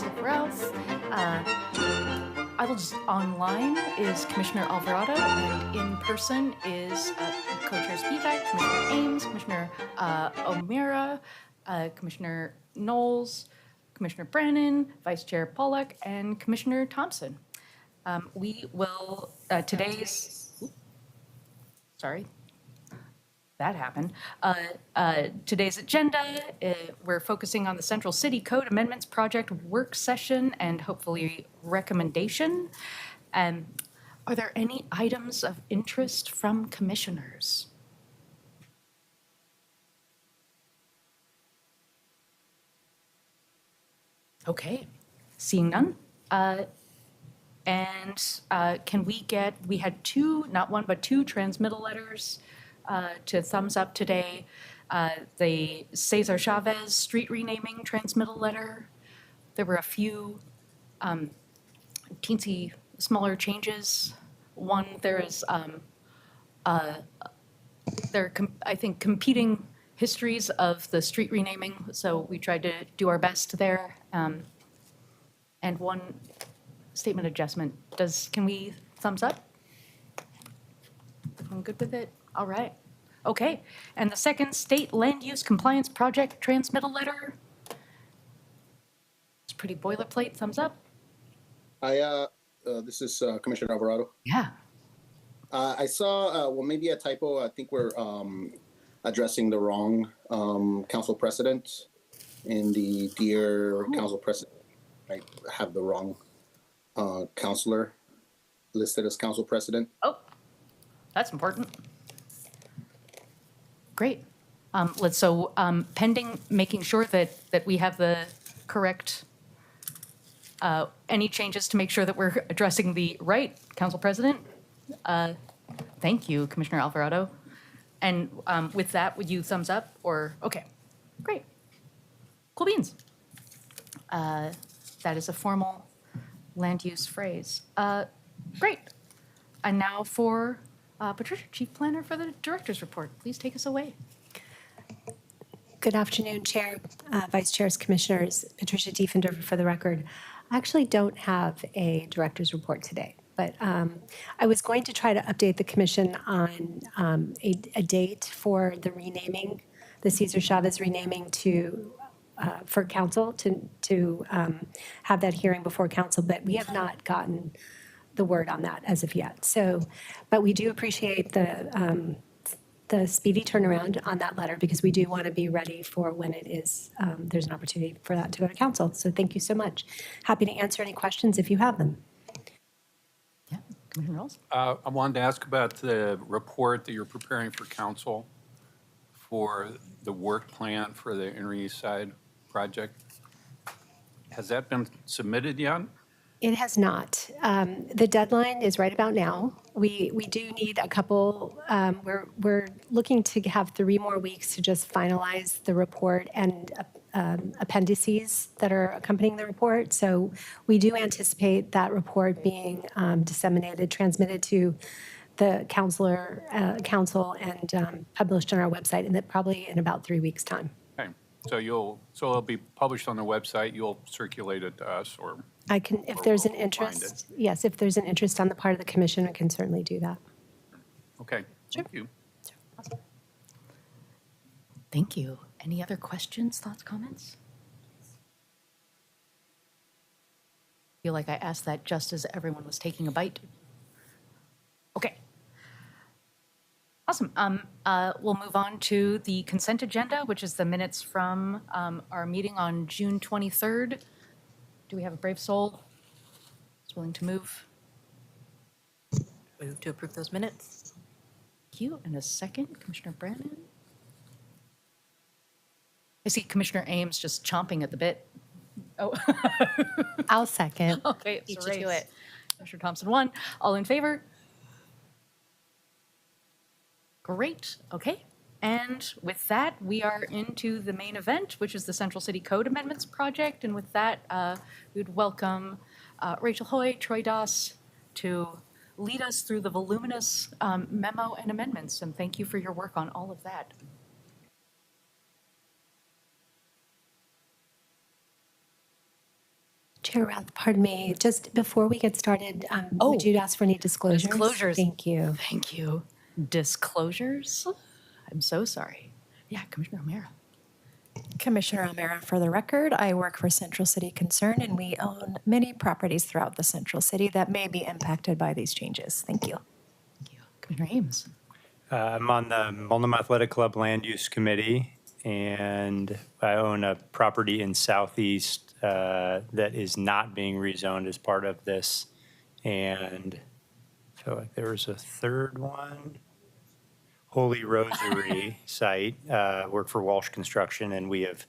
Routh. I will just online is Commissioner Alvarado, and in person is Co-Chair Spivak, Commissioner Ames, Commissioner O'Meara, Commissioner Knowles, Commissioner Brannon, Vice Chair Pollack, and Commissioner Thompson. We will sorry. That happened. Today's agenda, we're focusing on the Central City Code Amendments Project work session and hopefully recommendation. Are there any items of interest from commissioners? Okay, seeing none. Can we had two, not one, but two transmittal letters to thumbs up today. The Cesar Chavez street renaming transmittal letter. There were a few teensy smaller changes. One, there is, I think, competing histories of the street renaming, so we tried to do our best there. And one statement adjustment. Can we thumbs up? I'm good with it. All right. Okay. And the second state land use compliance project transmittal letter. It's pretty boilerplate. Thumbs up. This is Commissioner Alvarado. Yeah. I saw, well, maybe a typo. I think we're addressing the wrong council precedent in the dear council precedent. I have the wrong counselor listed as council president. Oh, that's important. Great. Pending making sure that we have the correct, any changes to make sure that we're addressing the right council president. Thank you, Commissioner Alvarado. And with that, would you thumbs up or, okay, great. Cool beans. That is a formal land use phrase. Great. And now for Patricia, Chief Planner for the Director's Report. Please take us away. Good afternoon, Chair, Vice Chairs, Commissioners. Patricia Diefenderfer for the record. I actually don't have a Director's Report today, but I was going to try to update the Commission on a date for the renaming, the Cesar Chavez renaming for council to have that hearing before council, but we have not gotten the word on that as of yet. So, but we do appreciate the speedy turnaround on that letter because we do want to be ready for when it is, there's an opportunity for that to go to council. So thank you so much. Happy to answer any questions if you have them. Yeah, Commissioner Knowles. I wanted to ask about the report that you're preparing for council for the work plan for the Inner East Side project. Has that been submitted yet? It has not. The deadline is right about now. We do need a couple, we're looking to have 3 more weeks to just finalize the report and appendices that are accompanying the report. So we do anticipate that report being disseminated, transmitted to the council and published on our website, and that probably in about 3 weeks' time. Okay, so it'll be published on the website. You'll circulate it to us, or I can, if there's an we'll find interest, yes, if there's an interest on the part of the commission, I can certainly do that. okay. Thank you. Awesome. Thank you. Any other questions, thoughts, comments? I feel like I asked that just as everyone was taking a bite. Okay. Awesome. We'll move on to the consent agenda, which is the minutes from our meeting on June 23rd. Do we have a brave soul who's willing to move? Move to approve those minutes. Thank you. And a second, Commissioner Brannon. I see Commissioner Ames just chomping at the bit. Oh. I'll second. Okay, Beat it's you a to race. it. Commissioner Thompson won. All in favor? Great. Okay. And with that, we are into the main event, which is the Central City Code Amendments Project. And with that, we would welcome Rachel Hoy, Troy Doss to lead us through the voluminous memo and amendments. And thank you for your work on all of that. Chair Rath, pardon me, just before we get started, would you ask for any disclosures? Disclosures. Thank you. Thank you. Disclosures? I'm so sorry. Yeah, Commissioner O'Meara. Commissioner O'Meara, for the record, I work for Central City Concern, and we own many properties throughout the Central City that may be impacted by these changes. Thank you. Thank you. Commissioner Ames. I'm on the Multnomah Athletic Club Land Use Committee, and I own a property in Southeast that is not being rezoned as part of this. And I feel like there was a third one. Holy Rosary site, work for Walsh Construction, and we have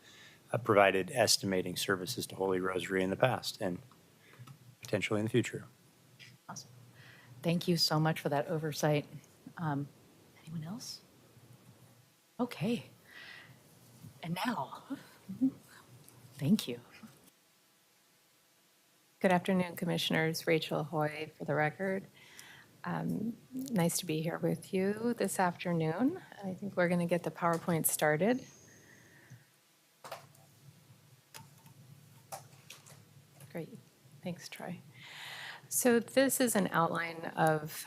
provided estimating services to Holy Rosary in the past and potentially in the future. Awesome. Thank you so much for that oversight. Anyone else? Okay. And now, thank you. Good afternoon, Commissioners. Rachel Hoy, for the record. Nice to be here with you this afternoon. I think we're going to get the PowerPoint started. Great. Thanks, Troy. So this is an outline of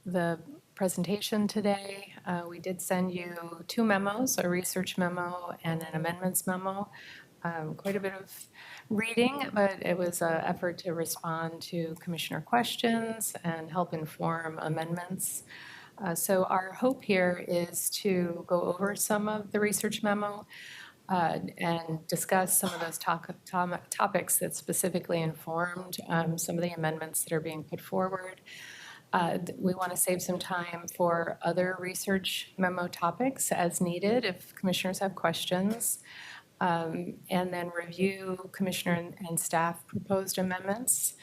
the presentation today. We did send you 2 memos, a research memo and an amendments memo. Quite a bit of reading, but it was an effort to respond to commissioner questions and help inform amendments. So our hope here is to go over some of the research memo and discuss some of those topics that specifically informed some of the amendments that are being put forward. We want to save some time for other research memo topics as needed if commissioners have questions. And then review commissioner and staff proposed amendments,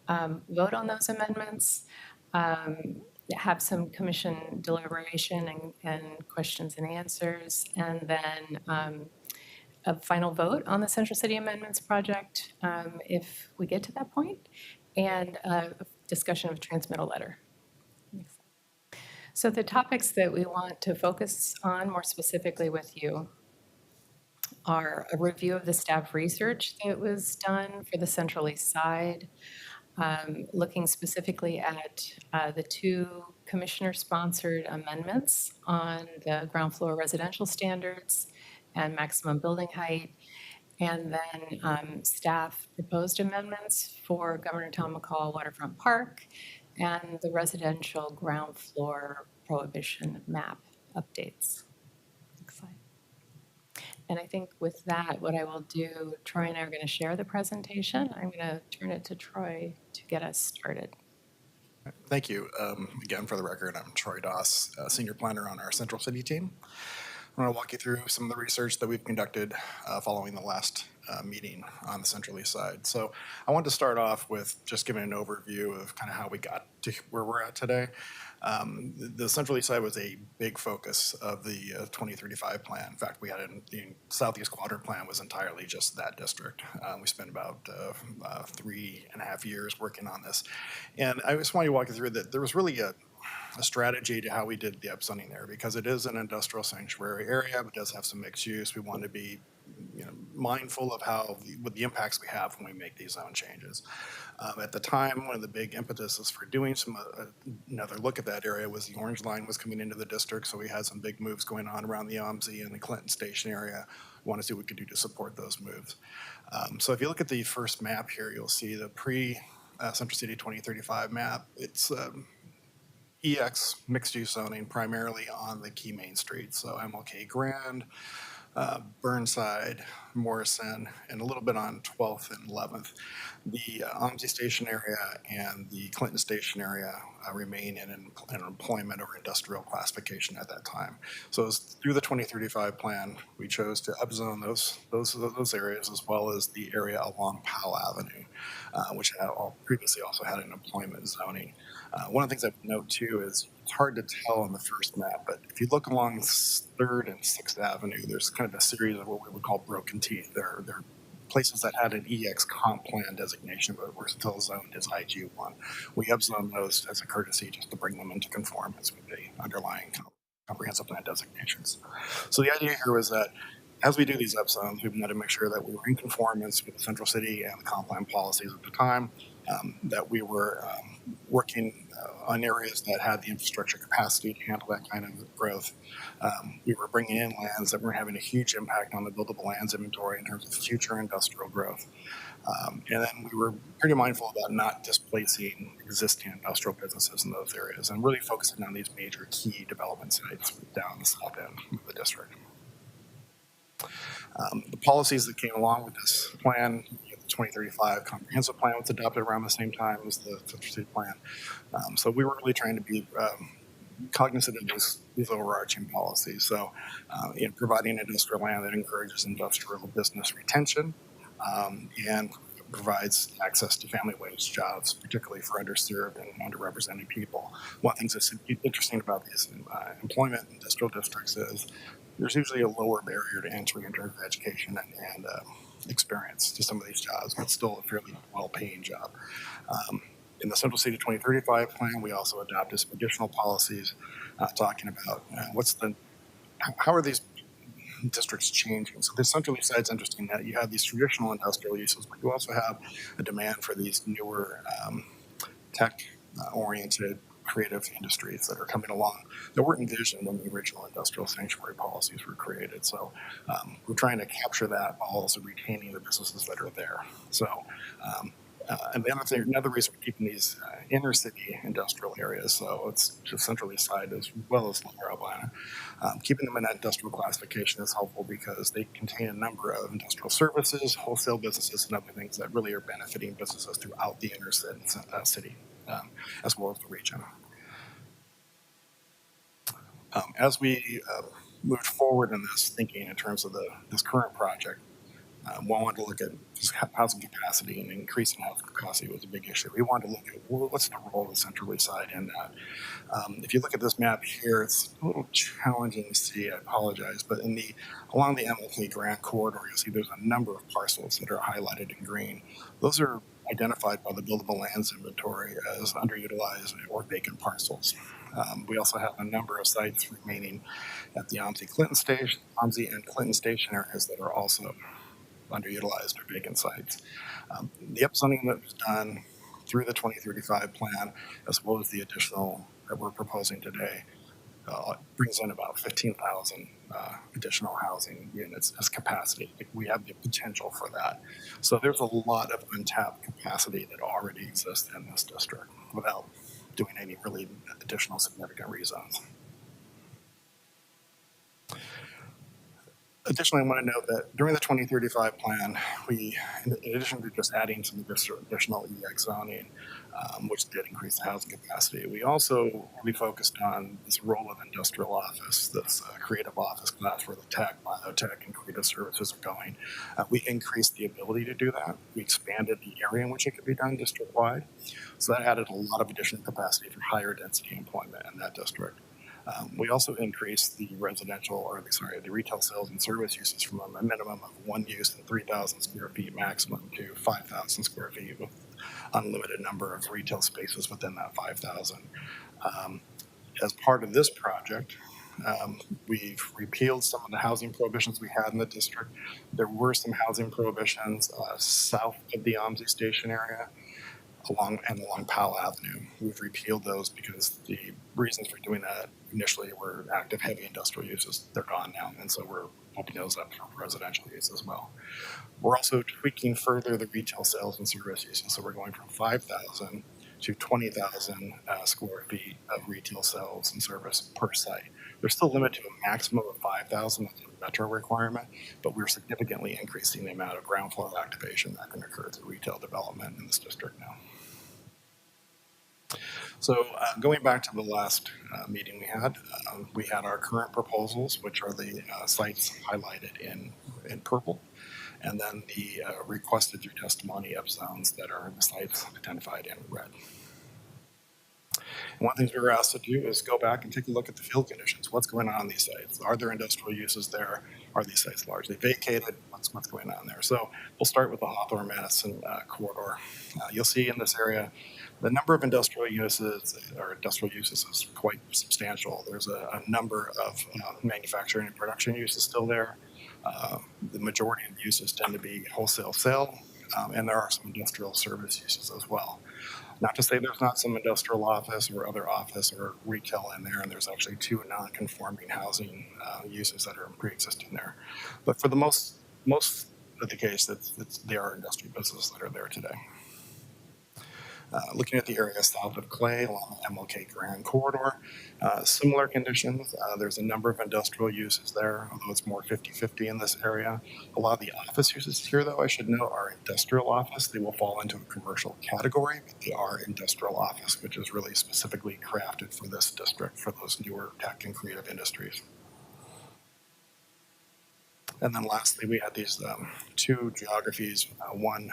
vote on those amendments, have some commission deliberation and questions and answers, and then a final vote on the Central City Amendments project if we get to that point, and a discussion of transmittal letter. So the topics that we want to focus on more specifically with you are a review of the staff research that was done for the Central East Side, looking specifically at the 2 commissioner-sponsored amendments on the ground floor residential standards and maximum building height, and then staff proposed amendments for Governor Tom McCall Waterfront Park and the residential ground floor prohibition map updates. Next slide. And I think with that, what I will do, Troy and I are going to share the presentation. I'm going to turn it to Troy to get us started. Thank you. Again, for the record, I'm Troy Doss, Senior Planner on our Central City team. I'm going to walk you through some of the research that we've conducted following the last meeting on the Central East Side. So I want to start off with just giving an overview of kind of how we got to where we're at today. The Central East Side was a big focus of the 2035 plan. In fact, we had the Southeast Quadrant plan was entirely just that district. We spent about 3.5 years working on this. And I just want to walk you through that there was really a strategy to how we did the upzoning there, because it is an industrial sanctuary area, but does have some mixed use. We want to be mindful of what the impacts we have when we make these zone changes. At the time, one of the big impetuses for doing another look at that area was the Orange Line was coming into the district, so we had some big moves going on around the OMSI and the Clinton Station area. We want to see what we could do to support those moves. So if you look at the first map here, you'll see the pre-Central City 2035 map. It's EX mixed-use zoning primarily on the key main streets, so MLK Grand, Burnside, Morrison, and a little bit on 12th and 11th. The OMSI Station area and the Clinton Station area remain in an employment or industrial classification at that time. So through the 2035 plan, we chose to upzone those areas, as well as the area along Powell Avenue, which had previously also had an employment zoning. One of the things I would note too is it's hard to tell on the first map, but if you look along 3rd and 6th Avenue, there's kind of a series of what we would call broken teeth. There are places that had an EX comp plan designation, but were still zoned as IG1. We upzoned those as a courtesy just to bring them into conformance with the underlying comprehensive plan designations. So the idea here was that as we do these upzones, we wanted to make sure that we were in conformance with the Central City and the comp plan policies at the time, that we were working on areas that had the infrastructure capacity to handle that kind of growth. We were bringing in lands that were having a huge impact on the buildable lands inventory in terms of future industrial growth. And then we were pretty mindful about not displacing existing industrial businesses in those areas and really focusing on these major key development sites down the south end of the district. The policies that came along with this plan, the 2035 comprehensive plan was adopted around the same time as the Central City plan. So we were really trying to be cognizant of these overarching policies. So in providing industrial land that encourages industrial business retention and provides access to family wage jobs, particularly for underserved and underrepresented people. One of the things that's interesting about these employment industrial districts is there's usually a lower barrier to entry in terms of education and experience to some of these jobs, but still a fairly well-paying job. In the Central City 2035 plan, we also adopted some additional policies talking about how are these districts changing. So the Central East Side is interesting that you have these traditional industrial uses, but you also have a demand for these newer tech-oriented creative industries that are coming along that weren't envisioned when the original industrial sanctuary policies were created. So we're trying to capture that while also retaining the businesses that are there. So and another reason we're keeping these inner city industrial areas, so it's just Central East Side as well as Lower Atlanta, keeping them in that industrial classification is helpful because they contain a number of industrial services, wholesale businesses, and other things that really are benefiting businesses throughout the inner city, as well as the region. As we moved forward in this thinking in terms of this current project, we wanted to look at housing capacity, and increasing housing capacity was a big issue. We wanted to look at what's the role of the Central East Side in that. If you look at this map here, it's a little challenging to see, I apologize, but along the MLK Grand Corridor, you'll see there's a number of parcels that are highlighted in green. Those are identified by the buildable lands inventory as underutilized or vacant parcels. We also have a number of sites remaining at the OMSI and Clinton Station areas that are also underutilized or vacant sites. The upzoning that was done through the 2035 plan, as well as the additional that we're proposing today, brings in about 15,000 additional housing units as capacity. We have the potential for that. So there's a lot of untapped capacity that already exists in this district without doing any really additional significant rezones. Additionally, I want to note that during the 2035 plan, we, in addition to just adding some additional EX zoning, which did increase the housing capacity, we also really focused on this role of industrial office, this creative office class where the tech, biotech, and creative services are going. We increased the ability to do that. We expanded the area in which it could be done district-wide. So that added a lot of additional capacity for higher density employment in that district. We also increased the retail sales and service uses from a minimum of one use in 3,000 square feet maximum to 5,000 square feet with unlimited number of retail spaces within that 5,000. As part of this project, we've repealed some of the housing prohibitions we had in the district. There were some housing prohibitions south of the OMSI station area, along Powell Avenue. We've repealed those because the reasons for doing that initially were active heavy industrial uses. They're gone now, and so we're opening those up for residential use as well. We're also tweaking further the retail sales and service uses, so we're going from 5,000 to 20,000 square feet of retail sales and service per site. They're still limited to a maximum of 5,000 as a metro requirement, but we're significantly increasing the amount of ground floor activation that can occur through retail development in this district now. So going back to the last meeting we had our current proposals, which are the sites highlighted in purple, and then the requested through testimony upzones that are the sites identified in red. And one of the things we were asked to do is go back and take a look at the field conditions. What's going on these sites? Are there industrial uses there? Are these sites largely vacated? What's going on there? So we'll start with the Hawthorne-Madison corridor. You'll see in this area the number of industrial uses is quite substantial. There's a number of manufacturing and production uses still there. The majority of uses tend to be wholesale sale, and there are some industrial service uses as well. Not to say there's not some industrial office or other office or retail in there, and there's actually 2 non-conforming housing uses that are pre-existing there. But for the most of the case, they are industrial businesses that are there today. Looking at the area south of Clay along the MLK Grand Corridor, similar conditions. There's a number of industrial uses there, although it's more 50-50 in this area. A lot of the office uses here, though, I should note, are industrial office. They will fall into a commercial category, but they are industrial office, which is really specifically crafted for this district, for those newer tech and creative industries. And then lastly, we had these 2 geographies, one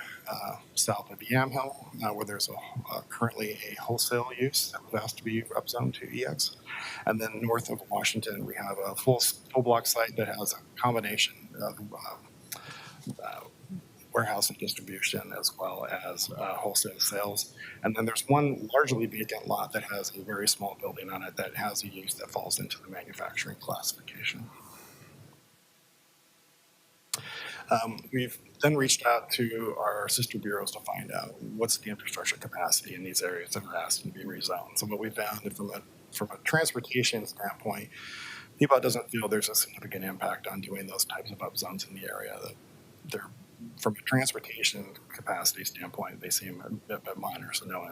south of Yamhill, where there's currently a wholesale use that has to be upzoned to EX. And then north of Washington, we have a full block site that has a combination of warehouse and distribution as well as wholesale sales. And then there's one largely vacant lot that has a very small building on it that has a use that falls into the manufacturing classification. We've then reached out to our sister bureaus to find out what's the infrastructure capacity in these areas that are asking to be rezoned. So what we found is from a transportation standpoint, PBOT doesn't feel there's a significant impact on doing those types of upzones in the area. They're, from a transportation capacity standpoint, they seem a bit minor, so no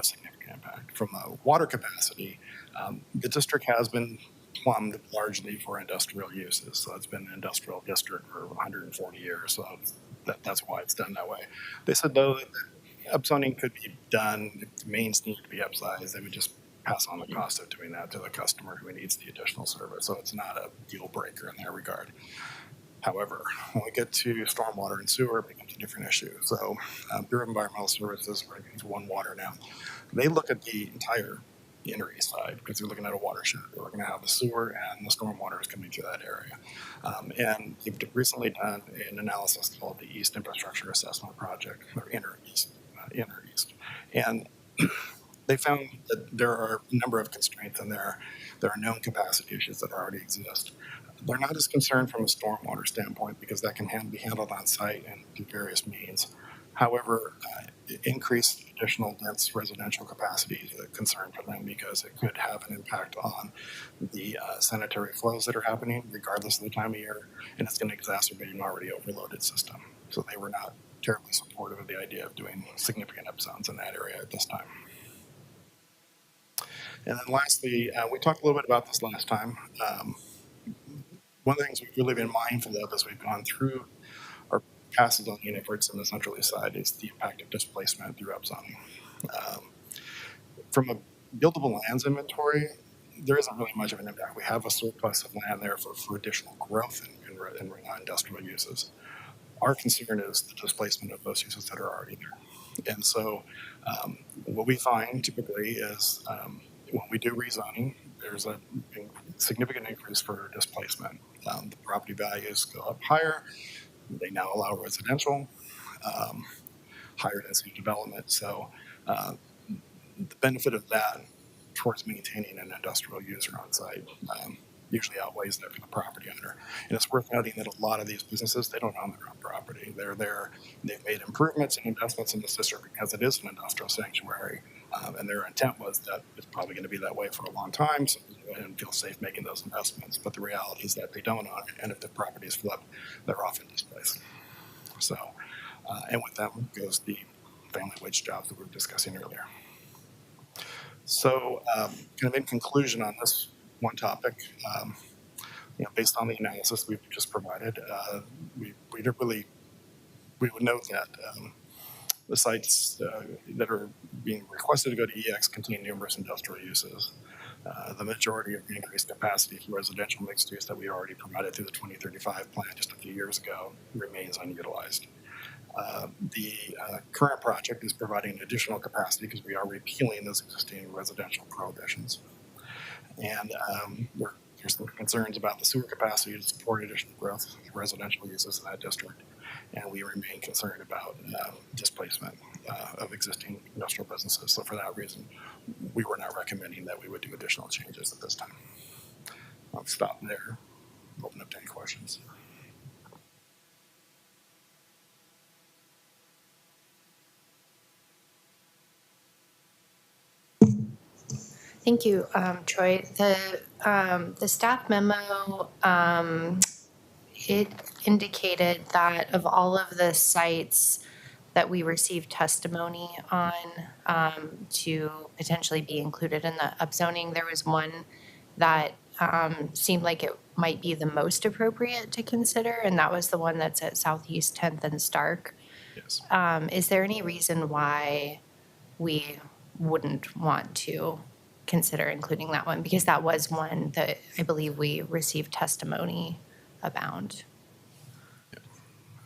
significant impact. From a water capacity, the district has been plumbed largely for industrial uses. So it's been an industrial district for 140 years. So that's why it's done that way. They said, though, that upzoning could be done if the mains need to be upsized. They would just pass on the cost of doing that to the customer who needs the additional service. So it's not a deal breaker in that regard. However, when we get to stormwater and sewer, it becomes a different issue. So Bureau of Environmental Services, we're into One Water now. They look at the entire inner east side because they're looking at a watershed. They're looking at how the sewer and the stormwater is coming through that area. And they've recently done an analysis called the East Infrastructure Assessment Project, or Inner East. And they found that there are a number of constraints in there. There are known capacity issues that already exist. They're not as concerned from a stormwater standpoint because that can be handled on site and through various means. However, increased additional dense residential capacity is a concern for them because it could have an impact on the sanitary flows that are happening regardless of the time of year, and it's going to exacerbate an already overloaded system. So they were not terribly supportive of the idea of doing significant upzones in that area at this time. And then lastly, we talked a little bit about this last time. One of the things we've really been mindful of as we've gone through our past zoning efforts in the Central East Side is the impact of displacement through upzoning. From a buildable lands inventory, there isn't really much of an impact. We have a surplus of land there for additional growth in industrial uses. Our concern is the displacement of those uses that are already there. And so what we find typically is when we do rezoning, there's a significant increase for displacement. The property values go up higher. They now allow residential, higher density development. So the benefit of that towards maintaining an industrial user on site usually outweighs that for the property owner. And it's worth noting that a lot of these businesses, they don't own their own property. They're there, they've made improvements and investments in this district because it is an industrial sanctuary. And their intent was that it's probably going to be that way for a long time, so they didn't feel safe making those investments. But the reality is that they don't own it, and if the property is flipped, they're often displaced. So, and with that goes the family wage jobs that we were discussing earlier. So, kind of in conclusion on this one topic, based on the analysis we've just provided, we would note that the sites that are being requested to go to EX contain numerous industrial uses. The majority of the increased capacity for residential mixed use that we already provided through the 2035 plan just a few years ago remains unutilized. The current project is providing additional capacity because we are repealing those existing residential prohibitions. And there's some concerns about the sewer capacity to support additional growth of residential uses in that district. And we remain concerned about displacement of existing industrial businesses. So for that reason, we were not recommending that we would do additional changes at this time. I'll stop there, open up to any questions. Thank you, Troy. The staff memo, it indicated that of all of the sites that we received testimony on to potentially be included in the upzoning, there was one that seemed like it might be the most appropriate to consider, and that was the one that's at Southeast 10th and Stark. Yes. Is there any reason why we wouldn't want to consider including that one? Because that was one that I believe we received testimony about.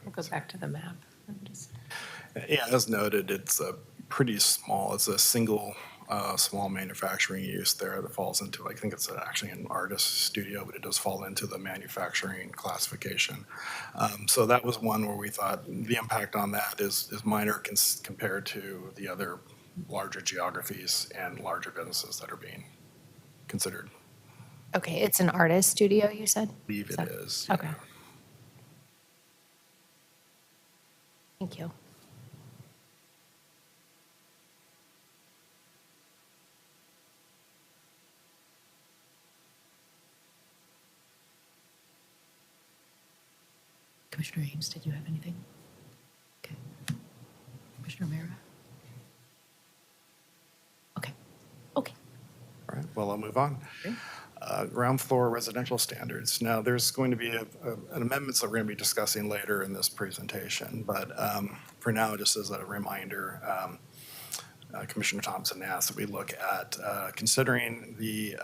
We'll go back to the map. Yeah, as noted, it's a pretty small, it's a single small manufacturing use there that falls into, I think it's actually an artist studio, but it does fall into the manufacturing classification. So that was one where we thought the impact on that is minor compared to the other larger geographies and larger businesses that are being considered. Okay, it's an artist studio, you said? I believe it is. Okay. Thank you. Commissioner Ames, did you have anything? Okay. Commissioner O'Meara? Okay. Okay. All right, well, I'll move on. Ground floor residential standards. Now, there's going to be an amendments that we're going to be discussing later in this presentation, but for now, just as a reminder, Commissioner Thompson asked that we look at considering the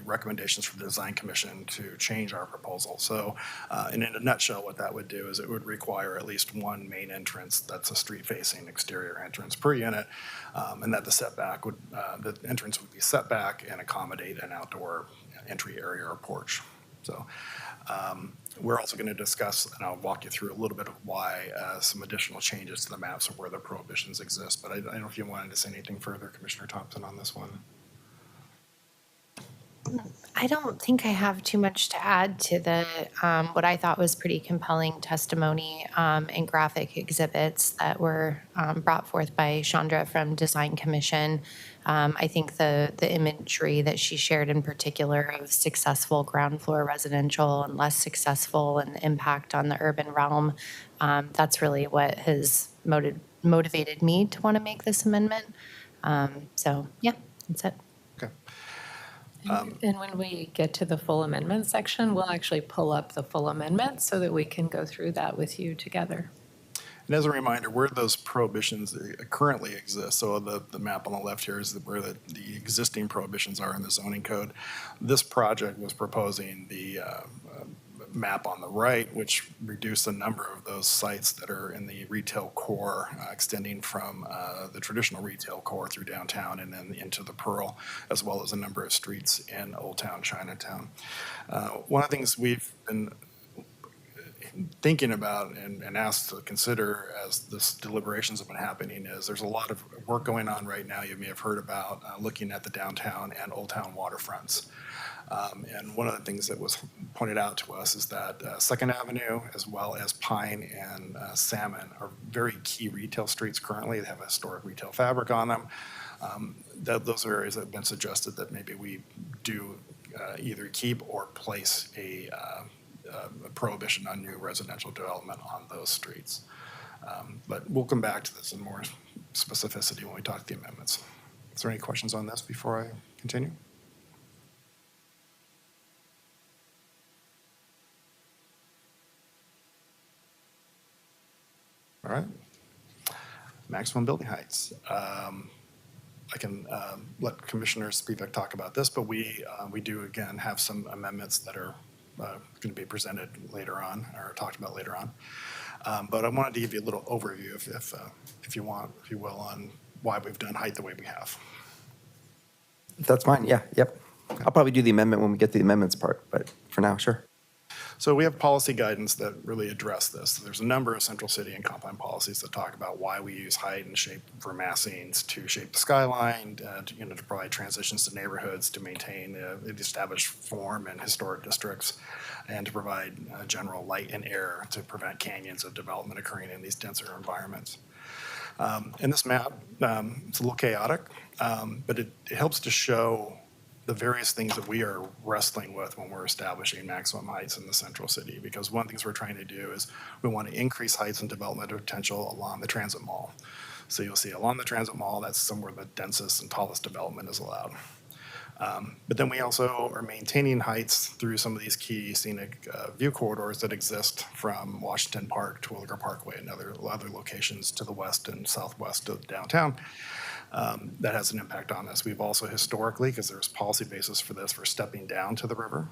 recommendations from the Design Commission to change our proposal. So in a nutshell, what that would do is it would require at least one main entrance that's a street-facing exterior entrance per unit, and that the setback would, the entrance would be set back and accommodate an outdoor entry area or porch. So we're also going to discuss, and I'll walk you through a little bit of why some additional changes to the maps of where the prohibitions exist. But I don't know if you wanted to say anything further, Commissioner Thompson, on this one. I don't think I have too much to add to the what I thought was pretty compelling testimony and graphic exhibits that were brought forth by Chandra from Design Commission. I think the imagery that she shared in particular of successful ground floor residential and less successful and the impact on the urban realm, that's really what has motivated me to want to make this amendment. So yeah, that's it. Okay. And when we get to the full amendment section, we'll actually pull up the full amendment so that we can go through that with you together. And as a reminder, where those prohibitions currently exist, so the map on the left here is where the existing prohibitions are in the zoning code. This project was proposing the map on the right, which reduced the number of those sites that are in the retail core, extending from the traditional retail core through downtown and then into the Pearl, as well as a number of streets in Old Town Chinatown. One of the things we've been thinking about and asked to consider as this deliberations have been happening is there's a lot of work going on right now you may have heard about looking at the downtown and Old Town waterfronts. And one of the things that was pointed out to us is that Second Avenue as well as Pine and Salmon are very key retail streets currently. They have a historic retail fabric on them. Those are areas that have been suggested that maybe we do either keep or place a prohibition on new residential development on those streets. But we'll come back to this in more specificity when we talk the amendments. Is there any questions on this before I continue? All right. Maximum building heights. I can let Commissioner Spivak talk about this, but we do again have some amendments that are going to be presented later on or talked about later on. But I wanted to give you a little overview, if you want, if you will, on why we've done height the way we have. That's fine. Yeah. Yep. I'll probably do the amendment when we get to the amendments part, but for now, sure. So we have policy guidance that really address this. There's a number of central city and compound policies that talk about why we use height and shape for massings to shape the skyline, to provide transitions to neighborhoods, to maintain the established form and historic districts, and to provide general light and air to prevent canyons of development occurring in these denser environments. In this map, it's a little chaotic, but it helps to show the various things that we are wrestling with when we're establishing maximum heights in the central city. Because one of the things we're trying to do is we want to increase heights and development potential along the transit mall. So you'll see along the transit mall, that's somewhere the densest and tallest development is allowed. But then we also are maintaining heights through some of these key scenic view corridors that exist from Washington Park to Williger Parkway and other locations to the west and southwest of downtown. That has an impact on this. We've also historically, because there's policy basis for this, for stepping down to the river.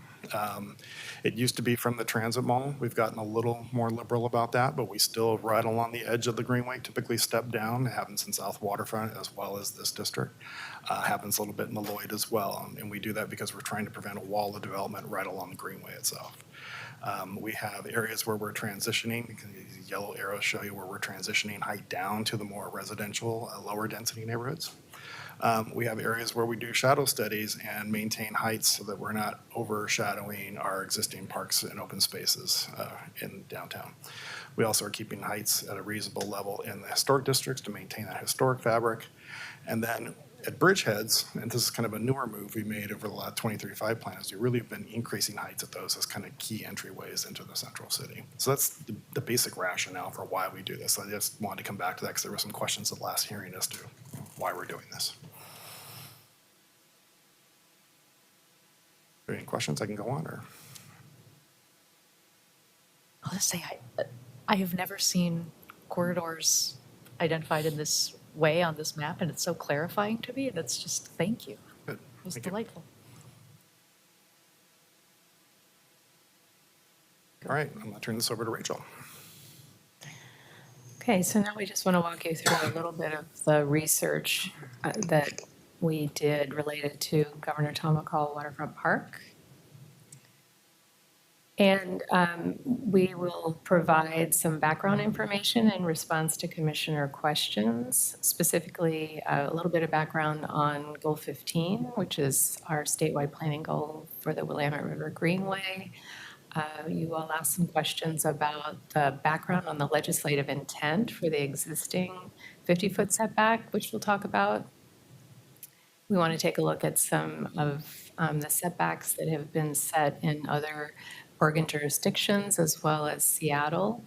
It used to be from the transit mall. We've gotten a little more liberal about that, but we still, right along the edge of the Greenway, typically step down. It happens in South Waterfront as well as this district. Happens a little bit in the Lloyd as well. And we do that because we're trying to prevent a wall of development right along the Greenway itself. We have areas where we're transitioning. These yellow arrows show you where we're transitioning height down to the more residential, lower density neighborhoods. We have areas where we do shadow studies and maintain heights so that we're not overshadowing our existing parks and open spaces in downtown. We also are keeping heights at a reasonable level in the historic districts to maintain that historic fabric. And then at bridgeheads, and this is kind of a newer move we made over the last 2035 plan, is we really have been increasing heights at those as kind of key entryways into the central city. So that's the basic rationale for why we do this. I just wanted to come back to that because there were some questions at the last hearing as to why we're doing this. Are there any questions I can go on, or? I'll just say I have never seen corridors identified in this way on this map, and it's so clarifying to me. That's just, thank you. Good. It was Thank you. delightful. All right, I'm going to turn this over to Rachel. Okay, so now we just want to walk you through a little bit of the research that we did related to Governor Tom McCall Waterfront Park. And we will provide some background information in response to commissioner questions, specifically a little bit of background on Goal 15, which is our statewide planning goal for the Willamette River Greenway. You will ask some questions about the background on the legislative intent for the existing 50-foot setback, which we'll talk about. We want to take a look at some of the setbacks that have been set in other Oregon jurisdictions as well as Seattle.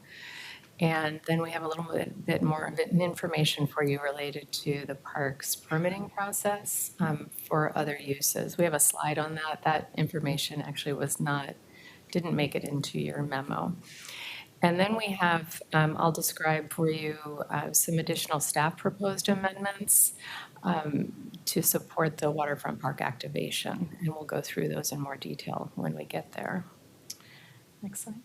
And then we have a little bit more information for you related to the park's permitting process for other uses. We have a slide on that. That information actually didn't make it into your memo. And then we have, I'll describe for you some additional staff proposed amendments to support the waterfront park activation. And we'll go through those in more detail when we get there. Next slide.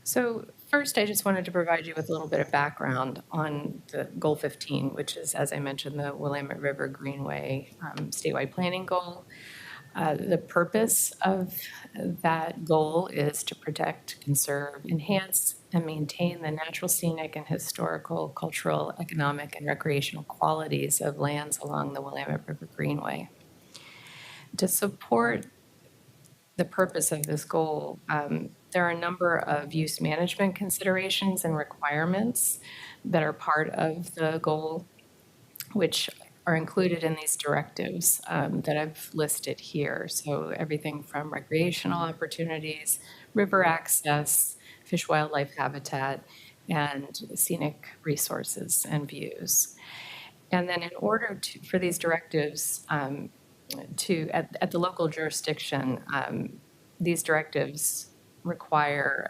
So first, I just wanted to provide you with a little bit of background on the Goal 15, which is, as I mentioned, the Willamette River Greenway statewide planning goal. The purpose of that goal is to protect, conserve, enhance, and maintain the natural, scenic, and historical, cultural, economic, and recreational qualities of lands along the Willamette River Greenway. To support the purpose of this goal, there are a number of use management considerations and requirements that are part of the goal, which are included in these directives that I've listed here. So everything from recreational opportunities, river access, fish wildlife habitat, and scenic resources and views. And then in order for these directives at the local jurisdiction, these directives require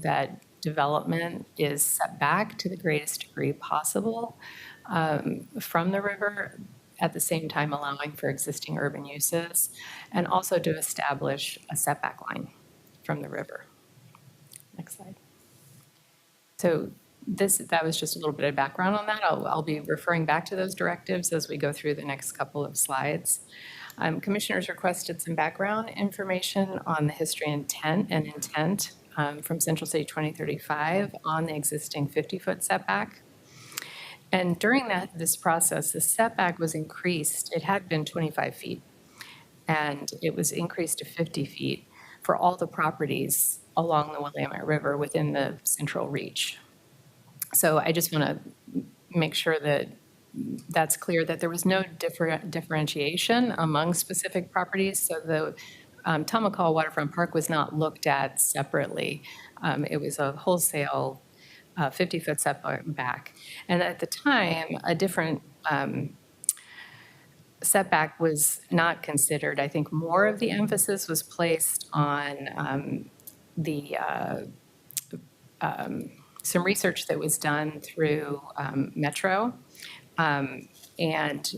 that development is set back to the greatest degree possible from the river, at the same time allowing for existing urban uses, and also to establish a setback line from the river. Next slide. So that was just a little bit of background on that. I'll be referring back to those directives as we go through the next couple of slides. Commissioners requested some background information on the history and intent from Central City 2035 on the existing 50-foot setback. And during this process, the setback was increased. It had been 25 feet, and it was increased to 50 feet for all the properties along the Willamette River within the central reach. So I just want to make sure that that's clear, that there was no differentiation among specific properties. So the Tom McCall Waterfront Park was not looked at separately. It was a wholesale 50-foot setback. And at the time, a different setback was not considered. I think more of the emphasis was placed on some research that was done through Metro. And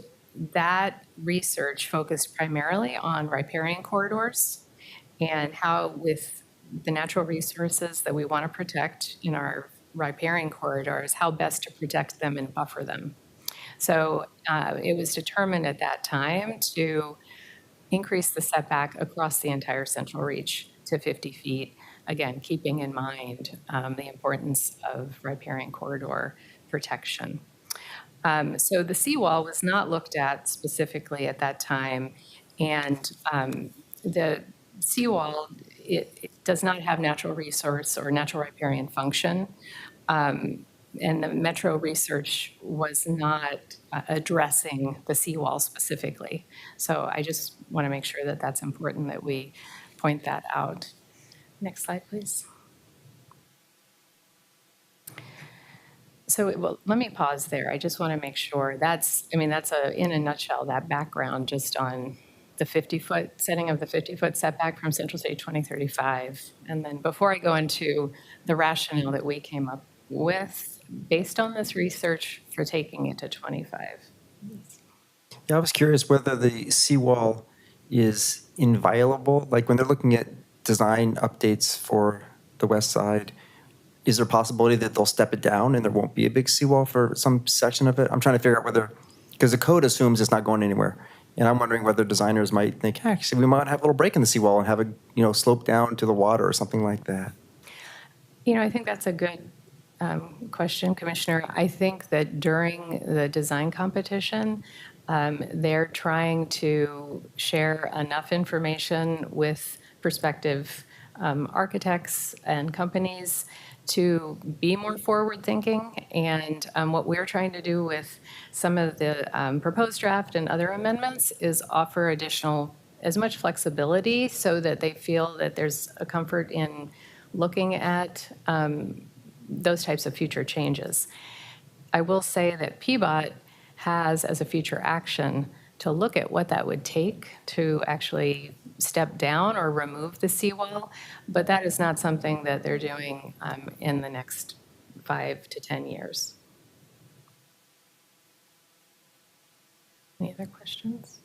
that research focused primarily on riparian corridors and how, with the natural resources that we want to protect in our riparian corridors, how best to protect them and buffer them. So it was determined at that time to increase the setback across the entire central reach to 50 feet, again, keeping in mind the importance of riparian corridor protection. So the seawall was not looked at specifically at that time, and the seawall, it does not have natural resource or natural riparian function. And the Metro research was not addressing the seawall specifically. So I just want to make sure that that's important, that we point that out. Next slide, please. So, well, let me pause there. I just want to make sure that's in a nutshell, that background just on the 50-foot, setting of the 50-foot setback from Central City 2035. And then before I go into the rationale that we came up with, based on this research for taking it to 25. Yeah, I was curious whether the seawall is inviolable. Like when they're looking at design updates for the west side, is there a possibility that they'll step it down and there won't be a big seawall for some section of it? I'm trying to figure out whether, because the code assumes it's not going anywhere. And I'm wondering whether designers might think, actually, we might have a little break in the seawall and have a slope down to the water or something like that. I think that's a good question, Commissioner. I think that during the design competition, they're trying to share enough information with prospective architects and companies to be more forward-thinking. And what we're trying to do with some of the proposed draft and other amendments is offer as much flexibility so that they feel that there's a comfort in looking at those types of future changes. I will say that PBOT has as a future action to look at what that would take to actually step down or remove the seawall, but that is not something that they're doing in the next 5 to 10 years. Any other questions?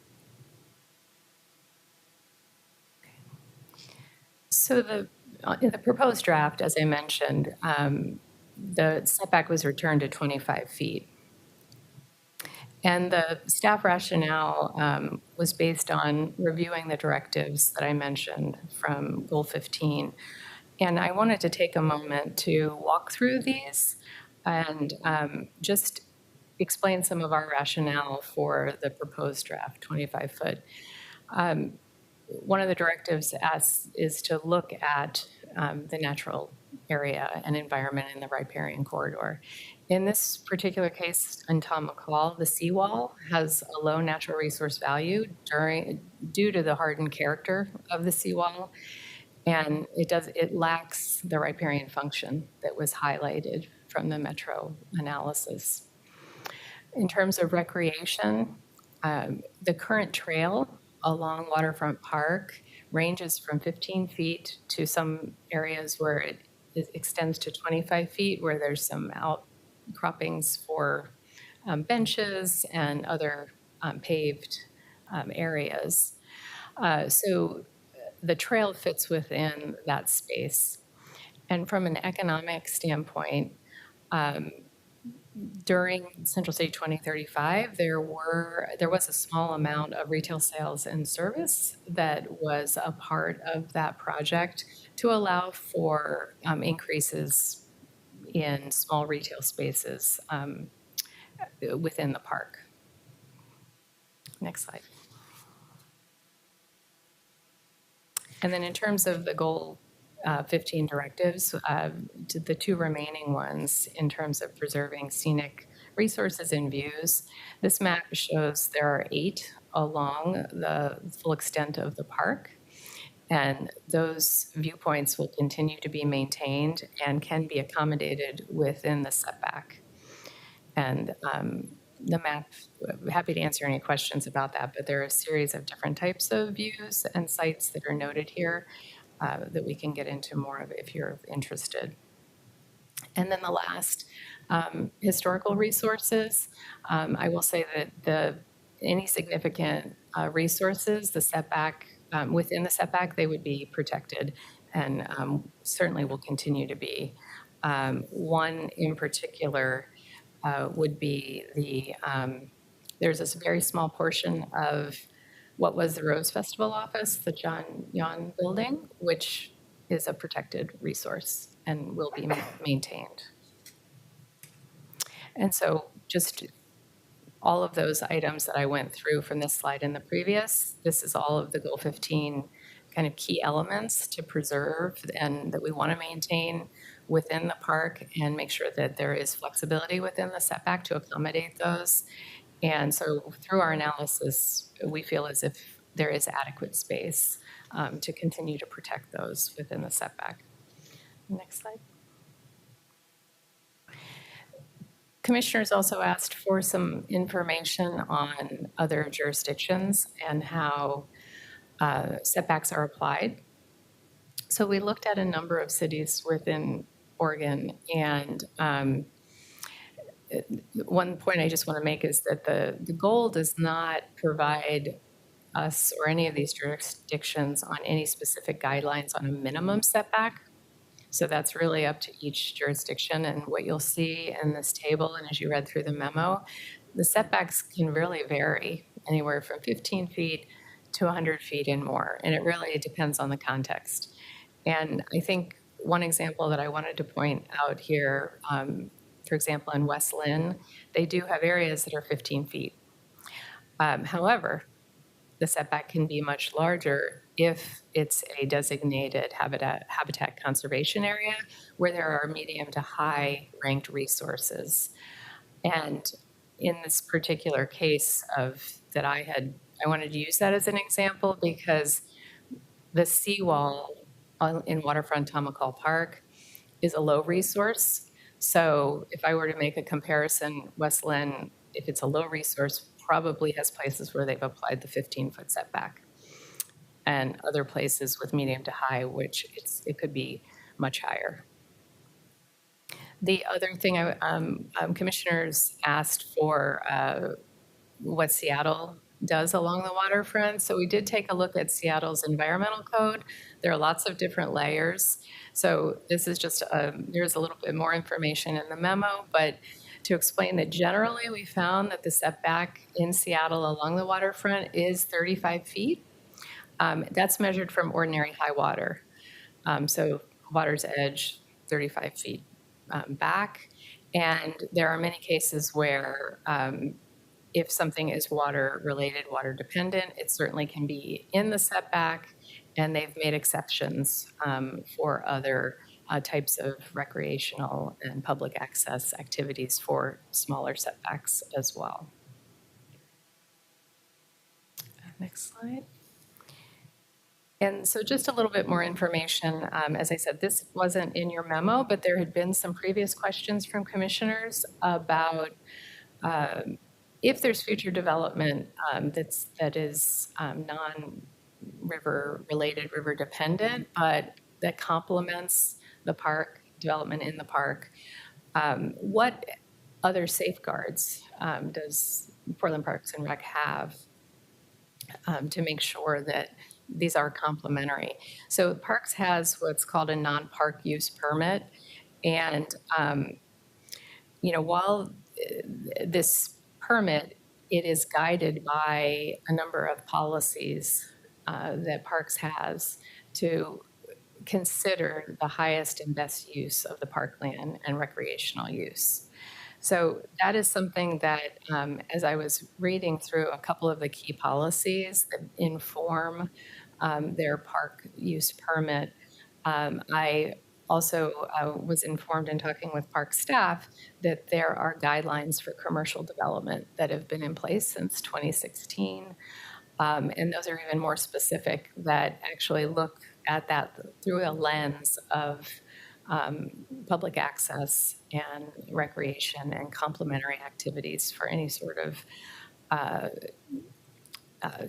Okay. So in the proposed draft, as I mentioned, the setback was returned to 25 feet. And the staff rationale was based on reviewing the directives that I mentioned from Goal 15. And I wanted to take a moment to walk through these and just explain some of our rationale for the proposed draft, 25-foot. One of the directives is to look at the natural area and environment in the riparian corridor. In this particular case, in Tom McCall, the seawall has a low natural resource value due to the hardened character of the seawall, and it lacks the riparian function that was highlighted from the Metro analysis. In terms of recreation, the current trail along Waterfront Park ranges from 15 feet to some areas where it extends to 25 feet, where there's some outcroppings for benches and other paved areas. So the trail fits within that space. And from an economic standpoint, during Central City 2035, there was a small amount of retail sales and service that was a part of that project to allow for increases in small retail spaces within the park. Next slide. And then in terms of the goal 15 directives, to the two remaining ones in terms of preserving scenic resources and views. This map shows there are 8 along the full extent of the park. And those viewpoints will continue to be maintained and can be accommodated within the setback. And the map, I'm happy to answer any questions about that, but there are a series of different types of views and sites that are noted here that we can get into more of if you're interested. And then the last, historical resources. I will say that any significant resources, the setback, within the setback, they would be protected and certainly will continue to be. One in particular would be there's this very small portion of what was the Rose Festival office, the John Yon building, which is a protected resource and will be maintained. And so just all of those items that I went through from this slide and the previous, this is all of the Goal 15 kind of key elements to preserve and that we want to maintain within the park and make sure that there is flexibility within the setback to accommodate those. And so through our analysis, we feel as if there is adequate space to continue to protect those within the setback. Next slide. Commissioners also asked for some information on other jurisdictions and how setbacks are applied. So we looked at a number of cities within Oregon, and one point I just want to make is that the goal does not provide us or any of these jurisdictions on any specific guidelines on a minimum setback. So that's really up to each jurisdiction. And what you'll see in this table, and as you read through the memo, the setbacks can really vary anywhere from 15 feet to 100 feet and more. And it really depends on the context. And I think one example that I wanted to point out here, for example, in West Lynn, they do have areas that are 15 feet. However, the setback can be much larger if it's a designated habitat conservation area where there are medium to high ranked resources. And in this particular case I wanted to use that as an example because the seawall in waterfront Tomahawk Park is a low resource. So if I were to make a comparison, West Lynn, if it's a low resource, probably has places where they've applied the 15-foot setback, and other places with medium to high, which it could be much higher. The other thing, commissioners asked for what Seattle does along the waterfront. So we did take a look at Seattle's environmental code. There are lots of different layers. So this is just, there's a little bit more information in the memo, but to explain that generally we found that the setback in Seattle along the waterfront is 35 feet. That's measured from ordinary high water. So water's edge, 35 feet back. And there are many cases where if something is water related, water dependent, it certainly can be in the setback, and they've made exceptions for other types of recreational and public access activities for smaller setbacks as well. Next slide. And so just a little bit more information. As I said, this wasn't in your memo, but there had been some previous questions from commissioners about if there's future development that is non-river related, river dependent, but that complements the park, development in the park, what other safeguards does Portland Parks and Rec have to make sure that these are complementary? So Parks has what's called a non-park use permit. And, while this permit, it is guided by a number of policies that Parks has to consider the highest and best use of the parkland and recreational use. So that is something that, as I was reading through a couple of the key policies that inform their park use permit, I also was informed in talking with park staff that there are guidelines for commercial development that have been in place since 2016. And those are even more specific that actually look at that through a lens of public access and recreation and complementary activities for any sort of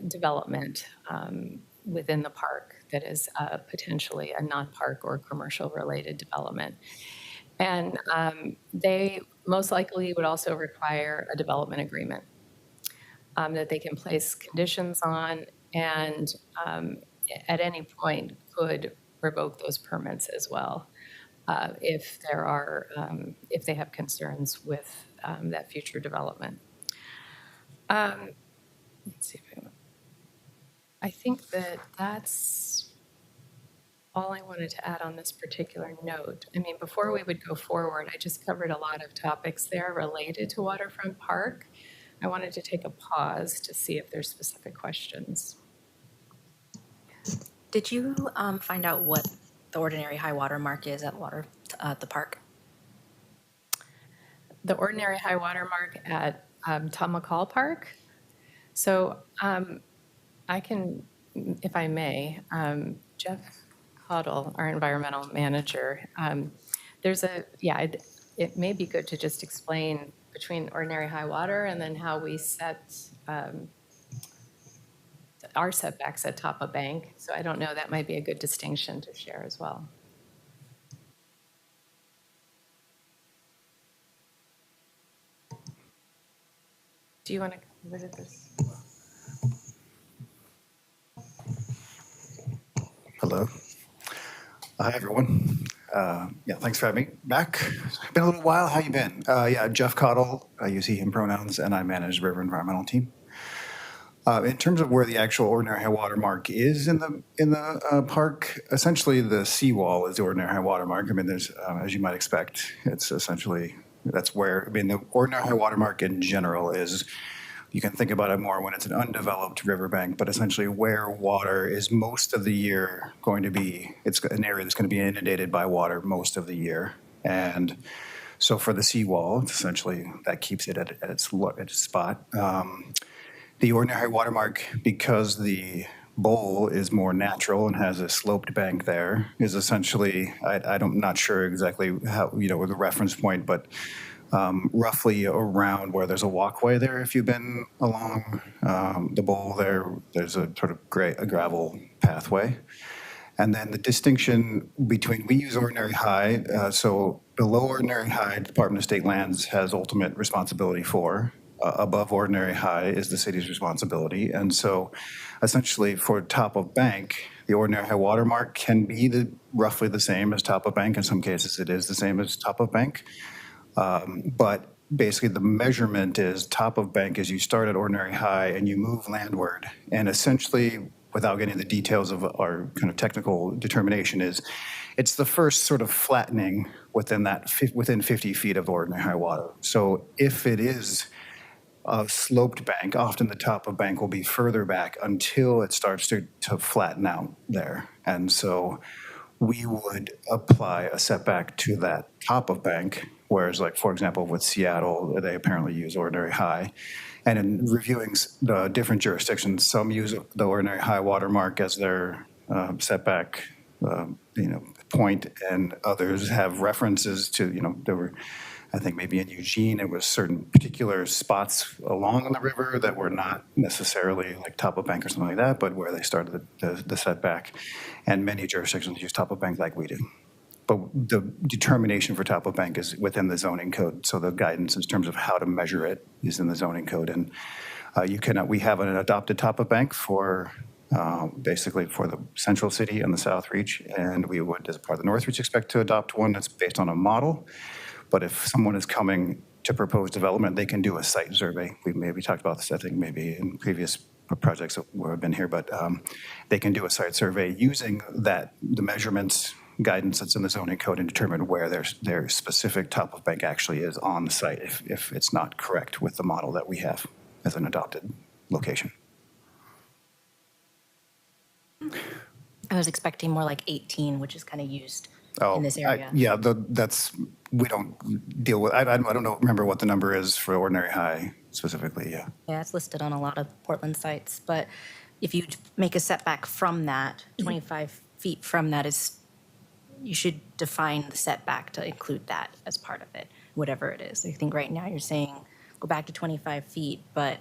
development within the park that is potentially a non-park or commercial-related development. And they most likely would also require a development agreement that they can place conditions on, and at any point could revoke those permits as well if there are if they have concerns with that future development. Let's see if I think that that's all I wanted to add on this particular note. I mean, before we would go forward, I just covered a lot of topics there related to Waterfront Park. I wanted to take a pause to see if there's specific questions. Did you find out what the ordinary high water mark is at the park? The ordinary high water mark at Tom McCall Park. So I can, if I may, Jeff Cottle, our environmental manager, it may be good to just explain between ordinary high water and then how we set our setbacks at top of bank. So I don't know, that might be a good distinction to share as well. Do you want to visit this? Hello. Hi, everyone. Thanks for having me back. It's been a little while. How you been? Jeff Cottle. I use he, him pronouns, and I manage the River Environmental team. In terms of where the actual ordinary high water mark is in the park, essentially the seawall is the ordinary high water mark. I mean, there's, as you might expect, it's essentially, that's where, I mean, the ordinary high water mark in general is, you can think about it more when it's an undeveloped riverbank, but essentially where water is most of the year going to be, it's an area that's going to be inundated by water most of the year. And so for the seawall, essentially that keeps it at its spot. The ordinary high water mark, because the bowl is more natural and has a sloped bank there, is essentially, I'm not sure exactly how, the reference point, but roughly around where there's a walkway there. If you've been along the bowl there's a sort of a gravel pathway. And then the distinction between, we use ordinary high, so below ordinary high, Department of State Lands has ultimate responsibility for. Above ordinary high is the city's responsibility. And so essentially for top of bank, the ordinary high water mark can be roughly the same as top of bank. In some cases it is the same as top of bank. But basically the measurement is top of bank is you start at ordinary high and you move landward. And essentially, without getting the details of our kind of technical determination, it's the first sort of flattening within 50 feet of ordinary high water. So if it is a sloped bank, often the top of bank will be further back until it starts to flatten out there. And so we would apply a setback to that top of bank, whereas like, for example, with Seattle, they apparently use ordinary high. And in reviewing the different jurisdictions, some use the ordinary high water mark as their setback point, and others have references to, there were, I think maybe in Eugene, it was certain particular spots along the river that were not necessarily like top of bank or something like that, but where they started the setback. And many jurisdictions use top of bank like we do. But the determination for top of bank is within the zoning code. So the guidance in terms of how to measure it is in the zoning code. And we have an adopted top of bank for basically for the central city and the South Reach. And we would, as part of the North Reach, expect to adopt one that's based on a model. But if someone is coming to propose development, they can do a site survey. We maybe talked about this, I think, maybe in previous projects where I've been here, but they can do a site survey using the measurements guidance that's in the zoning code and determine where their specific top of bank actually is on the site if it's not correct with the model that we have as an adopted location. I was expecting more like 18, which is kind of used Oh, in this area. yeah, we don't deal with, I don't know, remember what the number is for ordinary high specifically, yeah. Yeah, it's listed on a lot of Portland sites, but if you make a setback from that, 25 feet from that is, you should define the setback to include that as part of it, whatever it is. I think right now you're saying go back to 25 feet, but,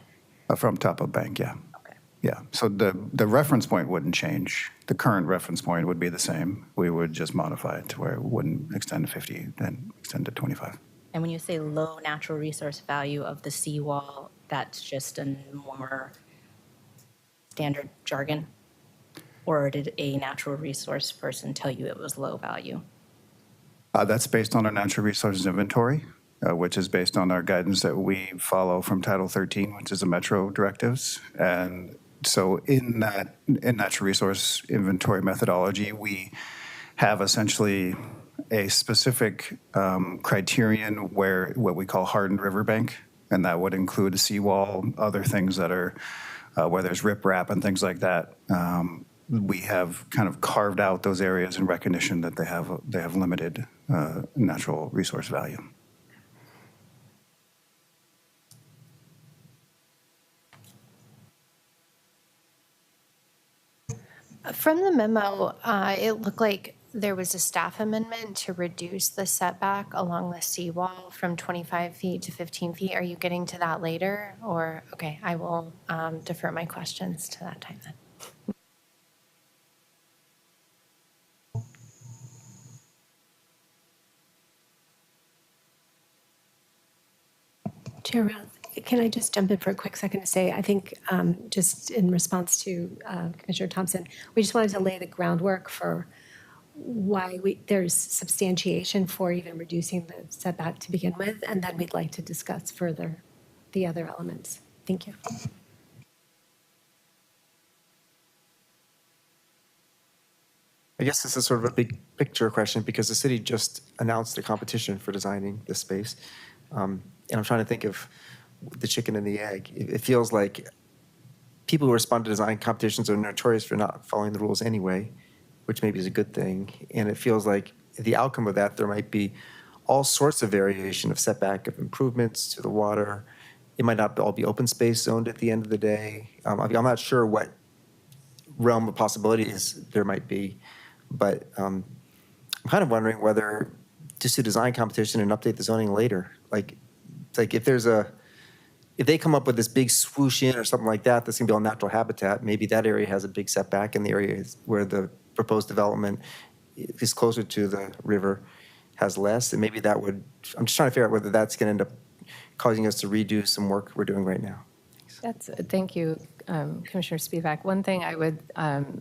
From top of bank, yeah. okay. Yeah, so the reference point wouldn't change. The current reference point would be the same. We would just modify it to where it wouldn't extend to 50, then extend to 25. And when you say low natural resource value of the seawall, that's just a more standard jargon? Or did a natural resource person tell you it was low value? That's based on our natural resources inventory, which is based on our guidance that we follow from Title 13, which is the Metro directives. And so in that natural resource inventory methodology, we have essentially a specific criterion where what we call hardened riverbank, and that would include a seawall, other things that are where there's riprap and things like that. We have kind of carved out those areas in recognition that they have limited natural resource value. From the memo, it looked like there was a staff amendment to reduce the setback along the seawall from 25 feet to 15 feet. Are you getting to that later? Or, okay, I will defer my questions to that time then. Chair Routh, can I just jump in for a quick second to say, I think just in response to Commissioner Thompson, we just wanted to lay the groundwork for why there's substantiation for even reducing the setback to begin with, and then we'd like to discuss further the other elements. Thank you. I guess this is sort of a big picture question because the city just announced a competition for designing this space. And I'm trying to think of the chicken and the egg. It feels like people who respond to design competitions are notorious for not following the rules anyway, which maybe is a good thing. And it feels like the outcome of that, there might be all sorts of variation of setback, of improvements to the water. It might not all be open space zoned at the end of the day. I'm not sure what realm of possibilities there might be, but I'm kind of wondering whether just to design competition and update the zoning later. Like if they come up with this big swoosh in or something like that, that's gonna be all natural habitat, maybe that area has a big setback and the areas where the proposed development is closer to the river has less, and maybe that would, I'm just trying to figure out whether that's gonna end up causing us to redo some work we're doing right now. Thank you, Commissioner Spivak. One thing I would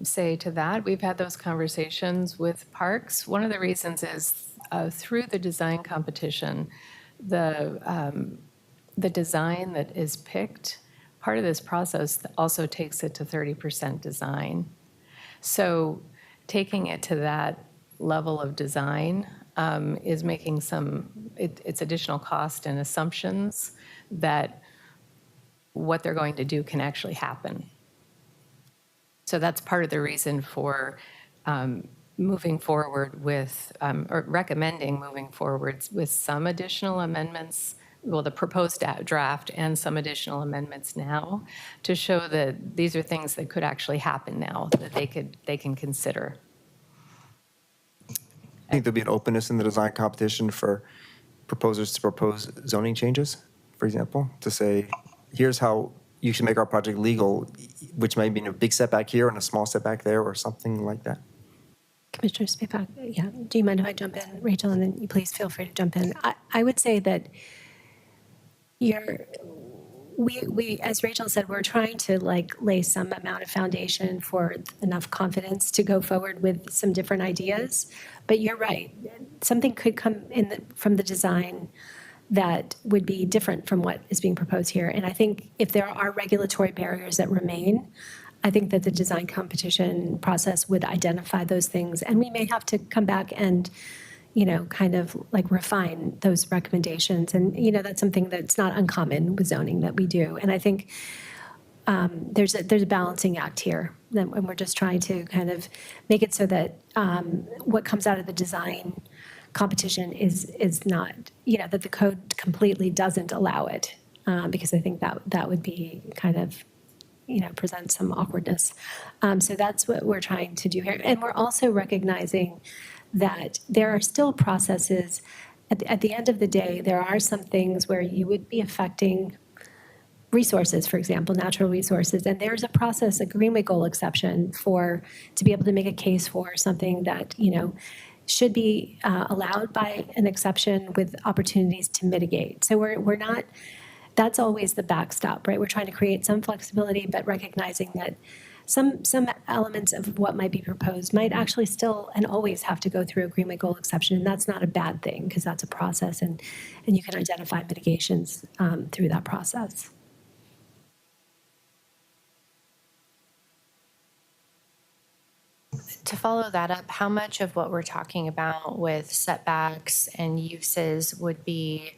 say to that, we've had those conversations with parks. One of the reasons is through the design competition, the design that is picked, part of this process also takes it to 30% design. So taking it to that level of design is making it's additional cost and assumptions that what they're going to do can actually happen. So that's part of the reason for moving forward with, or recommending moving forward with some additional amendments, well, the proposed draft and some additional amendments now to show that these are things that could actually happen now, that they can consider. I think there'll be an openness in the design competition for proposers to propose zoning changes, for example, to say, here's how you should make our project legal, which may mean a big setback here and a small setback there or something like that. Commissioner Spivak, yeah, do you mind if I jump in, Rachel, and then you please feel free to jump in. I would say that we, as Rachel said, we're trying to lay some amount of foundation for enough confidence to go forward with some different ideas. But you're right, something could come from the design that would be different from what is being proposed here. And I think if there are regulatory barriers that remain, I think that the design competition process would identify those things. And we may have to come back and, kind of refine those recommendations. And, that's something that's not uncommon with zoning that we do. And I think there's a balancing act here, and we're just trying to kind of make it so that what comes out of the design competition is not, that the code completely doesn't allow it, because I think that would be kind of, present some awkwardness. So that's what we're trying to do here. And we're also recognizing that there are still processes, at the end of the day, there are some things where you would be affecting resources, for example, natural resources. And there's a process, a Greenway goal exception to be able to make a case for something that, should be allowed by an exception with opportunities to mitigate. So we're not, that's always the backstop, right? We're trying to create some flexibility, but recognizing that some elements of what might be proposed might actually still and always have to go through a Greenway goal exception. And that's not a bad thing, because that's a process, and you can identify mitigations through that process. To follow that up, how much of what we're talking about with setbacks and uses would be,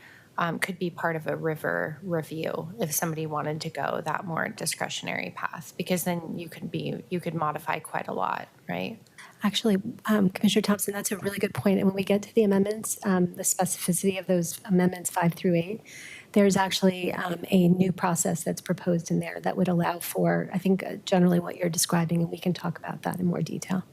could be part of a river review if somebody wanted to go that more discretionary path? Because then you could modify quite a lot, right? Actually, Commissioner Thompson, that's a really good point. And when we get to the amendments, the specificity of those amendments 5 through 8, there's actually a new process that's proposed in there that would allow for, I think, generally what you're describing, and we can talk about that in more detail.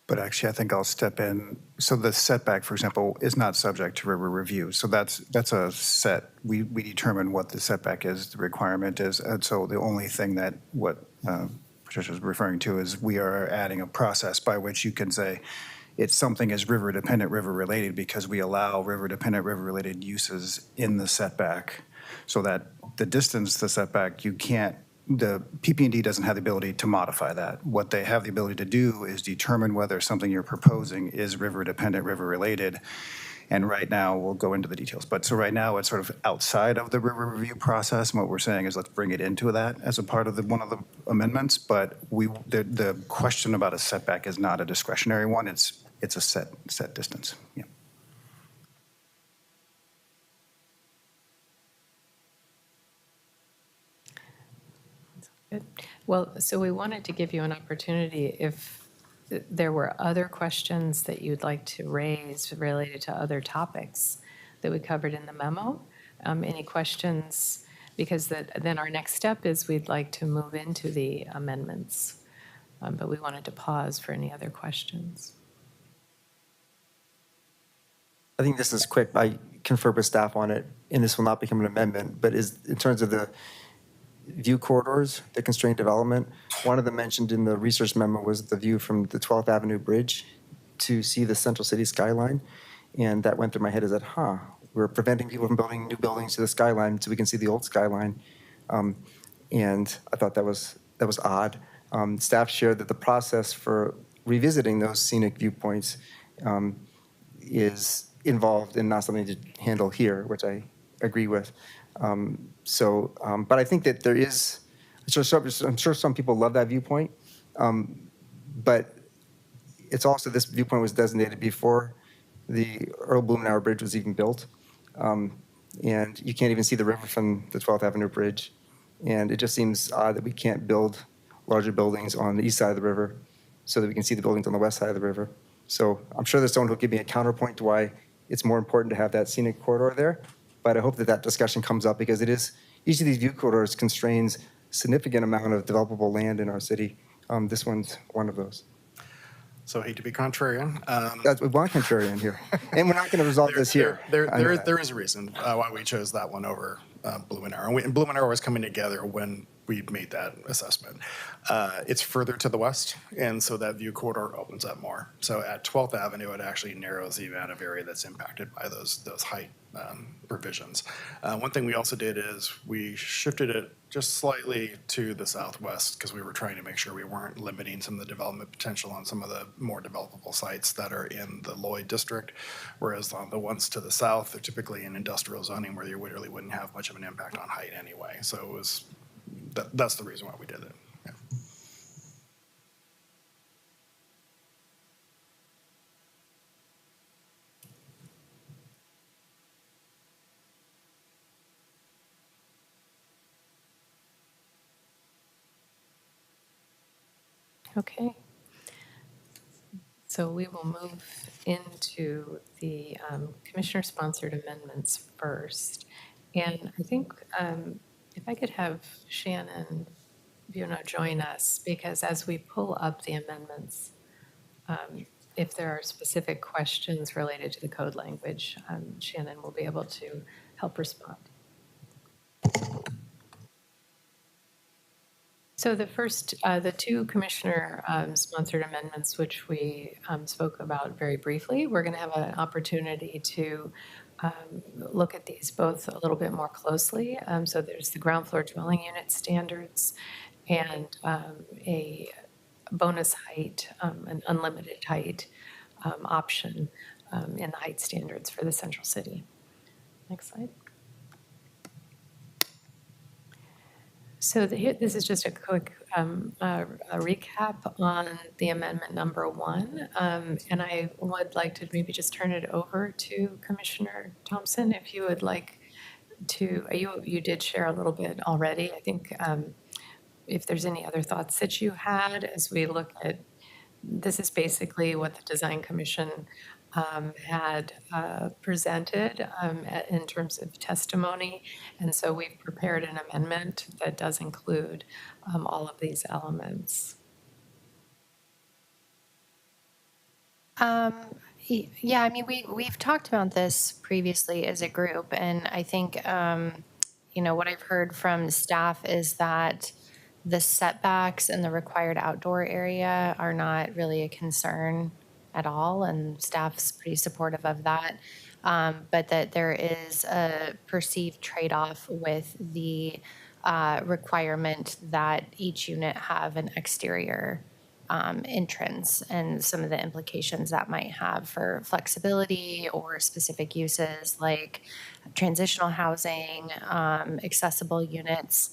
But actually, I think I'll step in. So the setback, for example, is not subject to river review. So that's a set. We determine what the setback is, the requirement is. And so the only thing that what Patricia was referring to is we are adding a process by which you can say it's something is river dependent, river related, because we allow river dependent, river related uses in the setback. So that the distance, the setback, you can't, the PP&D doesn't have the ability to modify that. What they have the ability to do is determine whether something you're proposing is river dependent, river related. And right now, we'll go into the details. But so right now, it's sort of outside of the river review process. And what we're saying is let's bring it into that as a part of one of the amendments. But the question about a setback is not a discretionary one. It's a set distance. Yeah. Good. Well, so we wanted to give you an opportunity if there were other questions that you'd like to raise related to other topics that we covered in the memo. Any questions? Because then our next step is we'd like to move into the amendments. But we wanted to pause for any other questions. I think this is quick. I confer with staff on it, and this will not become an amendment, but is in terms of the view corridors, the constrained development, one of them mentioned in the research memo was the view from the 12th Avenue Bridge to see the central city skyline. And that went through my head as that, we're preventing people from building new buildings to the skyline so we can see the old skyline. And I thought that was odd. Staff shared that the process for revisiting those scenic viewpoints is involved and not something to handle here, which I agree with. But I think that there is, I'm sure some people love that viewpoint, but it's also, this viewpoint was designated before the Earl Blumenauer Bridge was even built. And you can't even see the river from the 12th Avenue Bridge. And it just seems odd that we can't build larger buildings on the east side of the river so that we can see the buildings on the west side of the river. So I'm sure there's someone who'll give me a counterpoint to why it's more important to have that scenic corridor there. But I hope that discussion comes up, because each of these view corridors constrains significant amount of developable land in our city. This one's one of those. So I hate to be contrarian. We want contrarian here. And we're not going to resolve this here. There is a reason why we chose that one over Blumenauer. And Blumenauer was coming together when we made that assessment. It's further to the west, and so that view corridor opens up more. So at 12th Avenue, it actually narrows the amount of area that's impacted by those height provisions. One thing we also did is we shifted it just slightly to the southwest, because we were trying to make sure we weren't limiting some of the development potential on some of the more developable sites that are in the Lloyd district, whereas on the ones to the south, they're typically in industrial zoning where you really wouldn't have much of an impact on height anyway. So it was, that's the reason why we did it. Yeah. Okay. So we will move into the commissioner-sponsored amendments first. And I think if I could have Shannon Buno join us, because as we pull up the amendments, if there are specific questions related to the code language, Shannon will be able to help respond. So the first, the two commissioner-sponsored amendments, which we spoke about very briefly, we're going to have an opportunity to look at these both a little bit more closely. So there's the ground floor dwelling unit standards and a bonus height, an unlimited height option in the height standards for the central city. Next slide. So this is just a quick a recap on the amendment number 1. And I would like to maybe just turn it over to Commissioner Thompson, if you would like to, you did share a little bit already. I think if there's any other thoughts that you had as we look at, this is basically what the Design Commission had presented in terms of testimony. And so we've prepared an amendment that does include all of these elements. Yeah, I mean, we've talked about this previously as a group, and I think, what I've heard from staff is that the setbacks and the required outdoor area are not really a concern at all, and staff's pretty supportive of that. But that there is a perceived trade-off with the requirement that each unit have an exterior entrance and some of the implications that might have for flexibility or specific uses like transitional housing, accessible units.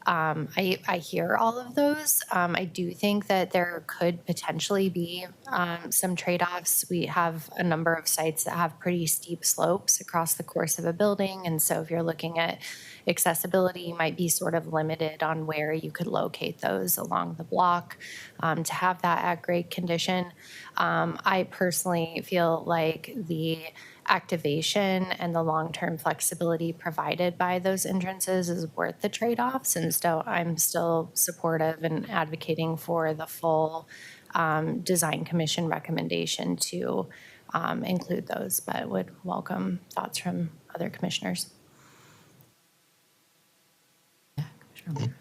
I hear all of those. I do think that there could potentially be some trade-offs. We have a number of sites that have pretty steep slopes across the course of a building. And so if you're looking at accessibility, you might be sort of limited on where you could locate those along the block to have that at great condition. I personally feel like the activation and the long-term flexibility provided by those entrances is worth the trade-offs. And so I'm still supportive and advocating for the full Design Commission recommendation to include those, but would welcome thoughts from other commissioners.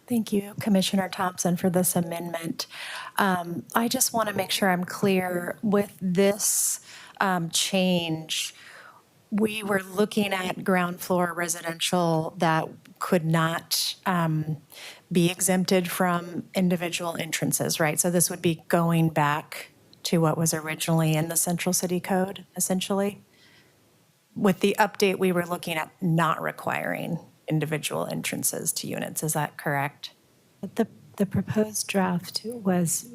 Thank you, Commissioner Thompson, for this amendment. I just want to make sure I'm clear with this change. We were looking at ground floor residential that could not be exempted from individual entrances, right? So this would be going back to what was originally in the Central City Code, essentially. With the update, we were looking at not requiring individual entrances to units. Is that correct? The proposed draft was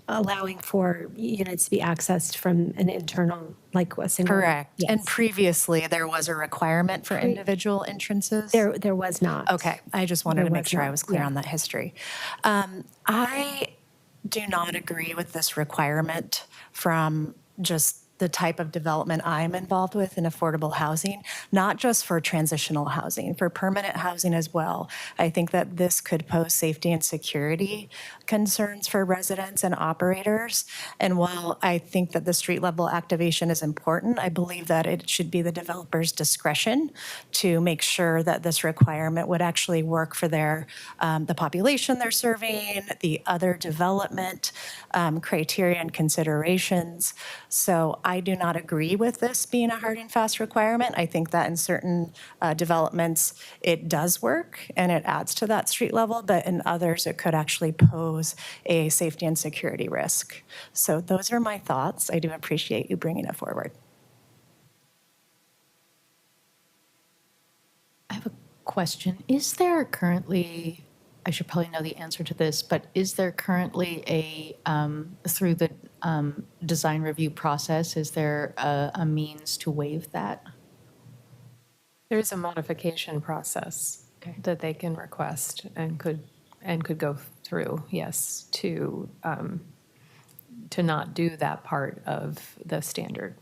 allowing for units to be accessed from an internal, like a single. Correct. Yes. And previously, there was a requirement for individual entrances? There was not. Okay, I just wanted There to make was sure I not, was clear yeah. on that history. I do not agree with this requirement from just the type of development I'm involved with in affordable housing, not just for transitional housing, for permanent housing as well. I think that this could pose safety and security concerns for residents and operators. And while I think that the street level activation is important, I believe that it should be the developer's discretion to make sure that this requirement would actually work for their the population they're serving, the other development criteria and considerations. So I do not agree with this being a hard and fast requirement. I think that in certain developments, it does work and it adds to that street level, but in others, it could actually pose a safety and security risk. So those are my thoughts. I do appreciate you bringing it forward. I have a question. Is there currently, I should probably know the answer to this, but is there currently through the design review process, is there a means to waive that? There's a modification process that they can request and could go through, yes, to to not do that part of the standard.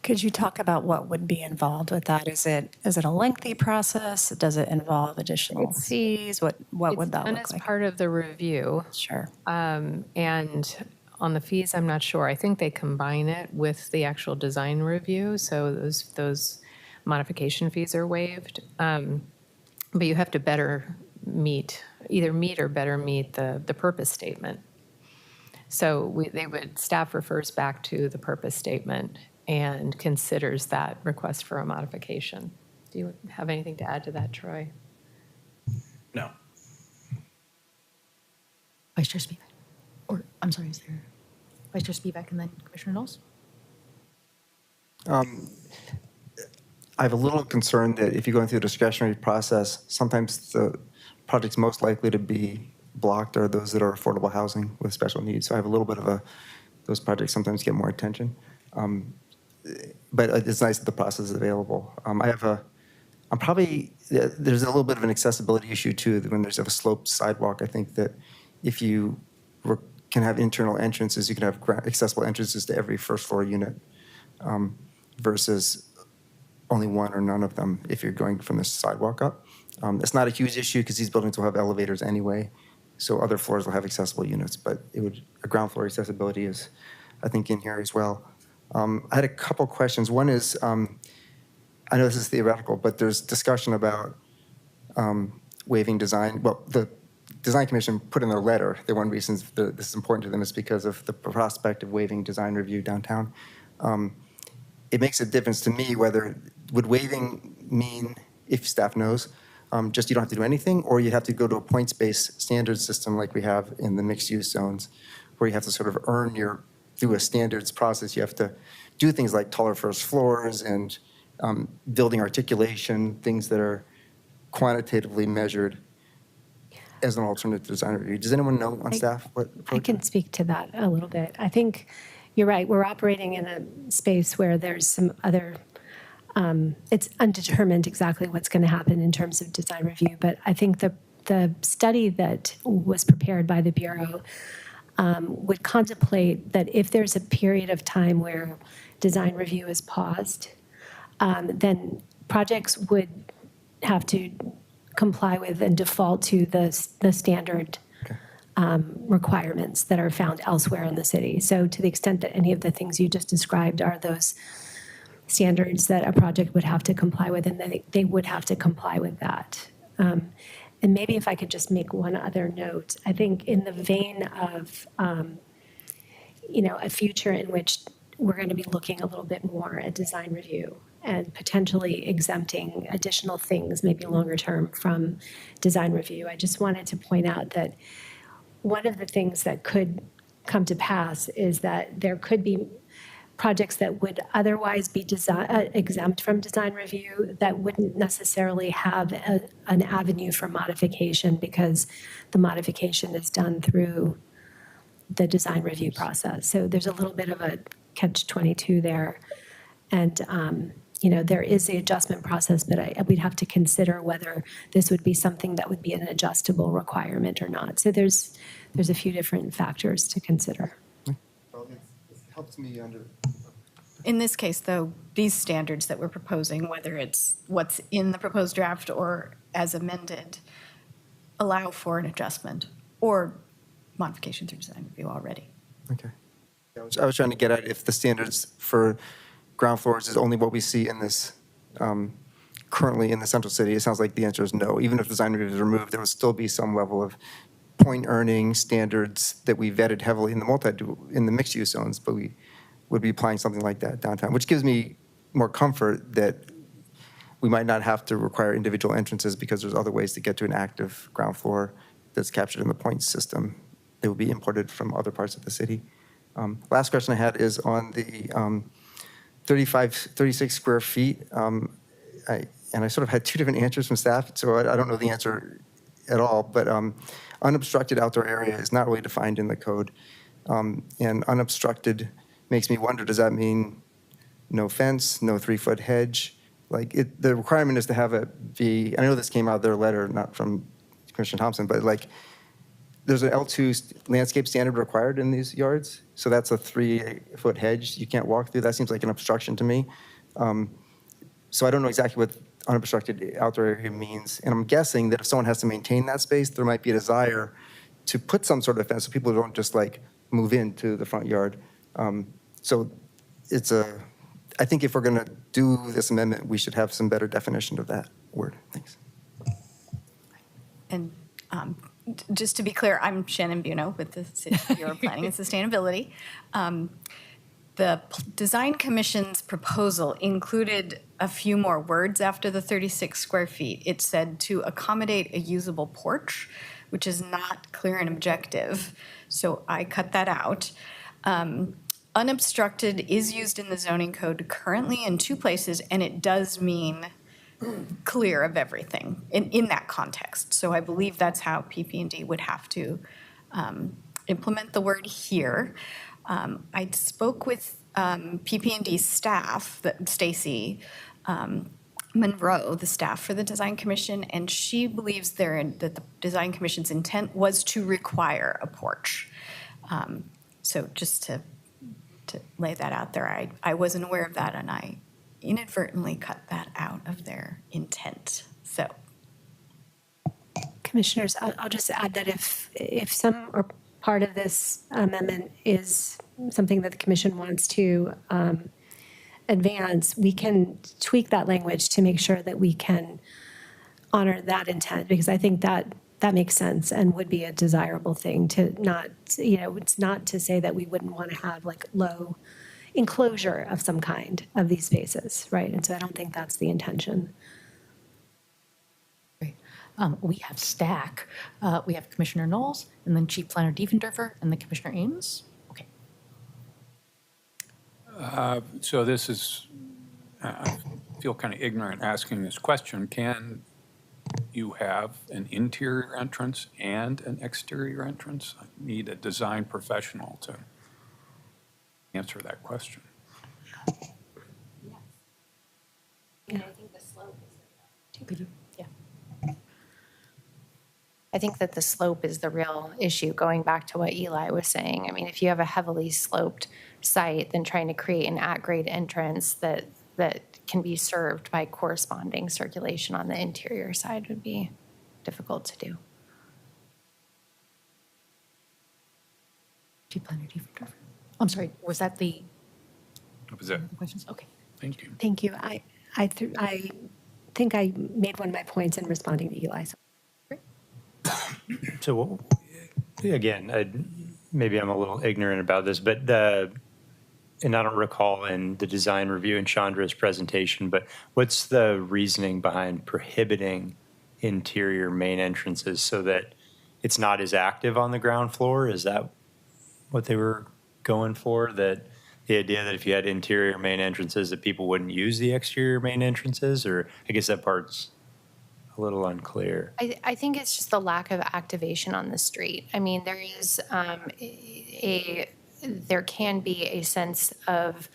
Could you talk about what would be involved with that? Is it a lengthy process? Does it involve additional fees? What would that And look it's like? part of the review. Sure. And on the fees, I'm not sure. I think they combine it with the actual design review, so those modification fees are waived. But you have to either meet or better meet the purpose statement. So staff refers back to the purpose statement and considers that request for a modification. Do you have anything to add to that, Troy? No. Vice Chair Spivak. Or, I'm sorry, is there Vice Chair Spivak and then Commissioner Knowles? I have a little concern that if you're going through a discretionary process, sometimes the projects most likely to be blocked are those that are affordable housing with special needs. So I have a little bit of those projects sometimes get more attention. But it's nice that the process is available. There's a little bit of an accessibility issue too, when there's a sloped sidewalk. I think that if you can have internal entrances, you can have accessible entrances to every first floor unit versus only one or none of them if you're going from the sidewalk up. It's not a huge issue because these buildings will have elevators anyway, so other floors will have accessible units, but a ground floor accessibility is, I think, in here as well. I had a couple questions. One is, I know this is theoretical, but there's discussion about waiving design. Well, the Design Commission put in their letter that one reason this is important to them is because of the prospect of waiving design review downtown. It makes a difference to me whether, would waiving mean, if staff knows, just you don't have to do anything, or you have to go to a points-based standard system like we have in the mixed-use zones, where you have to sort of earn through a standards process, you have to do things like taller first floors and building articulation, things that are quantitatively measured as an alternative to design review. Does anyone know on staff what approach? I can speak to that a little bit. I think you're right. We're operating in a space where there's some other, it's undetermined exactly what's going to happen in terms of design review. But I think the study that was prepared by the Bureau would contemplate that if there's a period of time where design review is paused, then projects would have to comply with and default to the standard requirements that are found elsewhere in the city. So to the extent that any of the things you just described are those standards that a project would have to comply with, and they would have to comply with that. And maybe if I could just make one other note, I think in the vein of, a future in which we're going to be looking a little bit more at design review and potentially exempting additional things, maybe longer term, from design review. I just wanted to point out that one of the things that could come to pass is that there could be projects that would otherwise be exempt from design review that wouldn't necessarily have an avenue for modification because the modification is done through the design review process. So there's a little bit of a catch-22 there. And, there is the adjustment process, but we'd have to consider whether this would be something that would be an adjustable requirement or not. So there's a few different factors to consider. Well, it helps me under. In this case, though, these standards that we're proposing, whether it's what's in the proposed draft or as amended, allow for an adjustment or modification through design review already. Okay. I was trying to get at if the standards for ground floors is only what we see in this, currently in the central city. It sounds like the answer is no. Even if design review is removed, there will still be some level of point earning standards that we vetted heavily in the mixed use zones, but we would be applying something like that downtown, which gives me more comfort that we might not have to require individual entrances because there's other ways to get to an active ground floor that's captured in the points system that will be imported from other parts of the city. Last question I had is on the 36 square feet. I sort of had two different answers from staff, so I don't know the answer at all, but unobstructed outdoor area is not really defined in the code. And unobstructed makes me wonder, does that mean no fence, no 3-foot hedge? The requirement is to have it be, I know this came out of their letter, not from Commissioner Thompson, but there's an L2 landscape standard required in these yards. So that's a 3-foot hedge you can't walk through. That seems like an obstruction to me. So I don't know exactly what unobstructed outdoor area means. And I'm guessing that if someone has to maintain that space, there might be a desire to put some sort of fence so people don't just like move into the front yard. So I think if we're going to do this amendment, we should have some better definition of that word. Thanks. And just to be clear, I'm Shannon Buno with the City Bureau of Planning and Sustainability. The Design Commission's proposal included a few more words after the 36 square feet. It said to accommodate a usable porch, which is not clear and objective. So I cut that out. Unobstructed is used in the zoning code currently in 2 places, and it does mean clear of everything in that context. So I believe that's how PP&D would have to implement the word here. I spoke with PP&D staff, Stacy Monroe, the staff for the Design Commission, and she believes that the Design Commission's intent was to require a porch. So just to lay that out there, I wasn't aware of that, and I inadvertently cut that out of their intent. So, Commissioners, I'll just add that if some or part of this amendment is something that the commission wants to advance, we can tweak that language to make sure that we can honor that intent, because I think that makes sense and would be a desirable thing to not, it's not to say that we wouldn't want to have like low enclosure of some kind of these spaces, right? And so I don't think that's the intention. We have stack. We have Commissioner Knowles, and then Chief Planner Diefendorfer, and then Commissioner Ames. Okay. So this is, I feel kind of ignorant asking this question. Can you have an interior entrance and an exterior entrance? I need a design professional to answer that question. I think the slope is I think that the slope is the real issue, going back to what Eli was saying. I mean, if you have a heavily sloped site, then trying to create an at-grade entrance that can be served by corresponding circulation on the interior side would be difficult to do. Chief Planner Diefendorfer. I'm sorry, was that the Was that? questions? Okay. Thank you. Thank you. I think I made one of my points in responding to Eli. So again, maybe I'm a little ignorant about this, but and I don't recall in the design review in Chandra's presentation, but what's the reasoning behind prohibiting interior main entrances so that it's not as active on the ground floor? Is that what they were going for? That the idea that if you had interior main entrances that people wouldn't use the exterior main entrances? Or I guess that part's a little unclear. I think it's just the lack of activation on the street. I mean, there is there can be a sense of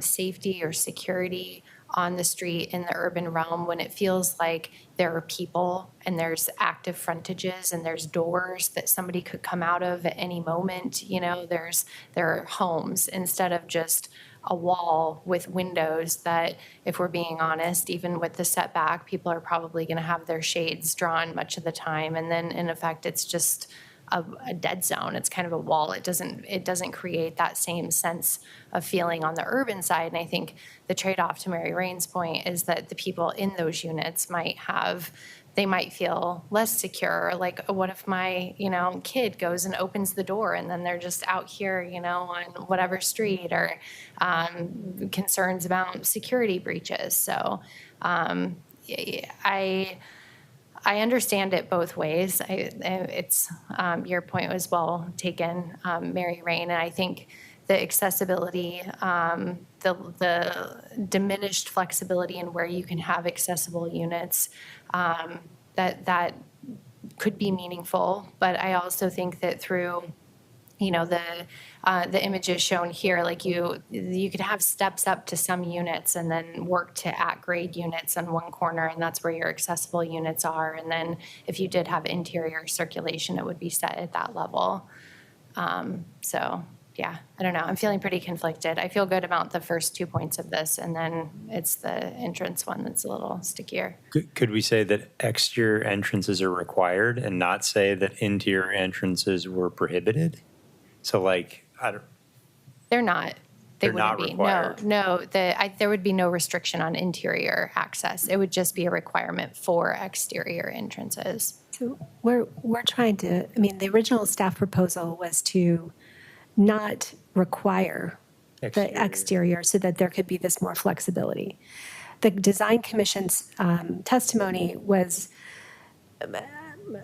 safety or security on the street in the urban realm when it feels like there are people and there's active frontages and there's doors that somebody could come out of at any moment. You know, there are homes instead of just a wall with windows that, if we're being honest, even with the setback, people are probably going to have their shades drawn much of the time. And then in effect, it's just a dead zone. It's kind of a wall. It doesn't create that same sense of feeling on the urban side. And I think the trade-off to Mary Rain's point is that the people in those units might feel less secure. Like, what if my, kid goes and opens the door and then they're just out here, on whatever street, or concerns about security breaches. So I understand it both ways. Your point was well taken, Mary Rain, and I think the accessibility, the diminished flexibility in where you can have accessible units, that could be meaningful. But I also think that through, the images shown here, like you could have steps up to some units and then work to at-grade units on one corner, and that's where your accessible units are. And then if you did have interior circulation, it would be set at that level. So, yeah, I don't know. I'm feeling pretty conflicted. I feel good about the first 2 points of this, and then it's the entrance one that's a little stickier. Could we say that exterior entrances are required and not say that interior entrances were prohibited? So like, They're not. They They're not wouldn't be. required. No. There would be no restriction on interior access. It would just be a requirement for exterior entrances. So we're trying to, I mean, the original staff proposal was to not require the exterior so that there could be this more flexibility. The Design Commission's testimony was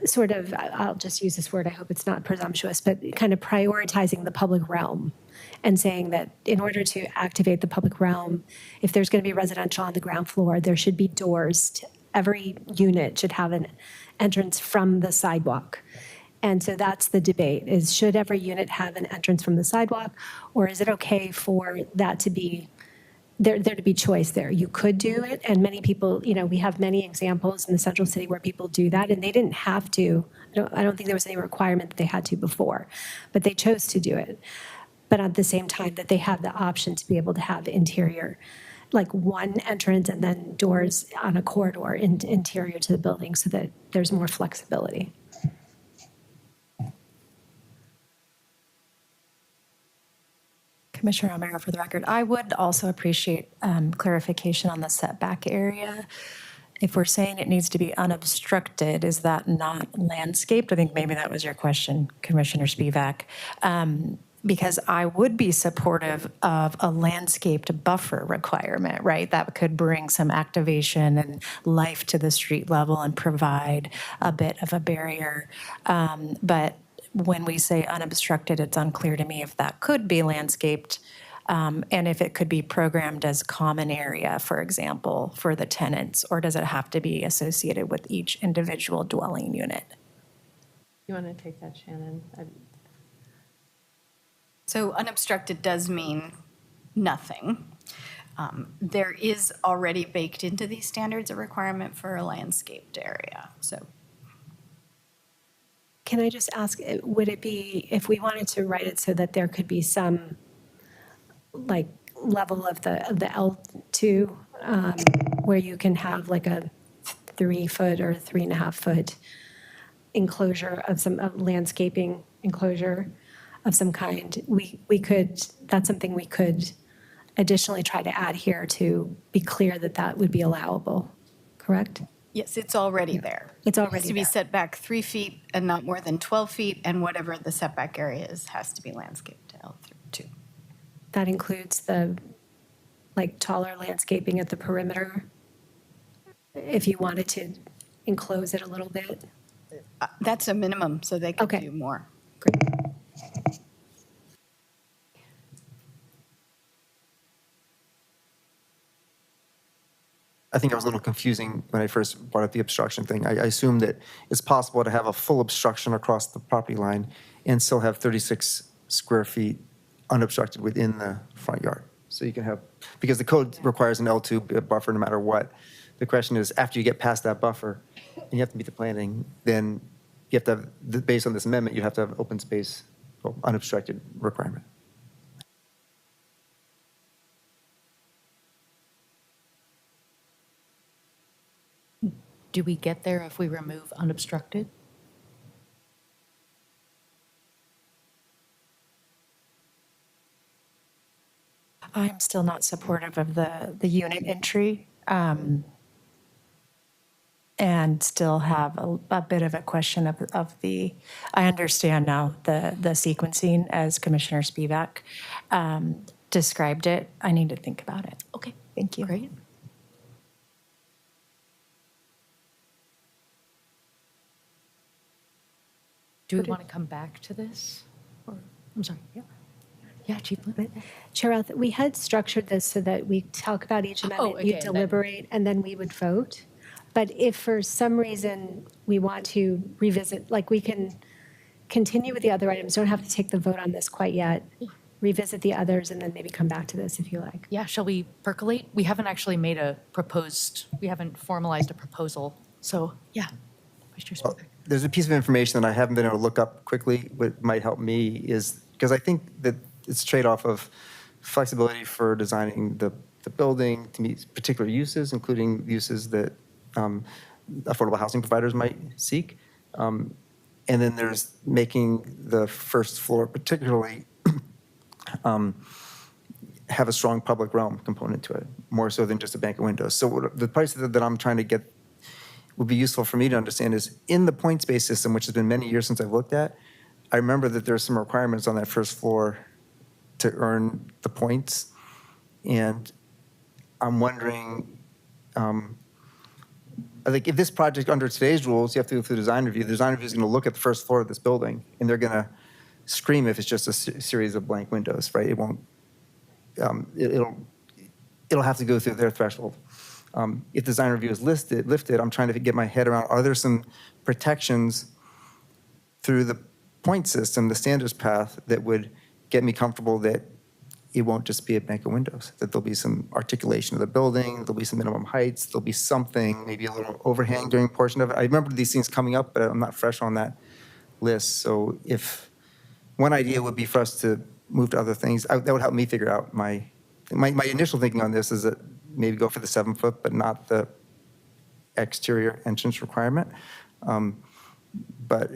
sort of, I'll just use this word, I hope it's not presumptuous, but kind of prioritizing the public realm and saying that in order to activate the public realm, if there's going to be residential on the ground floor, there should be doors. Every unit should have an entrance from the sidewalk. And so that's the debate, is should every unit have an entrance from the sidewalk, or is it okay for that to be, there to be choice there? You could do it, and many people, we have many examples in the central city where people do that, and they didn't have to. I don't think there was any requirement that they had to before, but they chose to do it. But at the same time, that they have the option to be able to have interior, like one entrance and then doors on a corridor interior to the building so that there's more flexibility. Commissioner O'Meara, for the record, I would also appreciate clarification on the setback area. If we're saying it needs to be unobstructed, is that not landscaped? I think maybe that was your question, Commissioner Spivak. Because I would be supportive of a landscaped buffer requirement, right? That could bring some activation and life to the street level and provide a bit of a barrier. But when we say unobstructed, it's unclear to me if that could be landscaped and if it could be programmed as common area, for example, for the tenants, or does it have to be associated with each individual dwelling unit? You want to take that, Shannon? So unobstructed does mean nothing. There is already baked into these standards a requirement for a landscaped area, so. Can I just ask, would it be, if we wanted to write it so that there could be some, like, level of the L2, where you can have like a 3-foot or 3.5-foot enclosure of some landscaping enclosure of some kind, we could, that's something we could additionally try to add here to be clear that that would be allowable, correct? Yes, it's already there. It's It already has to be there. set back 3 feet and not more than 12 feet, and whatever the setback area is has to be landscaped to L2. That includes the, like, taller landscaping at the perimeter, if you wanted to enclose it a little bit. That's a minimum, so they could Okay. do more. Great. I think I was a little confusing when I first brought up the obstruction thing. I assumed that it's possible to have a full obstruction across the property line and still have 36 square feet unobstructed within the front yard. So you can have, because the code requires an L2 buffer no matter what. The question is, after you get past that buffer and you have to meet the planning, then you have to have, based on this amendment, you have to have open space, unobstructed requirement. Do we get there if we remove unobstructed? I'm still not supportive of the unit entry and still have a bit of a question of the, I understand now the sequencing as Commissioner Spivak described it. I need to think about it. Okay, Thank you. great. Do we want to come back to this? Or, I'm sorry, yeah. Yeah, Chief Blue. Chair Roth, we had structured this so that we talk about each amendment, you okay, deliberate, and then we would vote. But if for some reason we want to revisit, like we can, continue with the other items. Don't have to take the vote on this quite yet. Revisit the others and then maybe come back to this if you like. Yeah, shall we percolate? We haven't actually we haven't formalized a proposal. So, yeah. Vice Chair Spivak. There's a piece of information that I haven't been able to look up quickly. What might help me is, because I think that it's a trade-off of flexibility for designing the building to meet particular uses, including uses that affordable housing providers might seek. And then there's making the first floor particularly have a strong public realm component to it, more so than just a bank of windows. So the price that I'm trying to get would be useful for me to understand is in the points-based system, which has been many years since I've looked at, I remember that there's some requirements on that first floor to earn the points. And I'm wondering, I think if this project under today's rules, you have to go through the design review. The design review is going to look at the first floor of this building, and they're going to scream if it's just a series of blank windows, right? It won't. It'll have to go through their threshold. If design review is lifted, I'm trying to get my head around, are there some protections through the point system, the standards path, that would get me comfortable that it won't just be a bank of windows, that there'll be some articulation of the building, there'll be some minimum heights, there'll be something, maybe a little overhang during a portion of it. I remember these things coming up, but I'm not fresh on that list. So if one idea would be for us to move to other things, that would help me figure out my initial thinking on this is that maybe go for the 7 foot, but not the exterior entrance requirement. But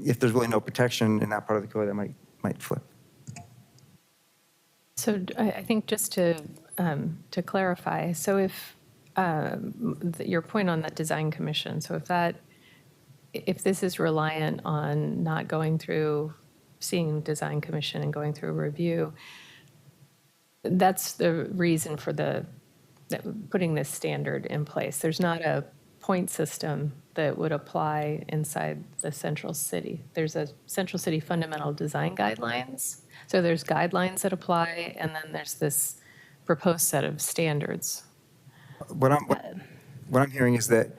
if there's really no protection in that part of the code, I might flip. So I think just to clarify, so if your point on that design commission, so if this is reliant on not going through, seeing design commission and going through a review, that's the reason for putting this standard in place. There's not a point system that would apply inside the central city. There's a central city fundamental design guidelines. So there's guidelines that apply, and then there's this proposed set of standards. What I'm hearing is that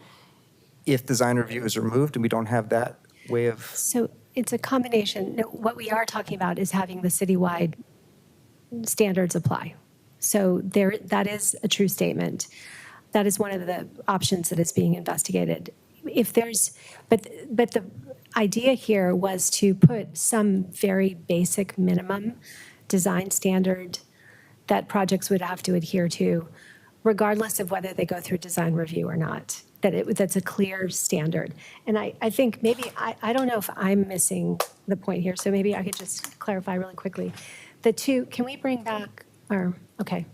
if design review is removed and we don't have that way of. So it's a combination. No, what we are talking about is having the citywide standards apply. So that is a true statement. That is one of the options that is being investigated. But the idea here was to put some very basic minimum design standard that projects would have to adhere to, regardless of whether they go through design review or not. That's a clear standard. And I think maybe, I don't know if I'm missing the point here, so maybe I could just clarify really quickly. Can we bring back, okay,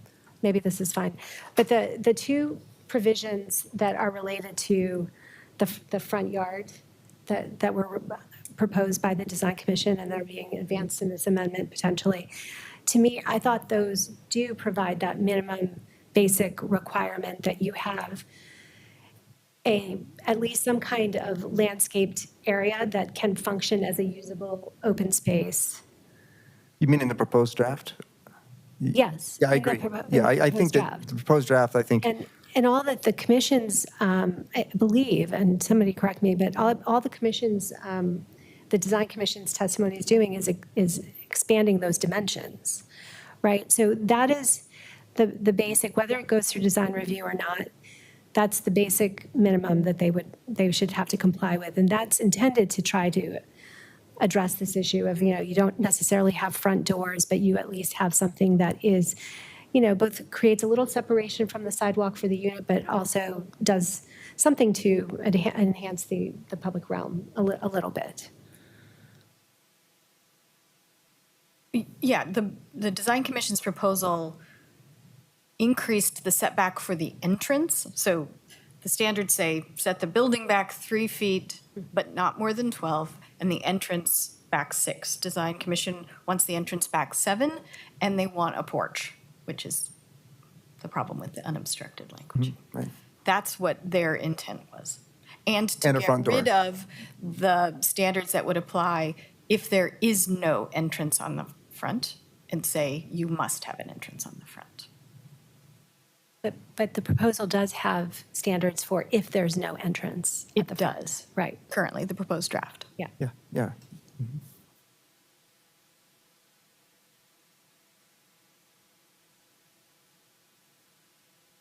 maybe this is fine. But the two provisions that are related to the front yard that were proposed by the Design Commission and that are being advanced in this amendment potentially, to me, I thought those do provide that minimum basic requirement that you have at least some kind of landscaped area that can function as a usable open space. You mean in the proposed draft? Yes. Yeah, I agree. I think that the proposed draft, I think. And all that the commissions, I believe, and somebody correct me, but all the commissions, the Design Commission's testimony is doing is expanding those dimensions, right? So that is the basic, whether it goes through design review or not, that's the basic minimum that they should have to comply with. And that's intended to try to address this issue of, you don't necessarily have front doors, but you at least have something that is, both creates a little separation from the sidewalk for the unit, but also does something to enhance the public realm a little bit. Yeah, the Design Commission's proposal increased the setback for the entrance. So the standards say set the building back 3 feet, but not more than 12, and the entrance back 6. Design Commission wants the entrance back 7, and they want a porch, which is the problem with the unobstructed language. Right. That's what their intent was. And to And a front get door. rid of the standards that would apply if there is no entrance on the front and say you must have an entrance on the front. But the proposal does have standards for if there's no entrance. It does. Right. Currently, the proposed draft. Yeah. Yeah.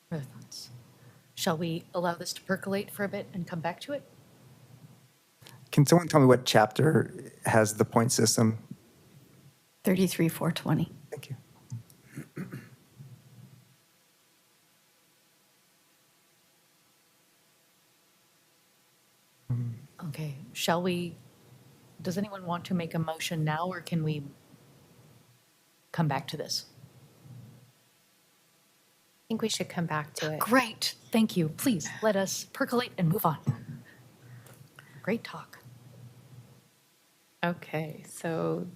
What are the thoughts? Shall we allow this to percolate for a bit and come back to it? Can someone tell me what chapter has the point system? 33,420. Thank you. Okay, shall we, does anyone want to make a motion now, or can we come back to this? I think we should come back to it. Great, thank you. Please, let us percolate and move on. Great talk. Okay, so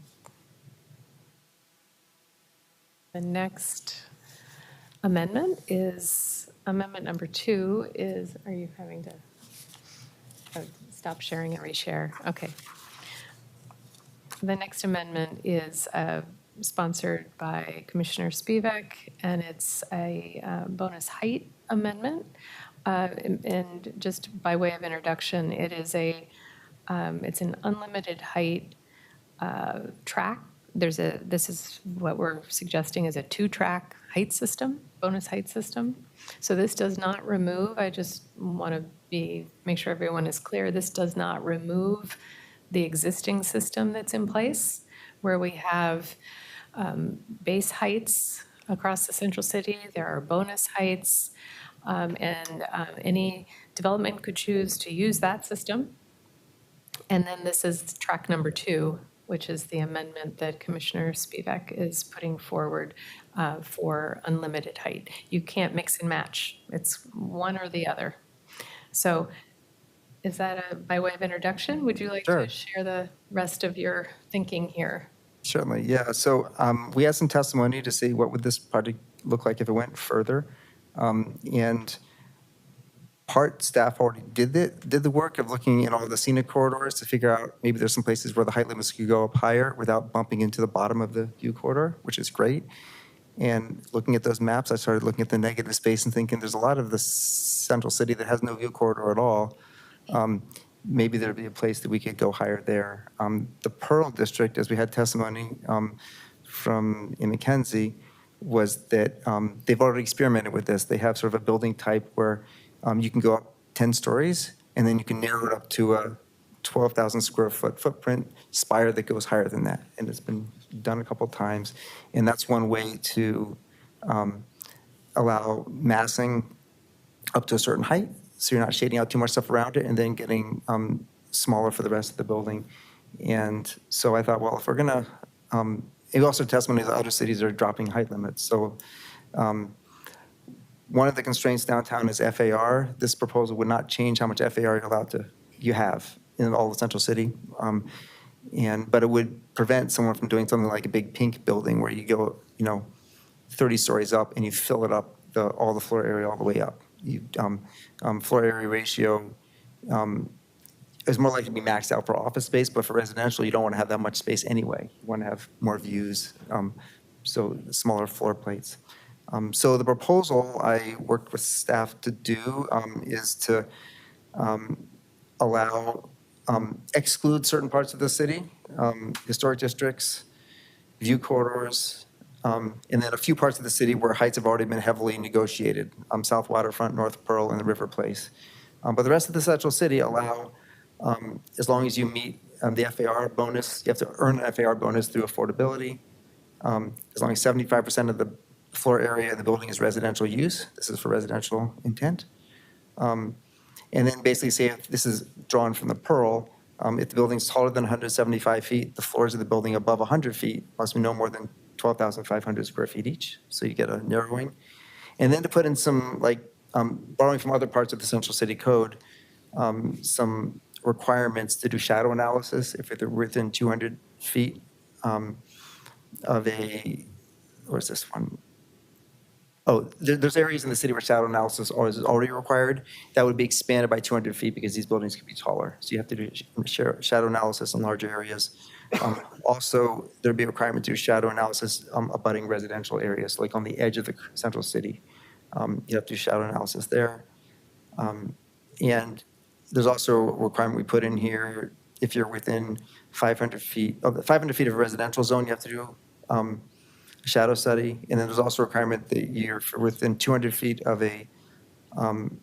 the next amendment is, amendment number 2 is, are you having to stop sharing and reshare? Okay. The next amendment is sponsored by Commissioner Spivak, and it's a bonus height amendment. And just by way of introduction, it is it's an unlimited height track. This is what we're suggesting is a 2-track height system, bonus height system. So this does not remove, I just want to make sure everyone is clear, this does not remove the existing system that's in place, where we have base heights across the central city. There are bonus heights, and any development could choose to use that system. And then this is track number 2, which is the amendment that Commissioner Spivak is putting forward for unlimited height. You can't mix and match. It's one or the other. So is that by way of introduction? Would you like Sure. to share the rest of your thinking here? Certainly, yeah. So we had some testimony to see what would this project look like if it went further. And part staff already did the work of looking in all the scenic corridors to figure out maybe there's some places where the height limits could go up higher without bumping into the bottom of the view corridor, which is great. And looking at those maps, I started looking at the negative space and thinking there's a lot of the central city that has no view corridor at all. Maybe there'd be a place that we could go higher there. The Pearl District, as we had testimony from in McKenzie, was that they've already experimented with this. They have sort of a building type where you can go up 10 stories, and then you can narrow it up to a 12,000 square foot footprint spire that goes higher than that. And it's been done a couple of times. And that's one way to allow massing up to a certain height, so you're not shading out too much stuff around it and then getting smaller for the rest of the building. And so I thought, well, if we're going to, it also testimony that other cities are dropping height limits. So one of the constraints downtown is FAR. This proposal would not change how much FAR you're allowed to, you have in all the central city. But it would prevent someone from doing something like a big pink building where you go, 30 stories up and you fill it up, all the floor area all the way up. Floor area ratio is more likely to be maxed out for office space, but for residential, you don't want to have that much space anyway. You want to have more views, so smaller floor plates. So the proposal I worked with staff to do is to allow, exclude certain parts of the city, historic districts, view corridors, and then a few parts of the city where heights have already been heavily negotiated, South Waterfront, North Pearl, and the River Place. But the rest of the central city allow, as long as you meet the FAR bonus, you have to earn an FAR bonus through affordability. As long as 75% of the floor area of the building is residential use, this is for residential intent. And then basically say if this is drawn from the Pearl, if the building's taller than 175 feet, the floors of the building above 100 feet must be no more than 12,500 square feet each. So you get a narrowing. And then to put in some, borrowing from other parts of the central city code, some requirements to do shadow analysis if they're within 200 feet of a, where's this one? Oh, there's areas in the city where shadow analysis is already required. That would be expanded by 200 feet because these buildings could be taller. So you have to do shadow analysis in larger areas. Also, there'd be a requirement to do shadow analysis abutting residential areas, like on the edge of the central city. You have to do shadow analysis there. And there's also a requirement we put in here, if you're within 500 feet of a residential zone, you have to do shadow study, and then there's also a requirement that you're within 200 feet of a, I'm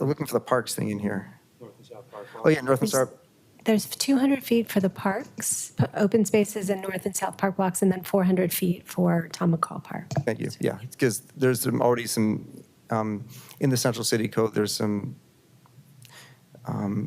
looking for the parks thing in here. North and South Park. Oh, yeah, North and South. There's 200 feet for the parks, open spaces in North and South Park blocks, and then 400 feet for Tom McCall Park. Thank you. Yeah, because there's already some, in the Central City Code, there's some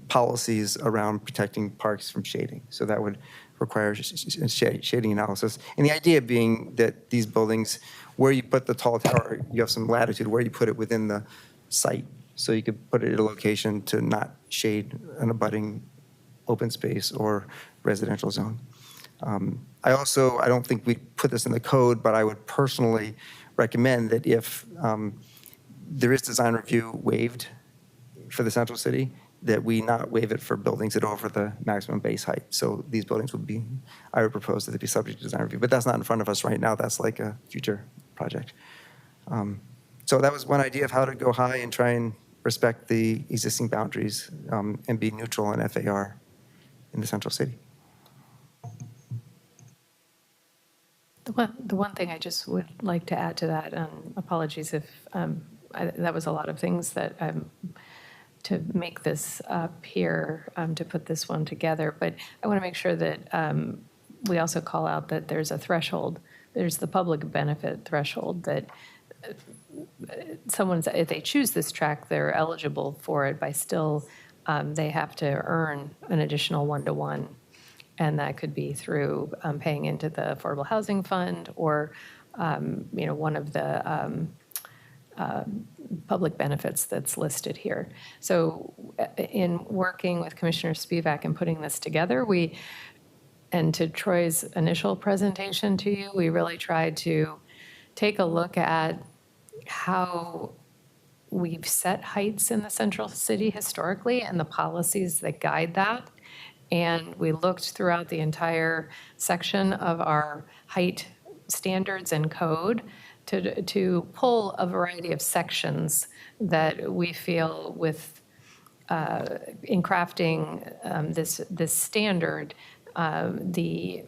policies around protecting parks from shading. So that would require shading analysis. And the idea being that these buildings, where you put the tall tower, you have some latitude where you put it within the site. So you could put it at a location to not shade an abutting open space or residential zone. I don't think we put this in the code, but I would personally recommend that if there is design review waived for the Central City, that we not waive it for buildings that are over the maximum base height. So these buildings would be, I would propose that they be subject to design review, but that's not in front of us right now. That's like a future project. So that was one idea of how to go high and try and respect the existing boundaries and be neutral in FAR in the Central City. The one thing I just would like to add to that, apologies if that was a lot of things that to make this up here, to put this one together, but I want to make sure that we also call out that there's a threshold. There's the public benefit threshold that if they choose this track, they're eligible for it by still, they have to earn an additional 1-to-1. And that could be through paying into the Affordable Housing Fund or, one of the public benefits that's listed here. So in working with Commissioner Spivak and putting this together, and to Troy's initial presentation to you, we really tried to take a look at how we've set heights in the Central City historically and the policies that guide that. And we looked throughout the entire section of our height standards and code to pull a variety of sections that we feel with in crafting this standard, the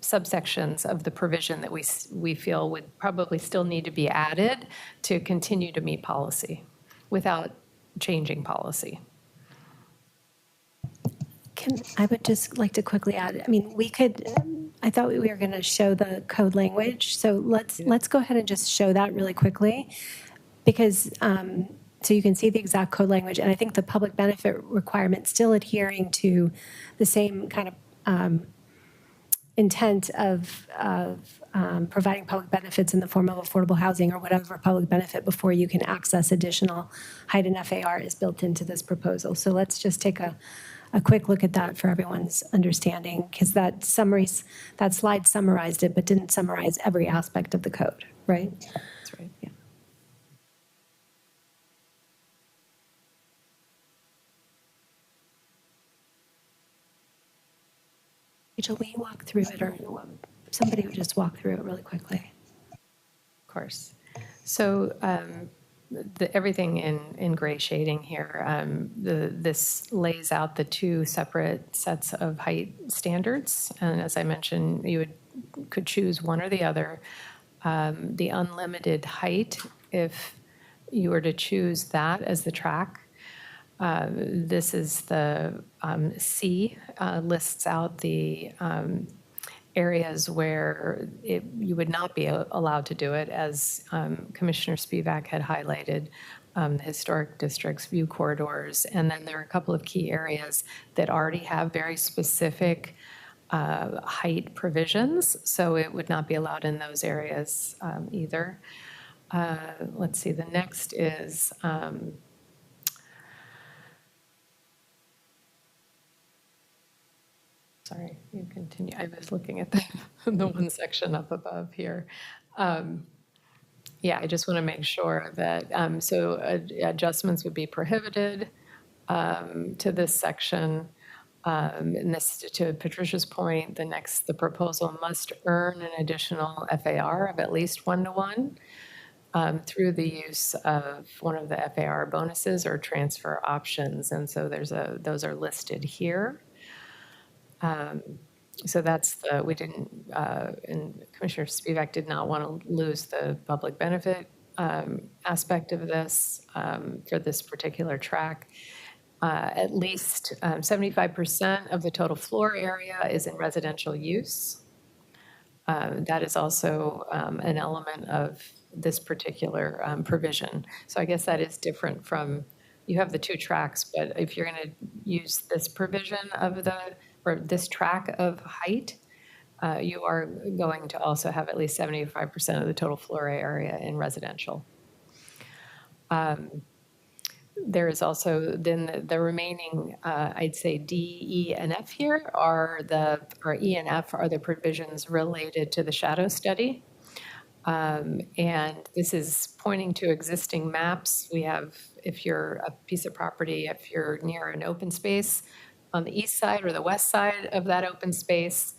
subsections of the provision that we feel would probably still need to be added to continue to meet policy without changing policy. I would just like to quickly add, I mean, I thought we were going to show the code language, so let's go ahead and just show that really quickly, because, so you can see the exact code language, and I think the public benefit requirement still adhering to the same kind of intent of providing public benefits in the form of affordable housing or whatever public benefit before you can access additional height and FAR is built into this proposal. So let's just take a quick look at that for everyone's understanding, because that slide summarized it, but didn't summarize every aspect of the code, right? That's right. Yeah. Rachel, will you walk through it, or somebody would just walk through it really quickly? Of course. So everything in gray shading here, this lays out the two separate sets of height standards. And as I mentioned, you could choose one or the other. The unlimited height, if you were to choose that as the track, this is the C, lists out the areas where you would not be allowed to do it, as Commissioner Spivak had highlighted, the historic districts, view corridors, and then there are a couple of key areas that already have very specific height provisions, so it would not be allowed in those areas either. Let's see, the next is sorry, you continue. I was looking at the one section up above here. Yeah, I just want to make sure that, so adjustments would be prohibited to this section. And this, to Patricia's point, the proposal must earn an additional FAR of at least 1-to-1 through the use of one of the FAR bonuses or transfer options. And so those are listed here. So that's the, we didn't, and Commissioner Spivak did not want to lose the public benefit aspect of this for this particular track. At least 75% of the total floor area is in residential use. That is also an element of this particular provision. So I guess that is different from, you have the two tracks, but if you're going to use this provision of the, or this track of height, you are going to also have at least 75% of the total floor area in residential. There is also then the remaining, I'd say D, E, and F here are the, or E and F are the provisions related to the shadow study. And this is pointing to existing maps. We have, if you're a piece of property, if you're near an open space on the east side or the west side of that open space,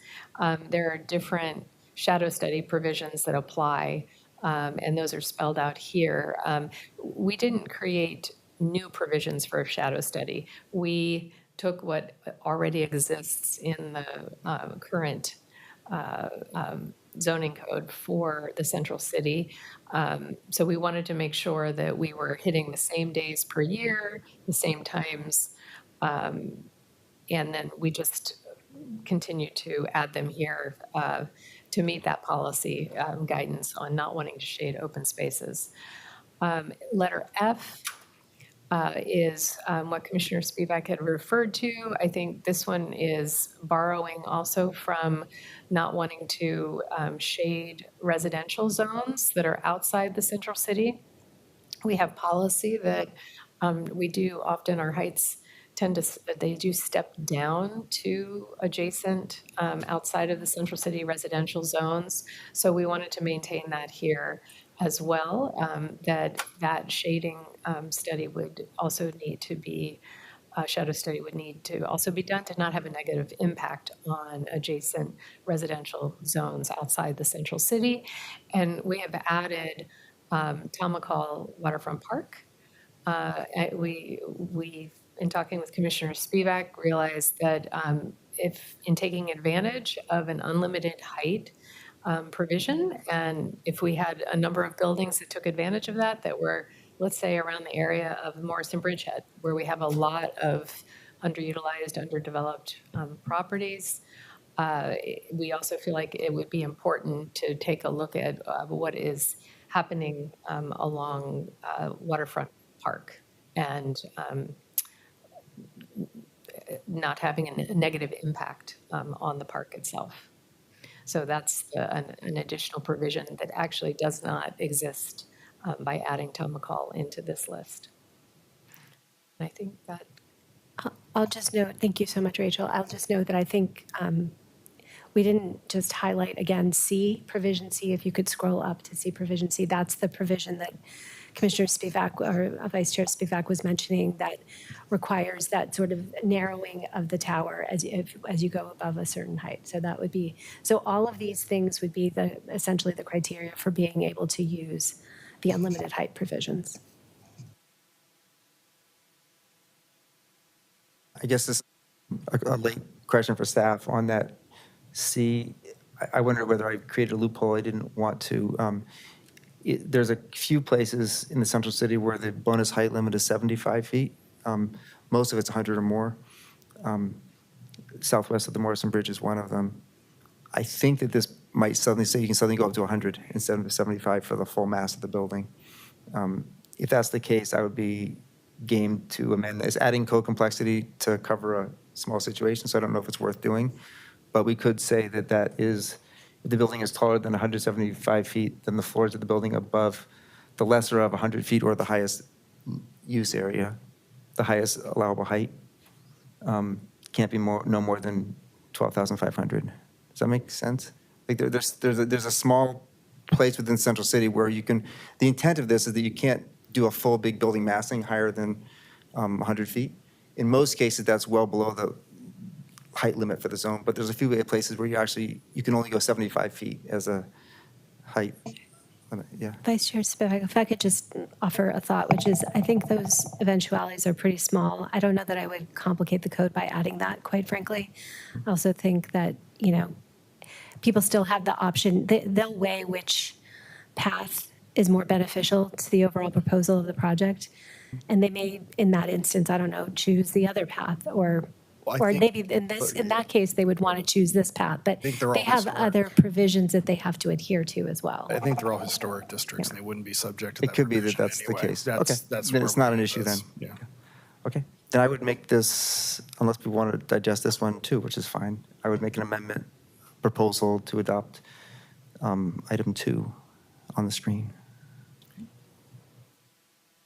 there are different shadow study provisions that apply, and those are spelled out here. We didn't create new provisions for a shadow study. We took what already exists in the current zoning code for the central city. So we wanted to make sure that we were hitting the same days per year, the same times, and then we just continue to add them here to meet that policy guidance on not wanting to shade open spaces. Letter F is what Commissioner Spivak had referred to. I think this one is borrowing also from not wanting to shade residential zones that are outside the central city. We have policy that we do often, our heights tend to, they do step down to adjacent outside of the central city residential zones. So we wanted to maintain that here as well, that shading study would also need to be, shadow study would need to also be done to not have a negative impact on adjacent residential zones outside the central city. And we have added Tom McCall Waterfront Park. We, in talking with Commissioner Spivak, realized that if in taking advantage of an unlimited height provision, and if we had a number of buildings that took advantage of that, that were, let's say, around the area of Morrison Bridgehead, where we have a lot of underutilized, underdeveloped properties, we also feel like it would be important to take a look at what is happening along Waterfront Park and not having a negative impact on the park itself. So that's an additional provision that actually does not exist by adding Tom McCall into this list. And I think that. I'll just note, thank you so much, Rachel. I'll just note that I think we didn't just highlight again C, provision C, if you could scroll up to see provision C. That's the provision that Commissioner Spivak or Vice Chair Spivak was mentioning that requires that sort of narrowing of the tower as you go above a certain height. So that would be, so all of these things would be essentially the criteria for being able to use the unlimited height provisions. I guess this is a late question for staff on that C. I wonder whether I created a loophole I didn't want to. There's a few places in the central city where the bonus height limit is 75 feet. Most of it's 100 or more. Southwest of the Morrison Bridge is one of them. I think that this might suddenly say you can suddenly go up to 100 instead of 75 for the full mass of the building. If that's the case, I would be game to amend this, adding code complexity to cover a small situation, so I don't know if it's worth doing. But we could say that that is, if the building is taller than 175 feet, then the floors of the building above the lesser of 100 feet or the highest use area, the highest allowable height, can't be no more than 12,500. Does that make sense? Like there's a small place within Central City where you can, the intent of this is that you can't do a full big building massing higher than 100 feet. In most cases, that's well below the height limit for the zone, but there's a few places where you can only go 75 feet as a height limit, yeah. Vice Chair Spivak, if I could just offer a thought, which is I think those eventualities are pretty small. I don't know that I would complicate the code by adding that, quite frankly. I also think that, people still have the option, they'll weigh which path is more beneficial to the overall proposal of the project. And they may, in that instance, I don't know, choose the other path, or Well, I think- maybe in that case, they would want to choose this path. But think they're all they have historic. other provisions that they have to adhere to as well. I think they're all historic districts, and they wouldn't be subject to that. It could be that provision that's the anyway. case. That's, Okay, that's then where it's not we an leave issue this. then. Yeah. Okay, then I would make this, unless we want to digest this one too, which is fine, I would make an amendment proposal to adopt item 2 on the screen.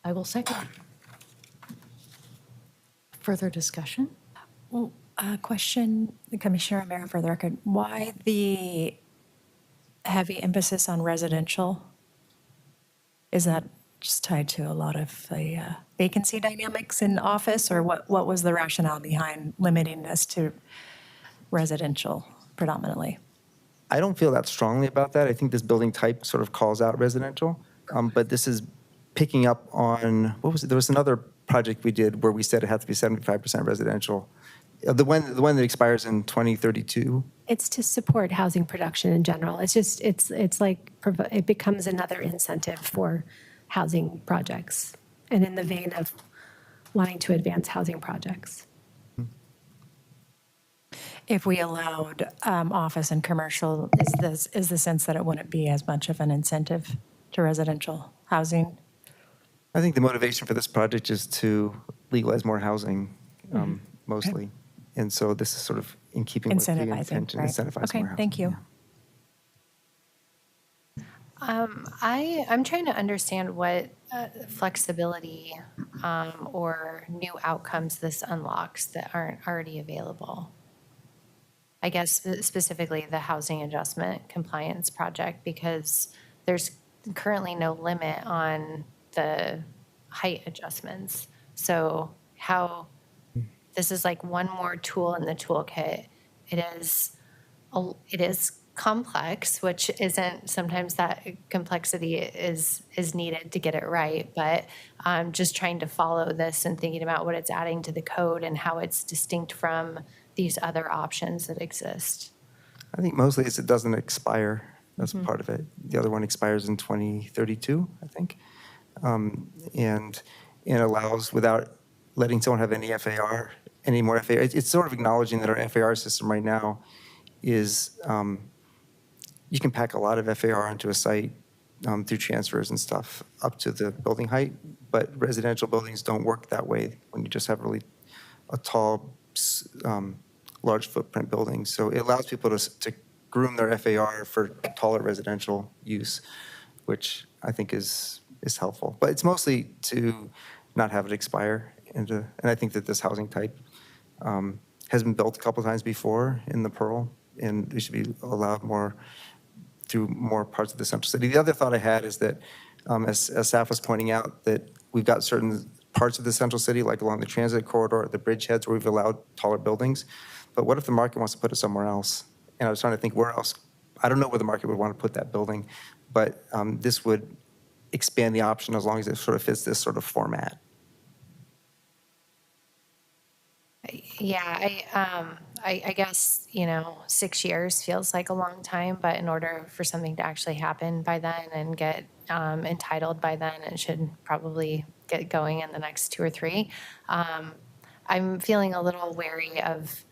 I will second. Further discussion? Question, Commissioner O'Meara, for the record, why the heavy emphasis on residential? Is that just tied to a lot of the vacancy dynamics in office, or what was the rationale behind limiting this to residential predominantly? I don't feel that strongly about that. I think this building type sort of calls out residential, but this is picking up on, what was it? There was another project we did where we said it had to be 75% residential. The one that expires in 2032. It's to support housing production in general. It's just, it's like, it becomes another incentive for housing projects, and in the vein of wanting to advance housing projects. If we allowed office and commercial, is the sense that it wouldn't be as much of an incentive to residential housing? I think the motivation for this project is to legalize more housing, mostly. And so this is sort of in keeping with the Incentivizing, intention, right. incentivize Okay, more housing. thank you. yeah. I'm trying to understand what flexibility or new outcomes this unlocks that aren't already available. I guess specifically the housing adjustment compliance project, because there's currently no limit on the height adjustments. So this is like one more tool in the toolkit. It is complex, which isn't, sometimes that complexity is needed to get it right, but just trying to follow this and thinking about what it's adding to the code and how it's distinct from these other options that exist. I think mostly it doesn't expire. That's part of it. The other one expires in 2032, I think. And allows, without letting someone have any FAR, any more FAR. It's sort of acknowledging that our FAR system right now is, you can pack a lot of FAR into a site through transfers and stuff up to the building height, but residential buildings don't work that way when you just have really a tall, large footprint building. So it allows people to groom their FAR for taller residential use, which I think is helpful. But it's mostly to not have it expire. And I think that this housing type has been built a couple times before in the Pearl, and it should be allowed more through more parts of the central city. The other thought I had is that, as Saf was pointing out, that we've got certain parts of the central city, like along the transit corridor, the bridgeheads, where we've allowed taller buildings. But what if the market wants to put it somewhere else? And I was trying to think where else. I don't know where the market would want to put that building, but this would expand the option as long as it sort of fits this sort of format. Yeah, I guess, 6 years feels like a long time, but in order for something to actually happen by then and get entitled by then, it should probably get going in the next 2 or 3. I'm feeling a little wary of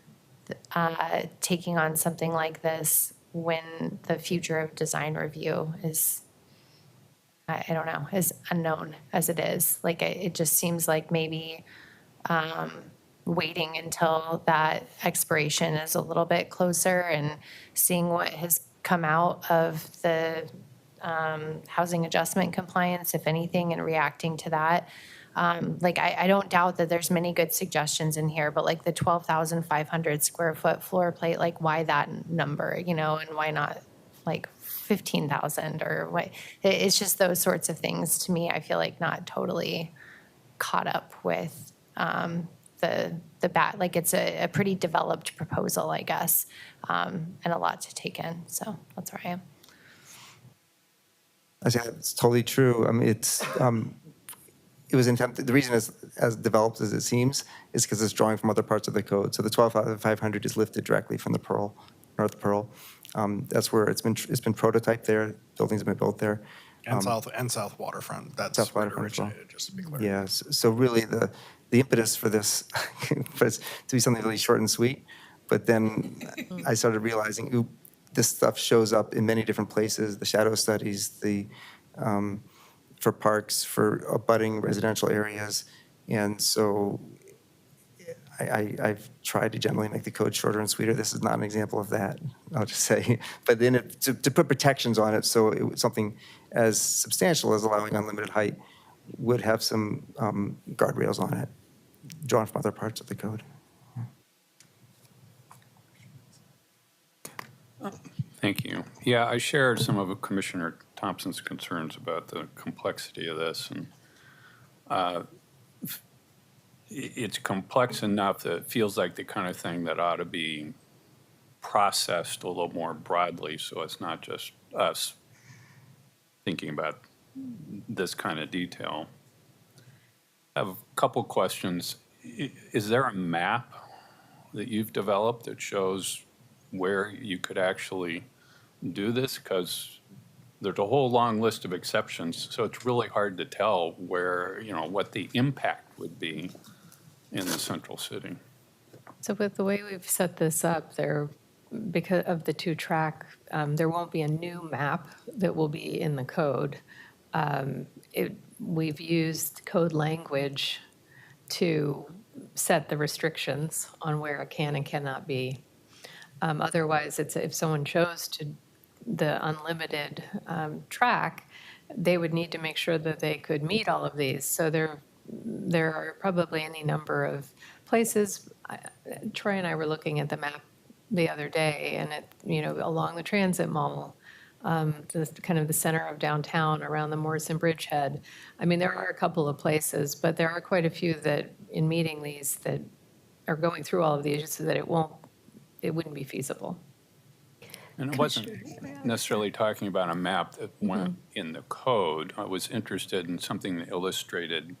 taking on something like this when the future of design review is, I don't know, as unknown as it is. Like, it just seems like maybe waiting until that expiration is a little bit closer and seeing what has come out of the housing adjustment compliance, if anything, and reacting to that. I don't doubt that there's many good suggestions in here, but like the 12,500 square foot floor plate, like why that number, and why not like 15,000 or what? It's just those sorts of things to me. I feel like not totally caught up with the bat. Like it's a pretty developed proposal, I guess, and a lot to take in. So that's where I am. I say it's totally true. I mean, it was intended. The reason it's as developed as it seems is because it's drawing from other parts of the code. So the 12,500 is lifted directly from the Pearl North Pearl. That's where it's been prototyped there. Buildings have been built there. And South Waterfront. That's South where it Waterfront as well. originated, just to be clear. Yes. So really, the impetus for this was to be something really short and sweet. But then I started realizing, ooh, this stuff shows up in many different places. The shadow studies, for parks, for abutting residential areas, and so I've tried to generally make the code shorter and sweeter. This is not an example of that, I'll just say. But then to put protections on it, so it was something as substantial as allowing unlimited height would have some guardrails on it, drawn from other parts of the code. Thank you. Yeah, I shared some of Commissioner Thompson's concerns about the complexity of this, and it's complex enough that it feels like the kind of thing that ought to be processed a little more broadly, so it's not just us thinking about this kind of detail. I have a couple questions. Is there a map that you've developed that shows where you could actually do this? Because there's a whole long list of exceptions, so it's really hard to tell where, what the impact would be in the central city. So with the way we've set this up, because of the two-track, there won't be a new map that will be in the code. We've used code language to set the restrictions on where it can and cannot be. Otherwise, if someone chose the unlimited track, they would need to make sure that they could meet all of these. So there are probably any number of places. Troy and I were looking at the map the other day, and along the transit mall, the kind of the center of downtown around the Morrison Bridgehead. I mean, there are a couple of places, but there are quite a few that in meeting these that are going through all of these so that it wouldn't be feasible. And it wasn't necessarily talking about a map that went in the code. I was interested in something that illustrated,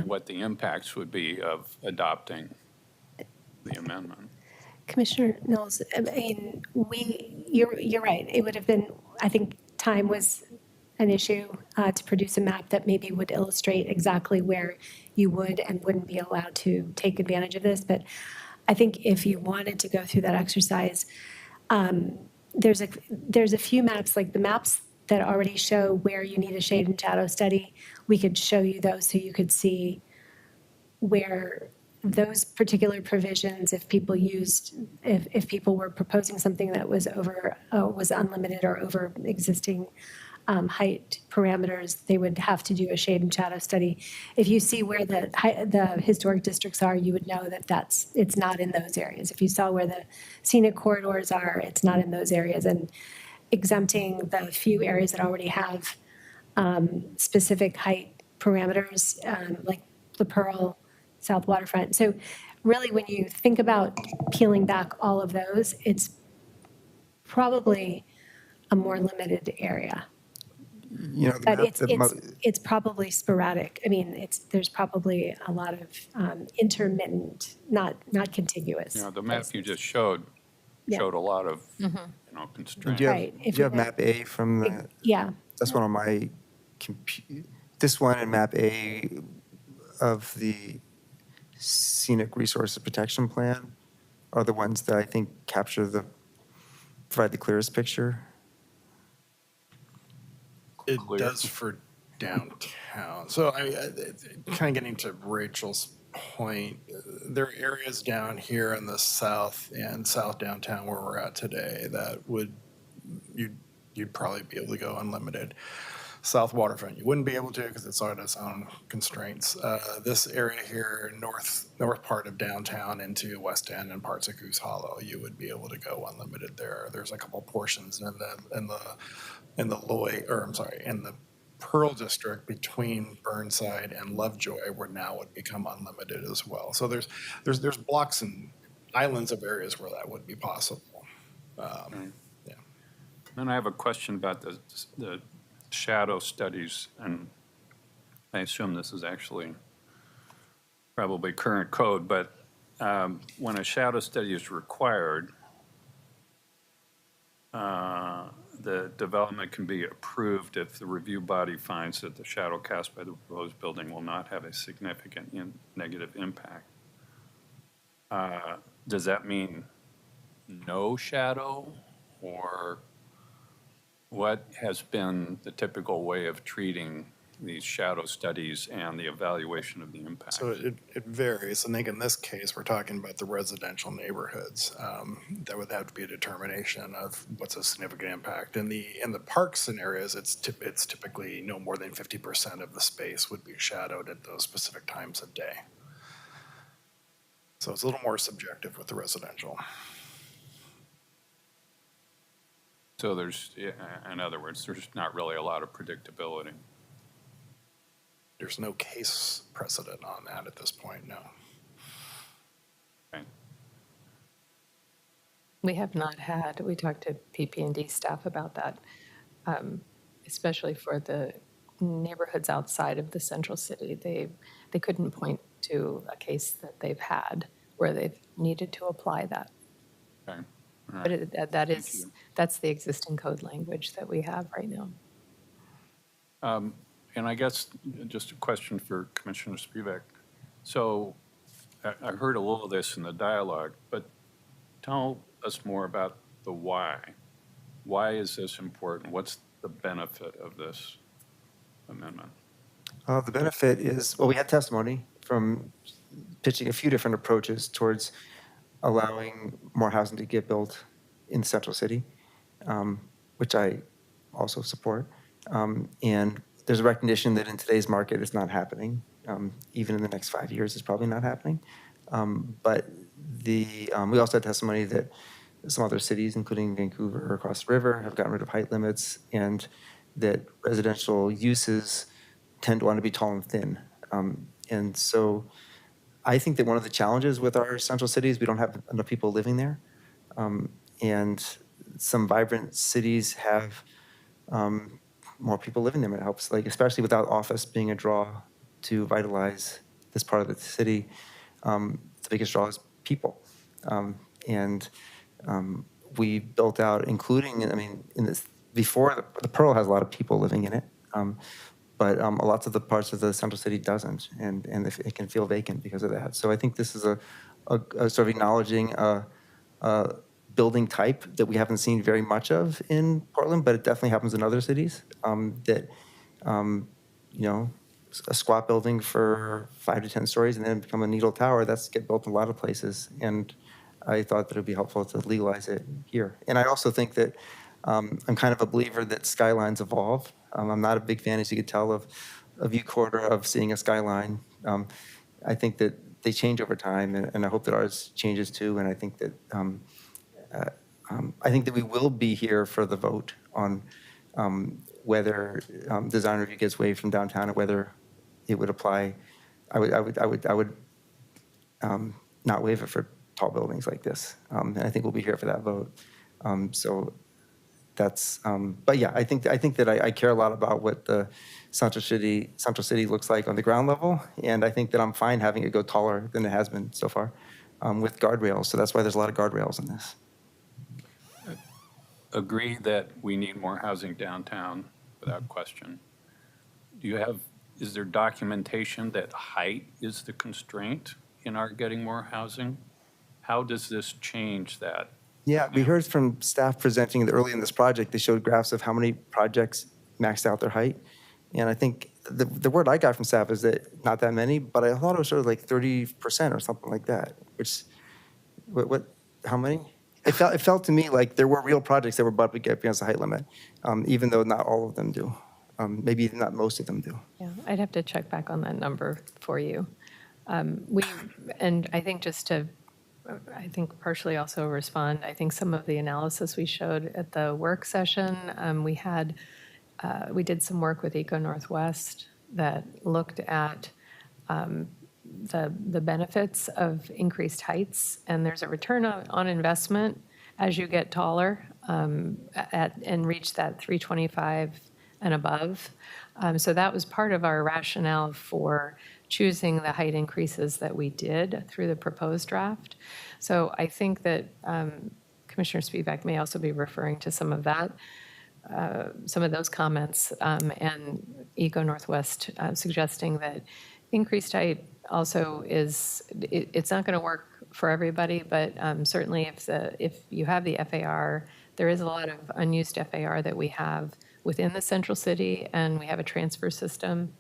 what the impacts would be of adopting the amendment. Commissioner Knowles, I mean, you're right. It would have been, I think time was an issue to produce a map that maybe would illustrate exactly where you would and wouldn't be allowed to take advantage of this. But I think if you wanted to go through that exercise, there's a few maps, like the maps that already show where you need a shade and shadow study. We could show you those so you could see where those particular provisions, if people were proposing something that was was unlimited or over existing height parameters, they would have to do a shade and shadow study. If you see where the historic districts are, you would know that it's not in those areas. If you saw where the scenic corridors are, it's not in those areas. And exempting the few areas that already have specific height parameters, like the Pearl, South Waterfront. So really, when you think about peeling back all of those, it's probably a more limited area. But it's probably sporadic. I mean, there's probably a lot of intermittent, not contiguous. The map you just showed a lot of, constraints. Right. Do you have map A from the? Yeah. That's one on my this one and map A of the Scenic Resources Protection Plan are the ones that I think provide the clearest picture. It does for downtown. So kind of getting to Rachel's point, there are areas down here in the south and south downtown where we're at today that you'd probably be able to go unlimited. South Waterfront, you wouldn't be able to because it's on its own constraints. This area here, north part of downtown into West End and parts of Goose Hollow, you would be able to go unlimited there. There's a couple portions in the Pearl District between Burnside and Lovejoy where now would become unlimited as well. So there's blocks and islands of areas where that would be possible. Then I have a question about the shadow studies, and I assume this is actually probably current code, but when a shadow study is required, the development can be approved if the review body finds that the shadow cast by the proposed building will not have a significant negative impact. Does that mean no shadow, or what has been the typical way of treating these shadow studies and the evaluation of the impact? So it varies. I think in this case, we're talking about the residential neighborhoods. That would have to be a determination of what's a significant impact. In the park scenarios, it's typically no more than 50% of the space would be shadowed at those specific times of day. So it's a little more subjective with the residential. So there's, in other words, there's not really a lot of predictability. There's no case precedent on that at this point, no. Okay. We have not had, we talked to PP&D staff about that, especially for the neighborhoods outside of the central city. They couldn't point to a case that they've had where they've needed to apply that. Okay. All But right. that's the existing code language that we have right now. And I guess just a question for Commissioner Spivak. So I heard a little of this in the dialogue, but tell us more about the why. Why is this important? What's the benefit of this amendment? The benefit is, well, we had testimony from pitching a few different approaches towards allowing more housing to get built in the central city, which I also support. And there's a recognition that in today's market, it's not happening. Even in the next 5 years, it's probably not happening. But we also had testimony that some other cities, including Vancouver or across the river, have gotten rid of height limits, and that residential uses tend to want to be tall and thin. And so I think that one of the challenges with our central cities, we don't have enough people living there. And some vibrant cities have more people living there. It helps, like, especially without office being a draw to vitalize this part of the city. The biggest draw is people. And we built out, including, I mean, before the Pearl has a lot of people living in it. But lots of the parts of the central city doesn't, and it can feel vacant because of that. So I think this is a sort of acknowledging a building type that we haven't seen very much of in Portland, but it definitely happens in other cities. That a squat building for 5 to 10 stories and then become a needle tower, that's get built in a lot of places. And I thought that it would be helpful to legalize it here. And I also think that I'm kind of a believer that skylines evolve. I'm not a big fan, as you could tell, of a view corridor, of seeing a skyline. I think that they change over time, and I hope that ours changes too. And I think that we will be here for the vote on whether design review gets waived from downtown, and whether it would apply. I would not waive it for tall buildings like this, and I think we'll be here for that vote. So that's. But yeah, I think that I care a lot about what the central city looks like on the ground level, and I think that I'm fine having it go taller than it has been so far, with guardrails. So that's why there's a lot of guardrails in this. Agree that we need more housing downtown, without question. Is there documentation that height is the constraint in our getting more housing? How does this change that? Yeah, we heard from staff presenting early in this project. They showed graphs of how many projects maxed out their height. And I think the word I got from staff is that not that many, but I thought it was sort of like 30% or something like that, which, how many? It felt to me like there were real projects that were bumping up against the height limit, even though not all of them do. Maybe not most of them do. Yeah, I'd have to check back on that number for you. And I think just to, I think partially also respond, I think some of the analysis we showed at the work session, we did some work with Eco Northwest that looked at the benefits of increased heights, and there's a return on investment as you get taller and reach that 325 and above. So that was part of our rationale for choosing the height increases that we did through the proposed draft. So I think that Commissioner Spivak may also be referring to some of that, some of those comments, and Eco Northwest suggesting that increased height also is, it's not going to work for everybody, but certainly if you have the FAR, there is a lot of unused FAR that we have within the central city, and we have a transfer system.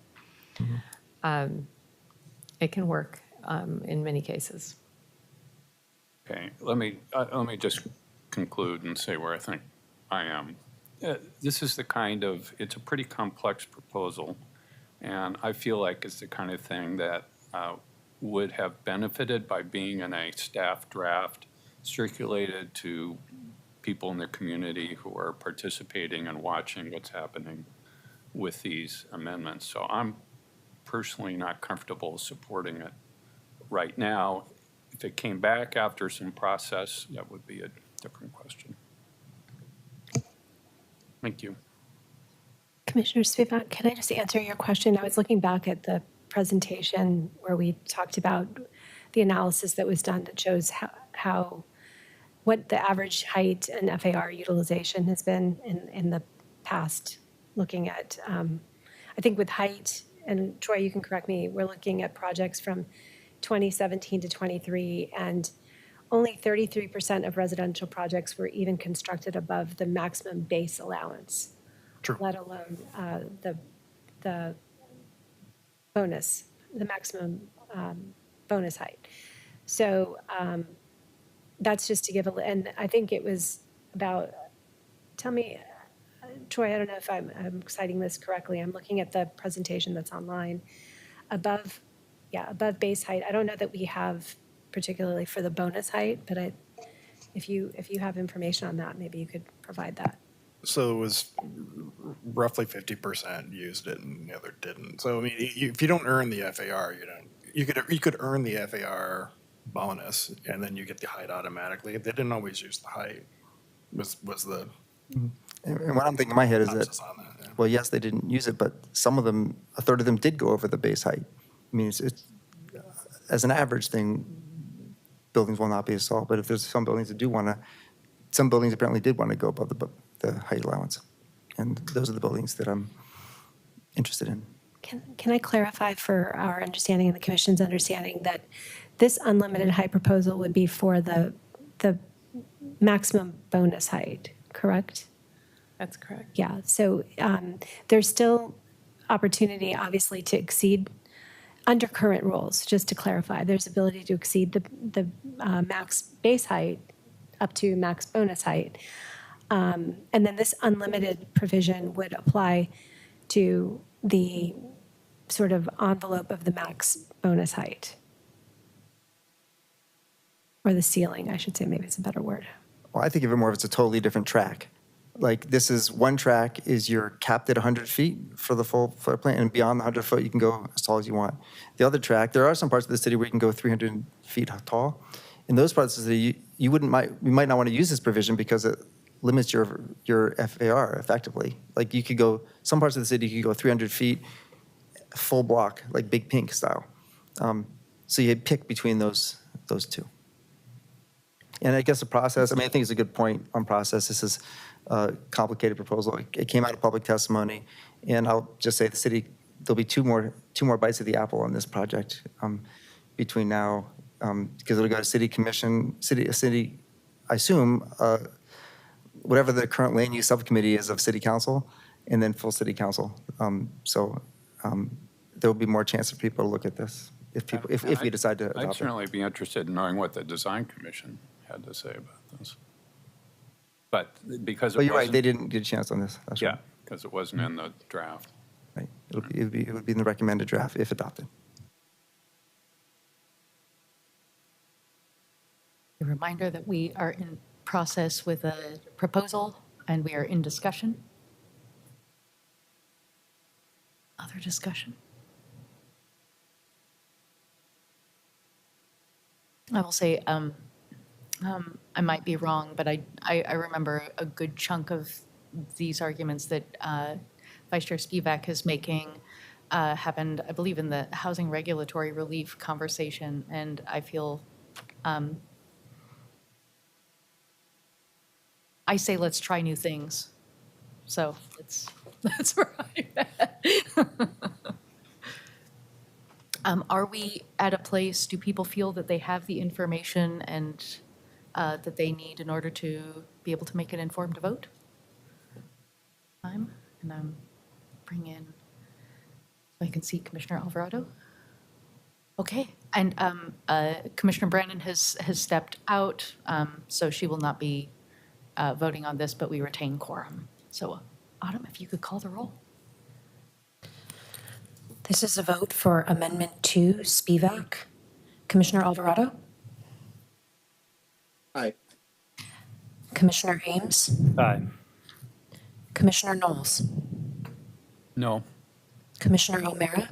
It can work in many cases. Okay, let me just conclude and say where I think I am. This is the kind of, it's a pretty complex proposal, and I feel like it's the kind of thing that would have benefited by being in a staff draft circulated to people in the community who are participating and watching what's happening with these amendments. So I'm personally not comfortable supporting it right now. If it came back after some process, that would be a different question. Thank you. Commissioner Spivak, can I just answer your question? I was looking back at the presentation where we talked about the analysis that was done that shows what the average height and FAR utilization has been in the past, looking at, I think with height, and Troy, you can correct me, we're looking at projects from 2017 to 23, and only 33% of residential projects were even constructed above the maximum base allowance. True. Let alone the bonus, the maximum bonus height. So that's just to give and I think it was about, tell me, Troy, I don't know if I'm citing this correctly. I'm looking at the presentation that's online. Above base height. I don't know that we have particularly for the bonus height, but if you have information on that, maybe you could provide that. So it was roughly 50% used it and the other didn't. So I mean, if you don't earn the FAR, you could earn the FAR bonus and then you get the height automatically. They didn't always use the height. Was the And what I'm thinking in my head is that, emphasis on that? Yeah. well, yes, they didn't use it, but some of them, a third of them did go over the base height. I mean, it's as an average thing, buildings will not be assault, but if there's some buildings that do want to, some buildings apparently did want to go above the height allowance. And those are the buildings that I'm interested in. Can I clarify for our understanding and the commission's understanding that this unlimited height proposal would be for the maximum bonus height, correct? That's correct. Yeah, so there's still opportunity, obviously, to exceed under current rules, just to clarify. There's ability to exceed the max base height up to max bonus height. And then this unlimited provision would apply to the sort of envelope of the max bonus height. Or the ceiling, I should say, maybe it's a better word. Well, I think of it more as a totally different track. Like this is one track is you're capped at 100 feet for the full floor plan, and beyond the 100 foot, you can go as tall as you want. The other track, there are some parts of the city where you can go 300 feet tall. In those parts of the city, you might not want to use this provision because it limits your FAR effectively. Like you could go, some parts of the city, you could go 300 feet, full block, like Big Pink style. So you pick between those two. And I guess the process, I mean, I think it's a good point on process. This is a complicated proposal. It came out of public testimony, and I'll just say the city, there'll be two more bites of the apple on this project between now, because it'll go to city commission, city, I assume, whatever the current land use subcommittee is of city council, and then full city council. So there will be more chance for people to look at this if we decide to adopt it. I'd certainly be interested in knowing what the design commission had to say about this. But because it But you're right, wasn't- they didn't get a chance on this. That's Yeah, right. because it wasn't in the draft. Right. It would be in the recommended draft if adopted. A reminder that we are in process with a proposal and we are in discussion. Other discussion? I will say, I might be wrong, but I remember a good chunk of these arguments that Vice Chair Spivak is making happened, I believe, in the housing regulatory relief conversation, and I feel, I say let's try new things. So that's where I'm at. Are we at a place, do people feel that they have the information and that they need in order to be able to make an informed vote? And bring in, so I can see Commissioner Alvarado. Okay, and Commissioner Brandon has stepped out, so she will not be voting on this, but we retain quorum. So Autumn, if you could call the roll. This is a vote for Amendment 2, Spivak. Commissioner Alvarado? Aye. Commissioner Ames? Aye. Commissioner Knowles? No. Commissioner O'Meara?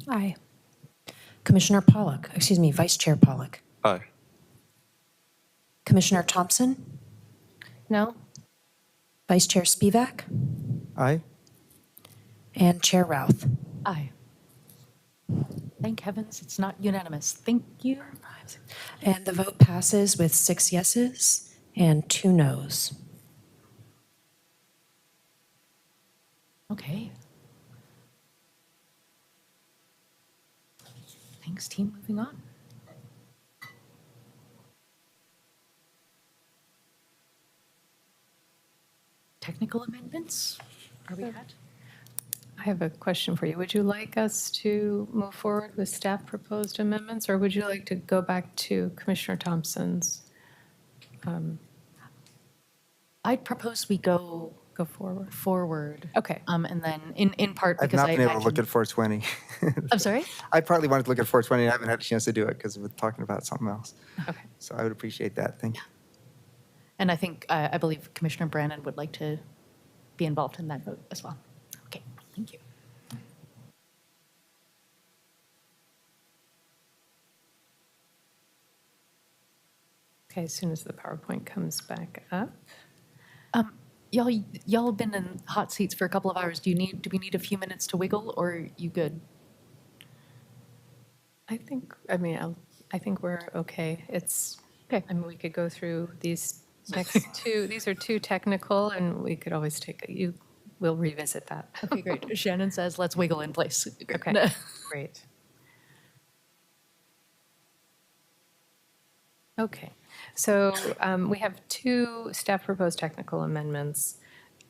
Aye. Commissioner Pollock, excuse me, Vice Chair Pollock? Aye. Commissioner Thompson? No? Vice Chair Spivak? Aye. And Chair Routh? Aye. Thank heavens, it's not unanimous. Thank you. And the vote passes with 6 yeses and 2 noes. Okay. Thanks, team. Moving on. Technical amendments? Are we at? I have a question for you. Would you like us to move forward with staff proposed amendments, or would you like to go back to Commissioner Thompson's? I'd propose we go Forward. forward. Okay. And then in part I've because not been able to look imagine- at 420. I'm sorry? I partly wanted to look at 420, and I haven't had a chance to do it because we're talking about something else. Okay. So I would appreciate that. Thank you. And I think, I believe Commissioner Brannon would like to be involved in that vote as well. Okay, thank you. Okay, as soon as the PowerPoint comes back up. Y'all have been in hot seats for a couple of hours. Do we need a few minutes to wiggle, or are you good? I think we're okay. Okay. I mean, we could go through these next two. These are too technical, and we could always we'll revisit that. Okay, great. Shannon says, let's wiggle in place. Okay, great. Okay, so we have 2 staff proposed technical amendments.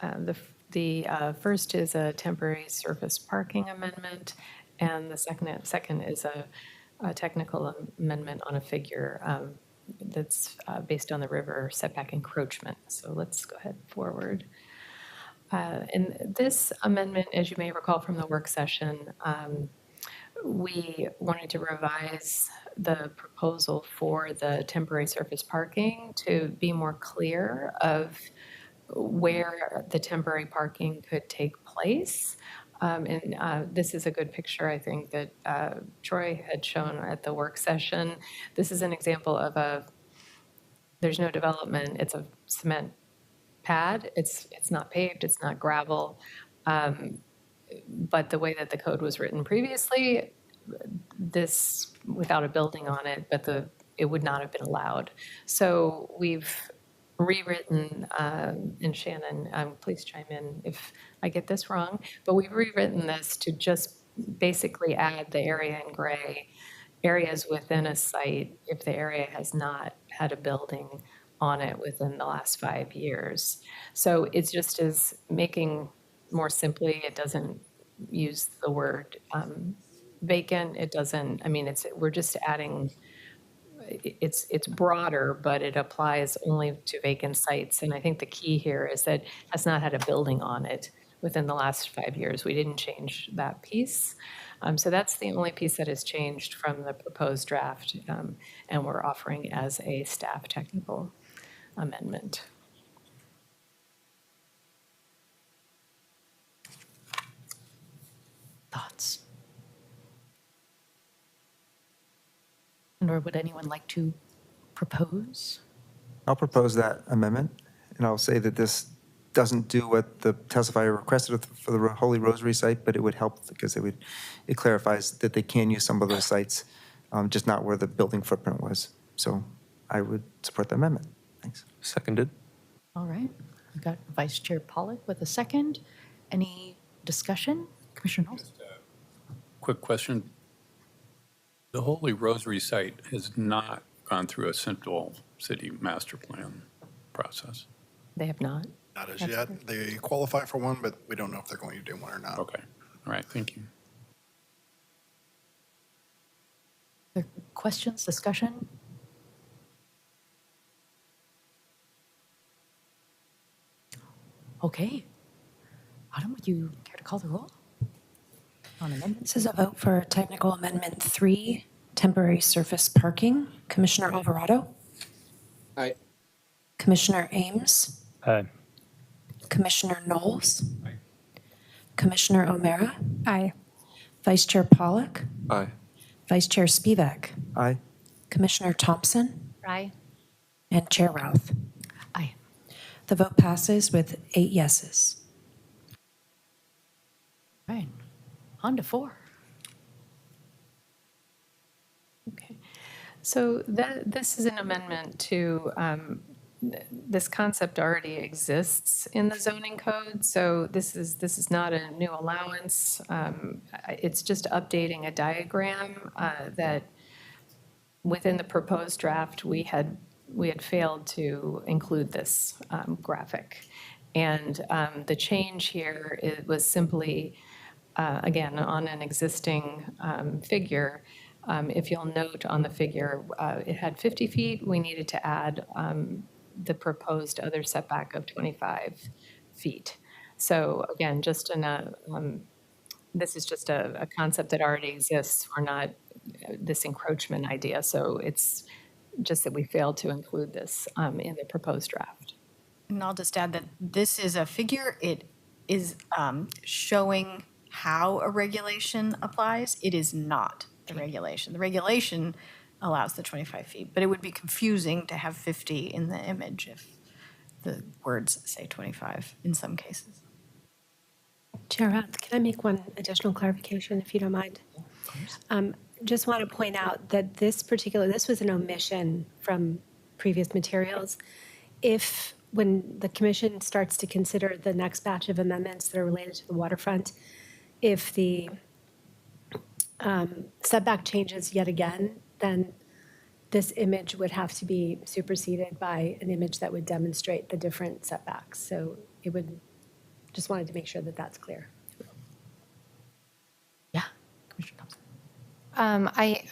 The first is a temporary surface parking amendment, and the second is a technical amendment on a figure that's based on the river setback encroachment. So let's go ahead forward. And this amendment, as you may recall from the work session, we wanted to revise the proposal for the temporary surface parking to be more clear of where the temporary parking could take place. And this is a good picture, I think, that Troy had shown at the work session. This is an example of there's no development, it's a cement pad. It's not paved, it's not gravel. But the way that the code was written previously, this, without a building on it, but it would not have been allowed. So we've rewritten, and Shannon, please chime in if I get this wrong, but we've rewritten this to just basically add the area in gray, areas within a site if the area has not had a building on it within the last 5 years. So it's just as making more simply, it doesn't use the word vacant. It doesn't, I mean, we're just adding, it's broader, but it applies only to vacant sites. And I think the key here is that it has not had a building on it within the last 5 years. We didn't change that piece. So that's the only piece that has changed from the proposed draft, and we're offering as a staff technical amendment. Thoughts? Or would anyone like to propose? I'll propose that amendment, and I'll say that this doesn't do what the testifier requested for the Holy Rosary site, but it would help because it clarifies that they can use some of those sites, just not where the building footprint was. So I would support the amendment. Thanks. Seconded. All right. We've got Vice Chair Pollock with a second. Any discussion? Commissioner Knowles? Quick question. The Holy Rosary site has not gone through a central city master plan process. They have not. Not as yet. They qualify for one, but we don't know if they're going to do one or not. Okay. All right. Thank you. Questions, discussion? Okay. Autumn, would you care to call the roll on amendments? This is a vote for technical amendment 3, temporary surface parking. Commissioner Alvarado? Aye. Commissioner Ames? Aye. Commissioner Knowles? Commissioner O'Meara? Aye. Vice Chair Pollock? Aye. Vice Chair Spivak? Aye. Commissioner Thompson? Aye. And Chair Routh. Aye. The vote passes with 8 yeses. Right. On to 4. Okay. So this is an amendment to, this concept already exists in the zoning code. So this is not a new allowance. It's just updating a diagram that within the proposed draft, we had failed to include this graphic. And the change here, it was simply, again, on an existing figure. If you'll note on the figure, it had 50 feet. We needed to add the proposed other setback of 25 feet. So again, just in this is just a concept that already exists. We're not this encroachment idea. So it's just that we failed to include this in the proposed draft. And I'll just add that this is a figure. It is showing how a regulation applies. It is not the regulation. The regulation allows the 25 feet, but it would be confusing to have 50 in the image if the words say 25 in some cases. Chair Routh, can I make one additional clarification, if you don't mind? Just want to point out that this was an omission from previous materials. If, when the commission starts to consider the next batch of amendments that are related to the waterfront, if the setback changes yet again, then this image would have to be superseded by an image that would demonstrate the different setbacks. So it would, just wanted to make sure that that's clear. Yeah. Commissioner Thompson.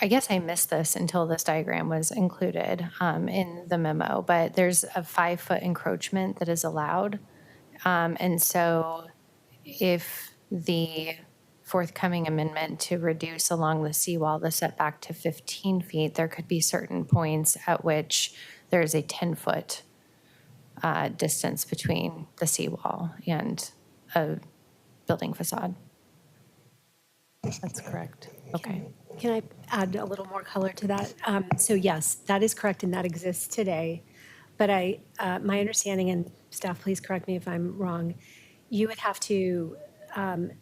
I guess I missed this until this diagram was included in the memo, but there's a 5-foot encroachment that is allowed. And so if the forthcoming amendment to reduce along the seawall the setback to 15 feet, there could be certain points at which there's a 10-foot distance between the seawall and a building facade. That's correct. Okay. Can I add a little more color to that? So yes, that is correct and that exists today. But my understanding, and staff, please correct me if I'm wrong, you would have to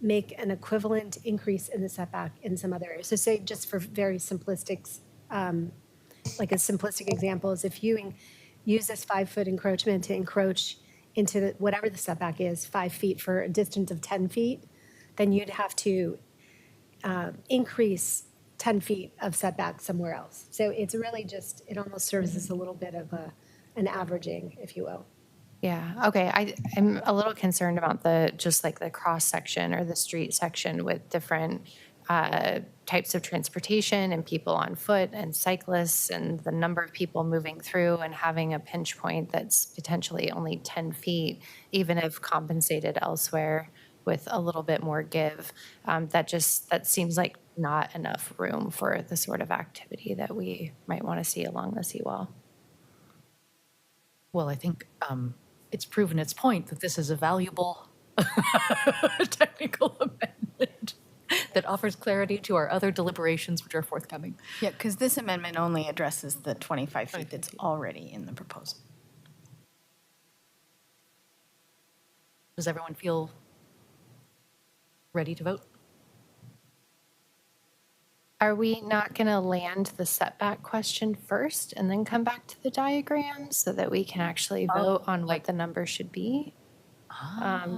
make an equivalent increase in the setback in some other areas. So say, just for very simplistic, like a simplistic example is if you use this 5-foot encroachment to encroach into whatever the setback is, 5 feet for a distance of 10 feet, then you'd have to increase 10 feet of setback somewhere else. So it's really just, it almost serves as a little bit of an averaging, if you will. Yeah, okay. I'm a little concerned about just like the cross section or the street section with different types of transportation and people on foot and cyclists and the number of people moving through and having a pinch point that's potentially only 10 feet, even if compensated elsewhere with a little bit more give. That seems like not enough room for the sort of activity that we might want to see along the seawall. Well, I think it's proven its point that this is a valuable technical amendment that offers clarity to our other deliberations, which are forthcoming. Yeah, because this amendment only addresses the 25 feet that's already in the proposal. Does everyone feel ready to vote? Are we not going to land the setback question first and then come back to the diagram so that we can actually vote on what the number should be?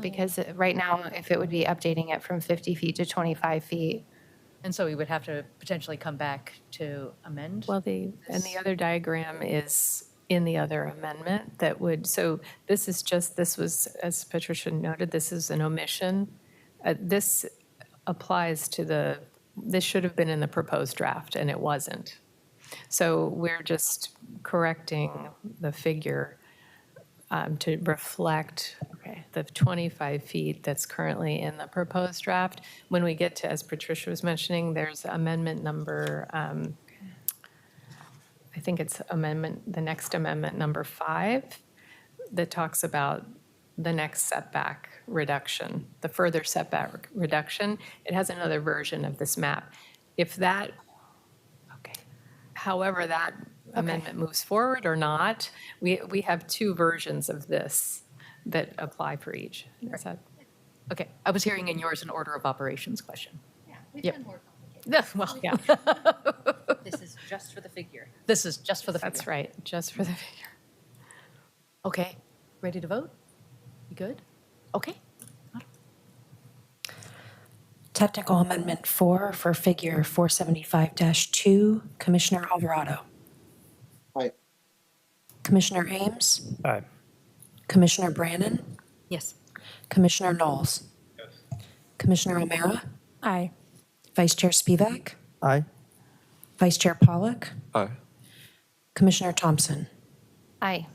Because right now, if it would be updating it from 50 feet to 25 feet, And so we would have to potentially come back to amend? well, the other diagram is in the other amendment that would, so this was, as Patricia noted, this is an omission. This applies to this should have been in the proposed draft, and it wasn't. So we're just correcting the figure to reflect the 25 feet that's currently in the proposed draft. When we get to, as Patricia was mentioning, there's amendment number, I think it's the next amendment, number 5, that talks about the next setback reduction, the further setback reduction. It has another version of this map. However that amendment moves forward or not, we have 2 versions of this that apply for each. Is that? Okay, I was hearing in yours an order of operations question. We've more complicated. Yeah, well, Yeah, This is just for the figure. this is just for the that's figure. right, just for the figure. Okay, ready to vote? You good? Okay. Technical Amendment 4 for Figure 475-2, Commissioner Alvarado. Aye. Commissioner Ames. Aye. Commissioner Brannon. Yes. Commissioner Knowles. Commissioner O'Meara. Aye. Vice Chair Spivak. Aye. Vice Chair Pollock. Aye. Commissioner Thompson. Aye.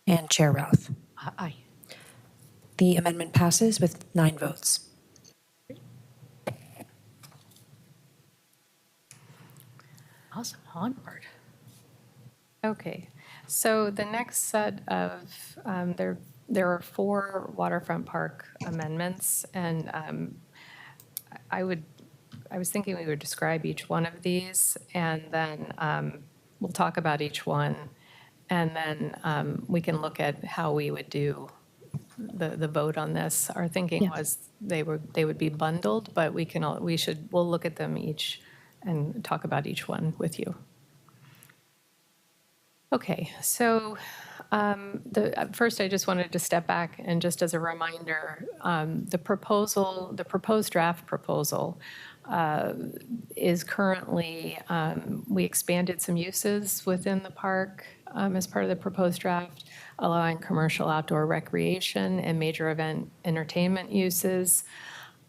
And Chair Routh. Aye. The amendment passes with 9 votes. Awesome, onward. Okay, so the next set of, there are 4 waterfront park amendments, and I was thinking we would describe each one of these, and then we'll talk about each one, and then we can look at how we would do the vote on this. Our thinking was they would be bundled, but we'll look at them each and talk about each one with you. Okay, so first I just wanted to step back and just as a reminder, the proposed draft proposal is currently, we expanded some uses within the park as part of the proposed draft, allowing commercial outdoor recreation and major event entertainment uses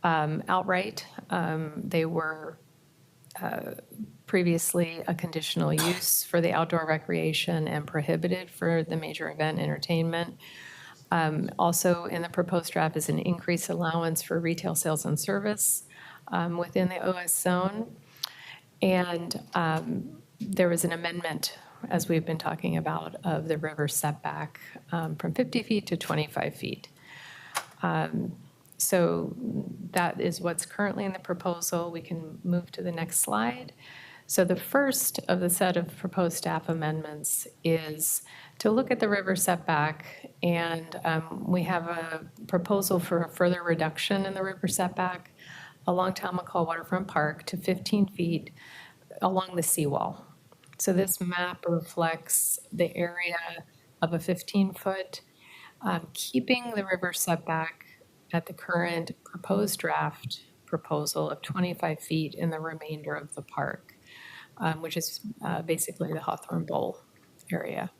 outright. They were previously a conditional use for the outdoor recreation and prohibited for the major event entertainment. Also in the proposed draft is an increased allowance for retail sales and service within the OS zone. And there was an amendment, as we've been talking about, of the river setback from 50 feet to 25 feet. So that is what's currently in the proposal. We can move to the next slide. So the first of the set of proposed staff amendments is to look at the river setback, and we have a proposal for a further reduction in the river setback along Tamacall Waterfront Park to 15 feet along the seawall. So this map reflects the area of a 15-foot, keeping the river setback at the current proposed draft proposal of 25 feet in the remainder of the park, which is basically the Hawthorne Bowl area.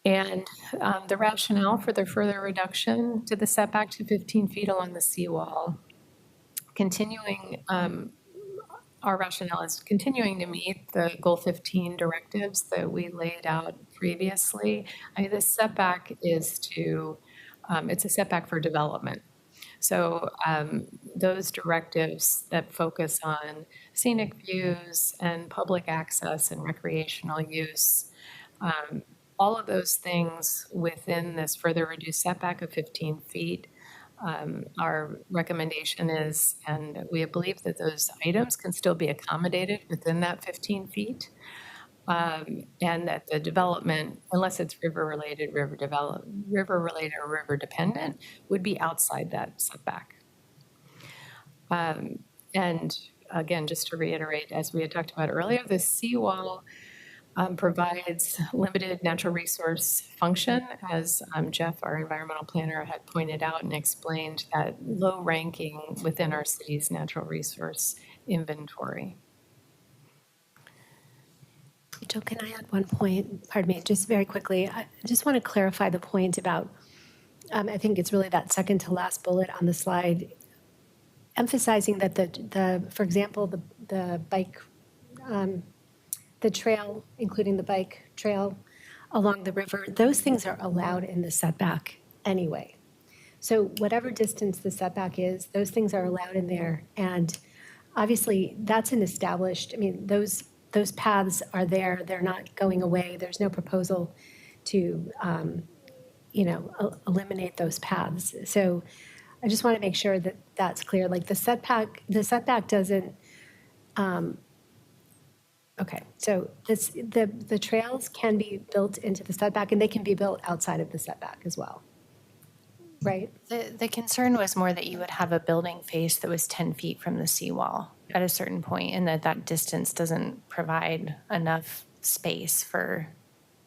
And the rationale for the further reduction to the setback to 15 feet along the seawall, our rationale is continuing to meet the Goal 15 directives that we laid out previously. I mean, this setback is it's a setback for development. So those directives that focus on scenic views and public access and recreational use, all of those things within this further reduced setback of 15 feet, our recommendation is, and we believe that those items can still be accommodated within that 15 feet. and that the development, unless it's river-related or river-dependent, would be outside that setback. And again, just to reiterate, as we had talked about earlier, the seawall provides limited natural resource function, as Jeff, our environmental planner, had pointed out and explained, that low ranking within our city's natural resource inventory. Joe, can I add one point? Pardon me, just very quickly. I just want to clarify the point about, I think it's really that second to last bullet on the slide, emphasizing that for example, the bike, the trail, including the bike trail along the river, those things are allowed in the setback anyway. So whatever distance the setback is, those things are allowed in there. And obviously, that's an established, I mean, those paths are there. They're not going away. There's no proposal to, eliminate those paths. So I just want to make sure that that's clear. Like the setback doesn't, okay. So the trails can be built into the setback, and they can be built outside of the setback as well. Right? The concern was more that you would have a building face that was 10 feet from the seawall at a certain point, and that distance doesn't provide enough space for.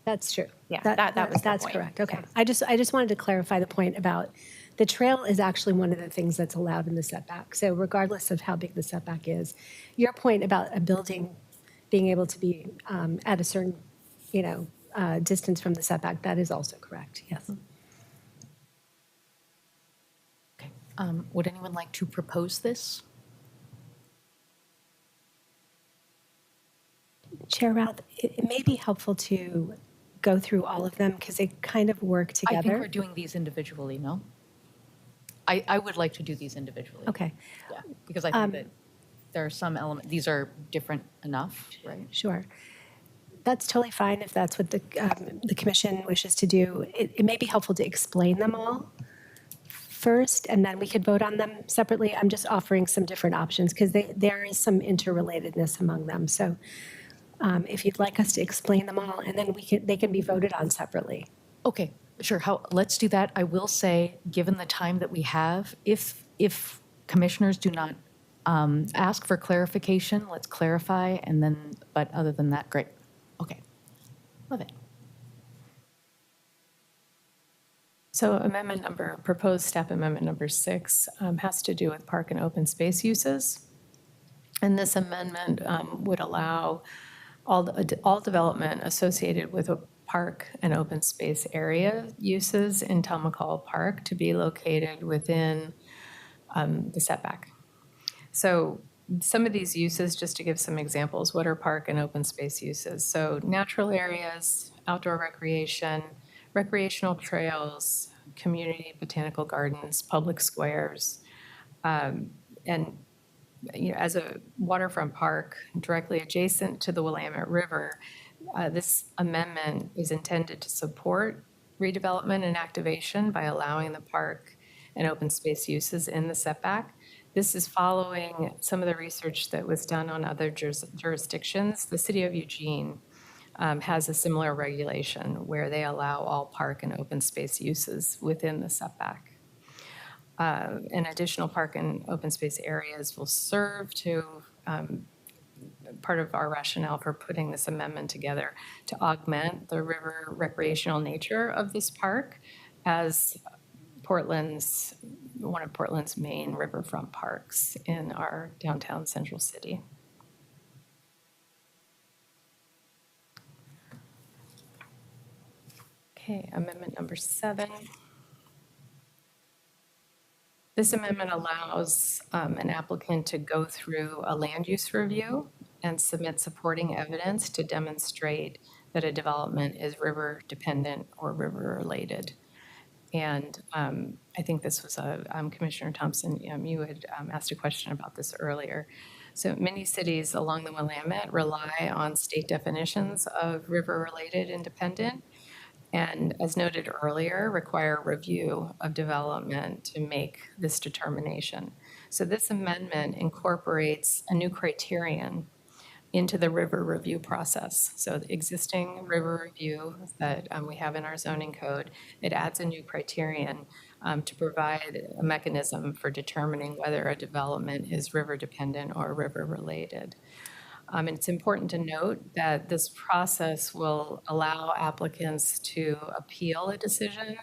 That's true. Yeah, that was the that's point. correct. Okay. I just wanted to clarify the point about the trail is actually one of the things that's allowed in the setback. So regardless of how big the setback is, your point about a building being able to be at a certain, distance from the setback, that is also correct. Yes. Okay. Would anyone like to propose this? Chair Routh, it may be helpful to go through all of them because they kind of work I think together. we're doing these individually, no? I would like to do these individually. Okay. Yeah, because I think that there are some elements, these are different enough, right? Sure. That's totally fine if that's what the commission wishes to do. It may be helpful to explain them all first, and then we could vote on them separately. I'm just offering some different options because there is some interrelatedness among them. So if you'd like us to explain them all, and then they can be voted on separately. Okay, sure. Let's do that. I will say, given the time that we have, if commissioners do not ask for clarification, let's clarify, and then, but other than that, great. Okay, love it. So proposed staff amendment number 6 has to do with park and open space uses. And this amendment would allow all development associated with a park and open space area uses in Tamacall Park to be located within the setback. So some of these uses, just to give some examples, what are park and open space uses? So natural areas, outdoor recreation, recreational trails, community botanical gardens, public squares, and as a waterfront park directly adjacent to the Willamette River, this amendment is intended to support redevelopment and activation by allowing the park and open space uses in the setback. This is following some of the research that was done on other jurisdictions. The city of Eugene has a similar regulation where they allow all park and open space uses within the setback. And additional park and open space areas will serve to, part of our rationale for putting this amendment together, to augment the river recreational nature of this park as one of Portland's main riverfront parks in our downtown central city. Okay, amendment number 7. This amendment allows an applicant to go through a land use review and submit supporting evidence to demonstrate that a development is river dependent or river related. And I think this was Commissioner Thompson, you had asked a question about this earlier. So many cities along the Willamette rely on state definitions of river-related and dependent, and as noted earlier, require review of development to make this determination. So this amendment incorporates a new criterion into the river review process. So the existing river review that we have in our zoning code, it adds a new criterion to provide a mechanism for determining whether a development is river dependent or river related. And it's important to note that this process will allow applicants to appeal a decision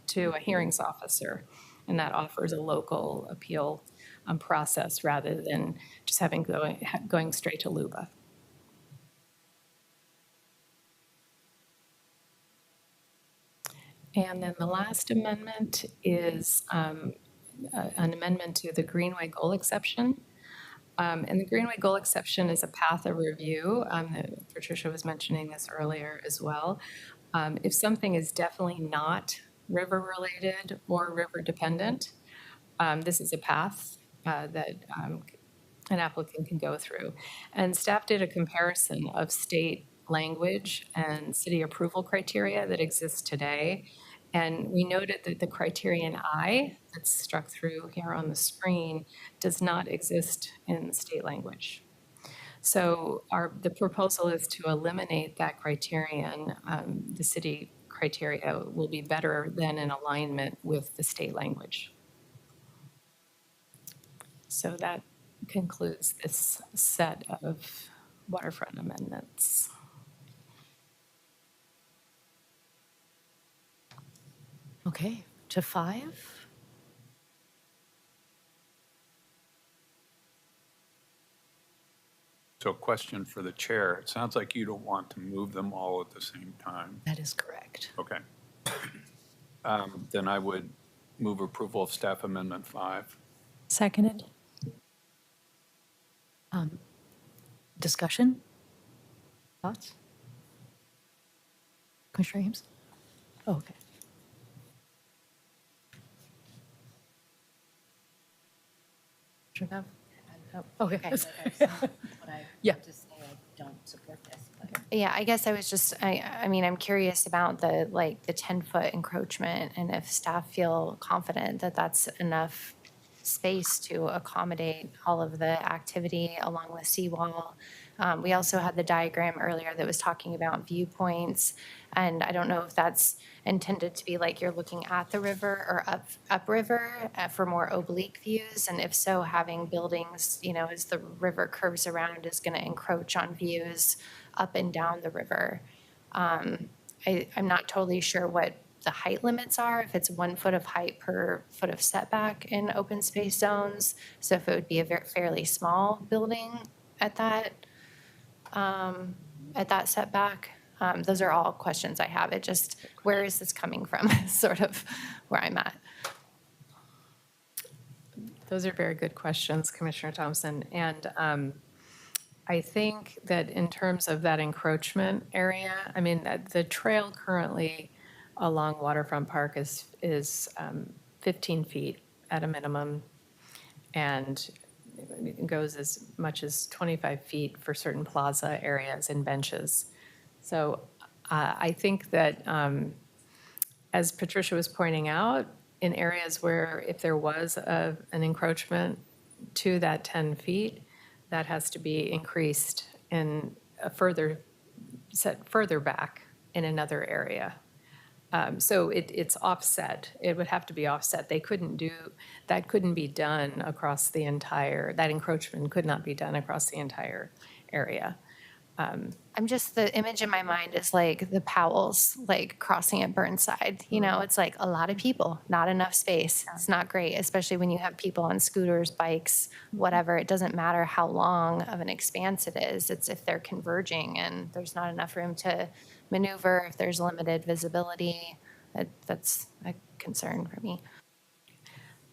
to a hearings officer, and that offers a local appeal process rather than just going straight to LUBA. And then the last amendment is an amendment to the Greenway goal exception. And the Greenway goal exception is a path of review. Patricia was mentioning this earlier as well. If something is definitely not river-related or river-dependent, this is a path that an applicant can go through. And staff did a comparison of state language and city approval criteria that exists today. And we noted that the criterion I that's struck through here on the screen does not exist in the state language. So the proposal is to eliminate that criterion. The city criteria will be better than in alignment with the state language. So that concludes this set of waterfront amendments. Okay, to 5. So a question for the chair. It sounds like you don't want to move them all at the same time. That is correct. Okay. Then I would move approval of staff amendment 5. Seconded. Discussion? Thoughts? Commissioner Ames? Oh, okay. Should have? Okay. Yeah. Yeah, I guess I was just, I mean, I'm curious about the 10-foot encroachment and if staff feel confident that that's enough space to accommodate all of the activity along the seawall. We also had the diagram earlier that was talking about viewpoints, and I don't know if that's intended to be like you're looking at the river or upriver for more oblique views, and if so, having buildings, as the river curves around is going to encroach on views up and down the river. I'm not totally sure what the height limits are, if it's 1 foot of height per foot of setback in open space zones. So if it would be a fairly small building at that setback. Those are all questions I have. It just, where is this coming from is sort of where I'm at. Those are very good questions, Commissioner Thompson. And I think that in terms of that encroachment area, I mean, the trail currently along Waterfront Park is 15 feet at a minimum, and it goes as much as 25 feet for certain plaza areas and benches. So I think that, as Patricia was pointing out, in areas where if there was an encroachment to that 10 feet, that has to be increased in set further back in another area. So it's offset. It would have to be offset. That couldn't be done across the entire, that encroachment could not be done across the entire area. The image in my mind is like the Powells, crossing at Burnside. It's like a lot of people, not enough space. It's not great, especially when you have people on scooters, bikes, whatever. It doesn't matter how long of an expanse it is. It's if they're converging and there's not enough room to maneuver, if there's limited visibility, that's a concern for me.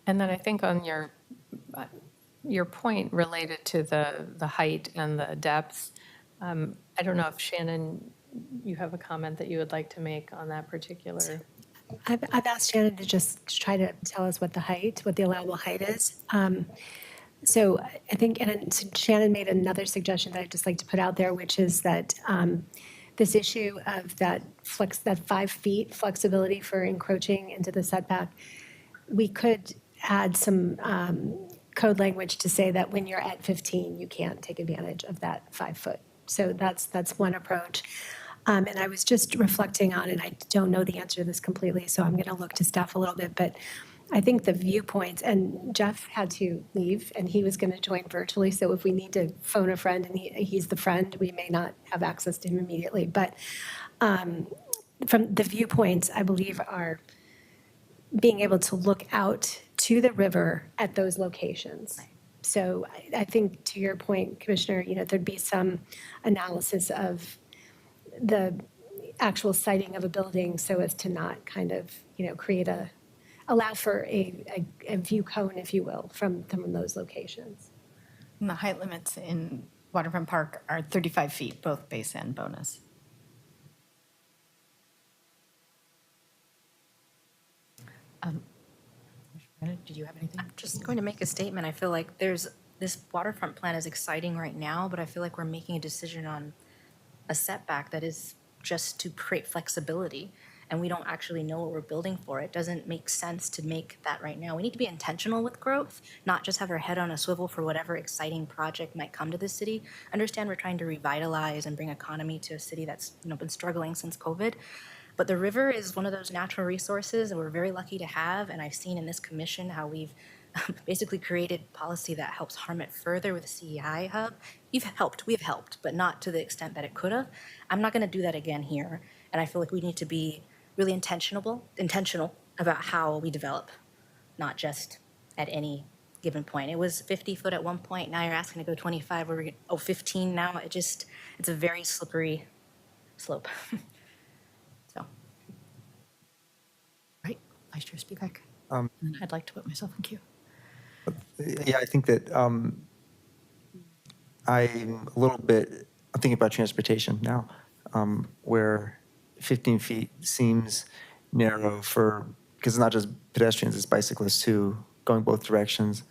And then I think on your point related to the height and the depth, I don't know if Shannon, you have a comment that you would like to make on that particular. I've asked Shannon to just try to tell us what the allowable height is. So I think, and Shannon made another suggestion that I'd just like to put out there, which is that this issue of that 5 feet flexibility for encroaching into the setback, we could add some code language to say that when you're at 15, you can't take advantage of that 5 foot So that's one approach. And I was just reflecting on, and I don't know the answer to this completely, so I'm going to look to staff a little bit, but I think the viewpoints, and Jeff had to leave, and he was going to join virtually, so if we need to phone a friend and he's the friend, we may not have access to him immediately. But from the viewpoints, I believe, are being able to look out to the river at those locations. So I think, to your point, Commissioner, there'd be some analysis of the actual siting of a building so as to not kind of, allow for a view cone, if you will, from those locations. And the height limits in Waterfront Park are 35 feet, both base and bonus. Did you have anything? I'm just going to make a statement. I feel like this waterfront plan is exciting right now, but I feel like we're making a decision on a setback that is just to create flexibility, and we don't actually know what we're building for. It doesn't make sense to make that right now. We need to be intentional with growth, not just have our head on a swivel for whatever exciting project might come to the city. Understand we're trying to revitalize and bring economy to a city that's been struggling since COVID. But the river is one of those natural resources that we're very lucky to have, and I've seen in this commission how we've basically created policy that helps harm it further with the CEI hub. We have helped, but not to the extent that it could have. I'm not going to do that again here, and I feel like we need to be really intentional about how we develop, not just at any given point. It was 50 foot at one point, now you're asking to go 25, 15 now. It's a very slippery slope. So. Right, Vice Chair Spivak. And then I'd like to put myself in queue. Yeah, I think that I'm thinking about transportation now, where 15 feet seems narrow because it's not just pedestrians, it's bicyclists too, going both directions.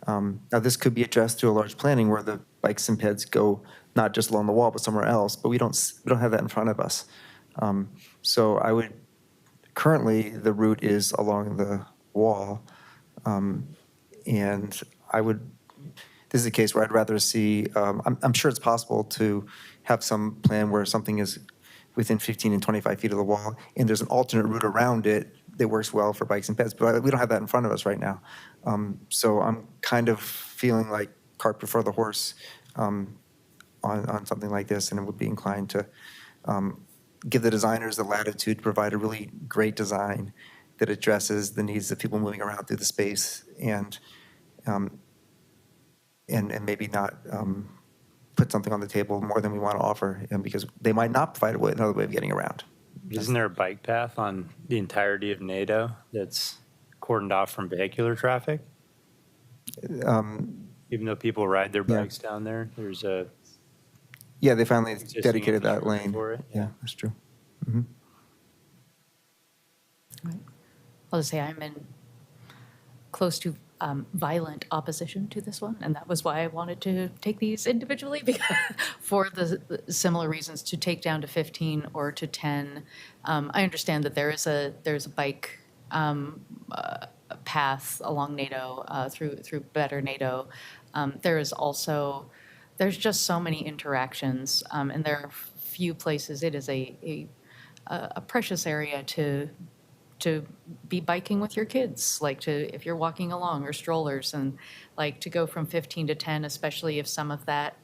Now, this could be addressed through a large planning where the bikes and peds go not just along the wall, but somewhere else, but we don't have that in front of us. So currently the route is along the wall, and this is a case where I'd rather see, I'm sure it's possible to have some plan where something is within 15 and 25 feet of the wall, and there's an alternate route around it that works well for bikes and peds, but we don't have that in front of us right now. So I'm kind of feeling like cart before the horse on something like this, and I would be inclined to give the designers the latitude to provide a really great design that addresses the needs of people moving around through the space, and maybe not put something on the table more than we want to offer, because they might not provide another way of getting around. Isn't there a bike path on the entirety of NATO that's cordoned off from vehicular traffic? Even though people ride their bikes down there, there's a... Yeah, they finally existing dedicated that infrastructure lane. for it. Yeah, that's true. Mm-hmm. I'll just say I'm in close to violent opposition to this one, and that was why I wanted to take these individually, because for the similar reasons, to take down to 15 or to 10. I understand that there's a bike path along NATO through Better NATO. There's just so many interactions, and there are few places. It is a precious area to be biking with your kids, if you're walking along, or strollers, and to go from 15 to 10, especially if some of that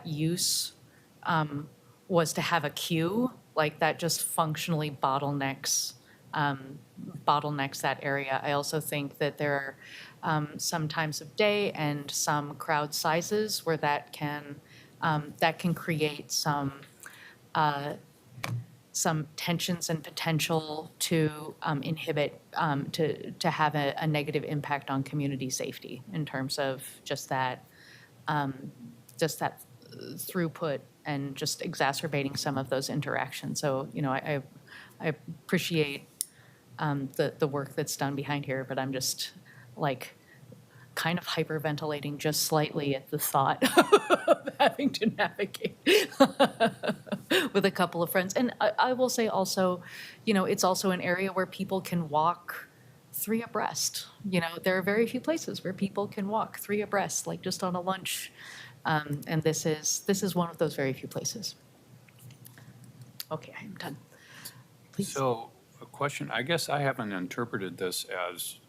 use was to have a queue, that just functionally bottlenecks that area. I also think that there are some times of day and some crowd sizes where that can create some tensions and potential to inhibit, to have a negative impact on community safety in terms of just that throughput and just exacerbating some of those interactions. So, I appreciate the work that's done behind here, but I'm just kind of hyperventilating just slightly at the thought of having to navigate with a couple of friends. And I will say also, it's also an area where people can walk 3 abreast. There are very few places where people can walk 3 abreast, just on a lunch And this is one of those very few places. Okay, I am done. Please. So, a question, I guess I haven't interpreted this as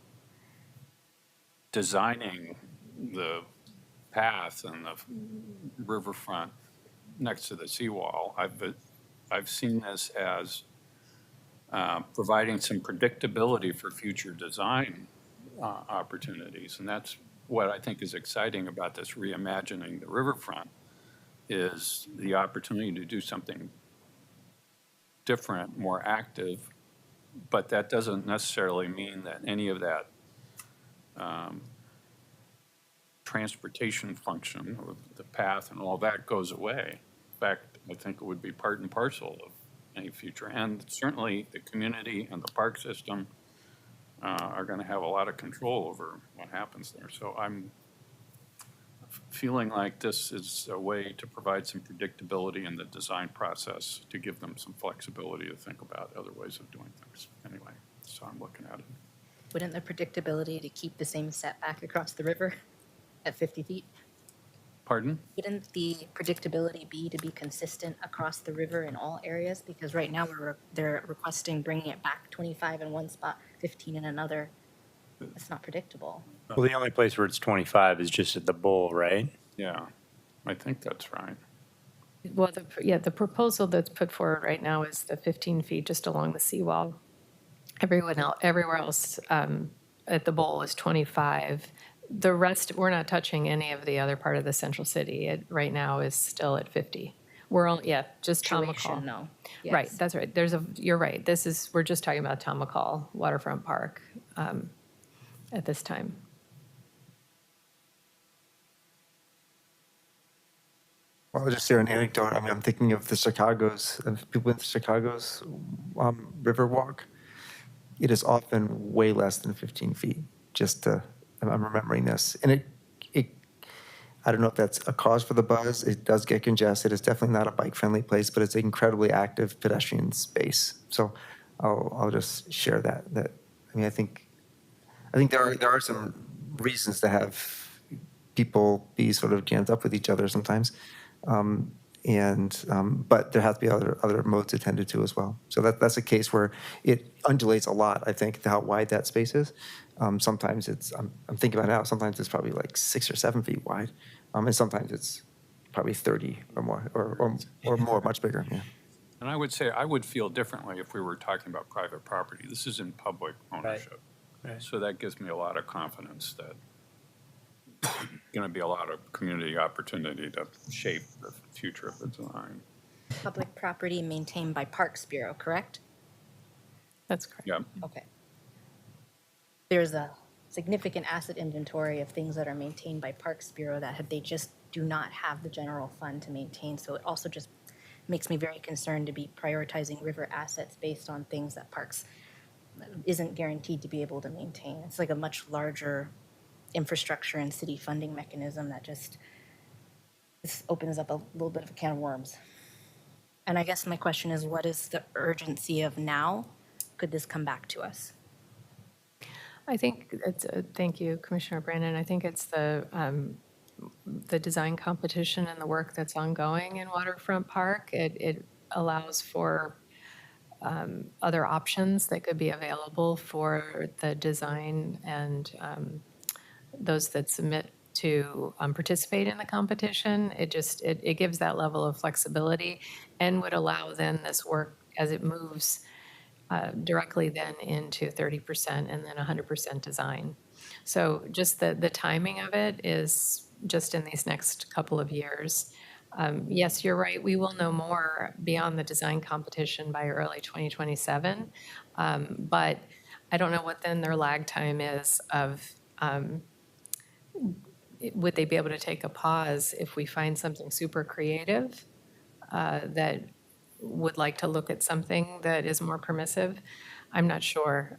designing the path and the riverfront next to the seawall. I've seen this as providing some predictability for future design opportunities. And that's what I think is exciting about this reimagining the riverfront, is the opportunity to do something different, more active, but that doesn't necessarily mean that any of that transportation function or the path and all that goes away. In fact, I think it would be part and parcel of any future. And certainly the community and the park system are going to have a lot of control over what happens there. So I'm feeling like this is a way to provide some predictability in the design process, to give them some flexibility to think about other ways of doing things. Anyway, so I'm looking at it. Wouldn't the predictability to keep the same setback across the river at 50 feet? Pardon? Wouldn't the predictability be to be consistent across the river in all areas? Because right now they're requesting bringing it back 25 in one spot, 15 in another. That's not predictable. Well, the only place where it's 25 is just at the bowl, right? Yeah, I think that's right. Well, the proposal that's put forward right now is the 15 feet just along the seawall. Everywhere else at the bowl is 25. The rest, we're not touching any of the other part of the central city. It right now is still at 50. We're only, just Tom McCall. Duration, no. Right, Yes. that's right. You're right. We're just talking about Tom McCall Waterfront Park at this time. Well, I'll just share an anecdote. I mean, I'm thinking of people in Chicago's Riverwalk. It is often way less than 15 feet. I'm remembering this. And I don't know if that's a cause for the buzz. It does get congested. It's definitely not a bike-friendly place, but it's an incredibly active pedestrian space. So I'll just share that. I mean, I think there are some reasons to have people be sort of jammed up with each other sometimes. But there has to be other modes attended to as well. So that's a case where it undulates a lot, I think, to how wide that space is. Sometimes I'm thinking about it now, sometimes it's probably like 6 or 7 feet wide. And sometimes it's probably 30 or more, or more, much bigger, yeah. And I would say I would feel differently if we were talking about private property. This is in public ownership. Right. So that gives me a lot of confidence that there's going to be a lot of community opportunity to shape the future of the design. Public property maintained by Parks Bureau, correct? That's correct. Yeah. Okay. There's a significant asset inventory of things that are maintained by Parks Bureau that they just do not have the general fund to maintain. So it also just makes me very concerned to be prioritizing river assets based on things that Parks isn't guaranteed to be able to maintain. It's like a much larger infrastructure and city funding mechanism that just opens up a little bit of a can of worms. And I guess my question is, what is the urgency of now? Could this come back to us? I think thank you, Commissioner Brandon. I think it's the design competition and the work that's ongoing in Waterfront Park. It allows for other options that could be available for the design and those that submit to participate in the competition. It gives that level of flexibility and would allow then this work as it moves directly then into 30% and then 100% design. So just the timing of it is just in these next couple of years. Yes, you're right. We will know more beyond the design competition by early 2027. But I don't know what then their lag time is of, would they be able to take a pause if we find something super creative that would like to look at something that is more permissive? I'm not sure.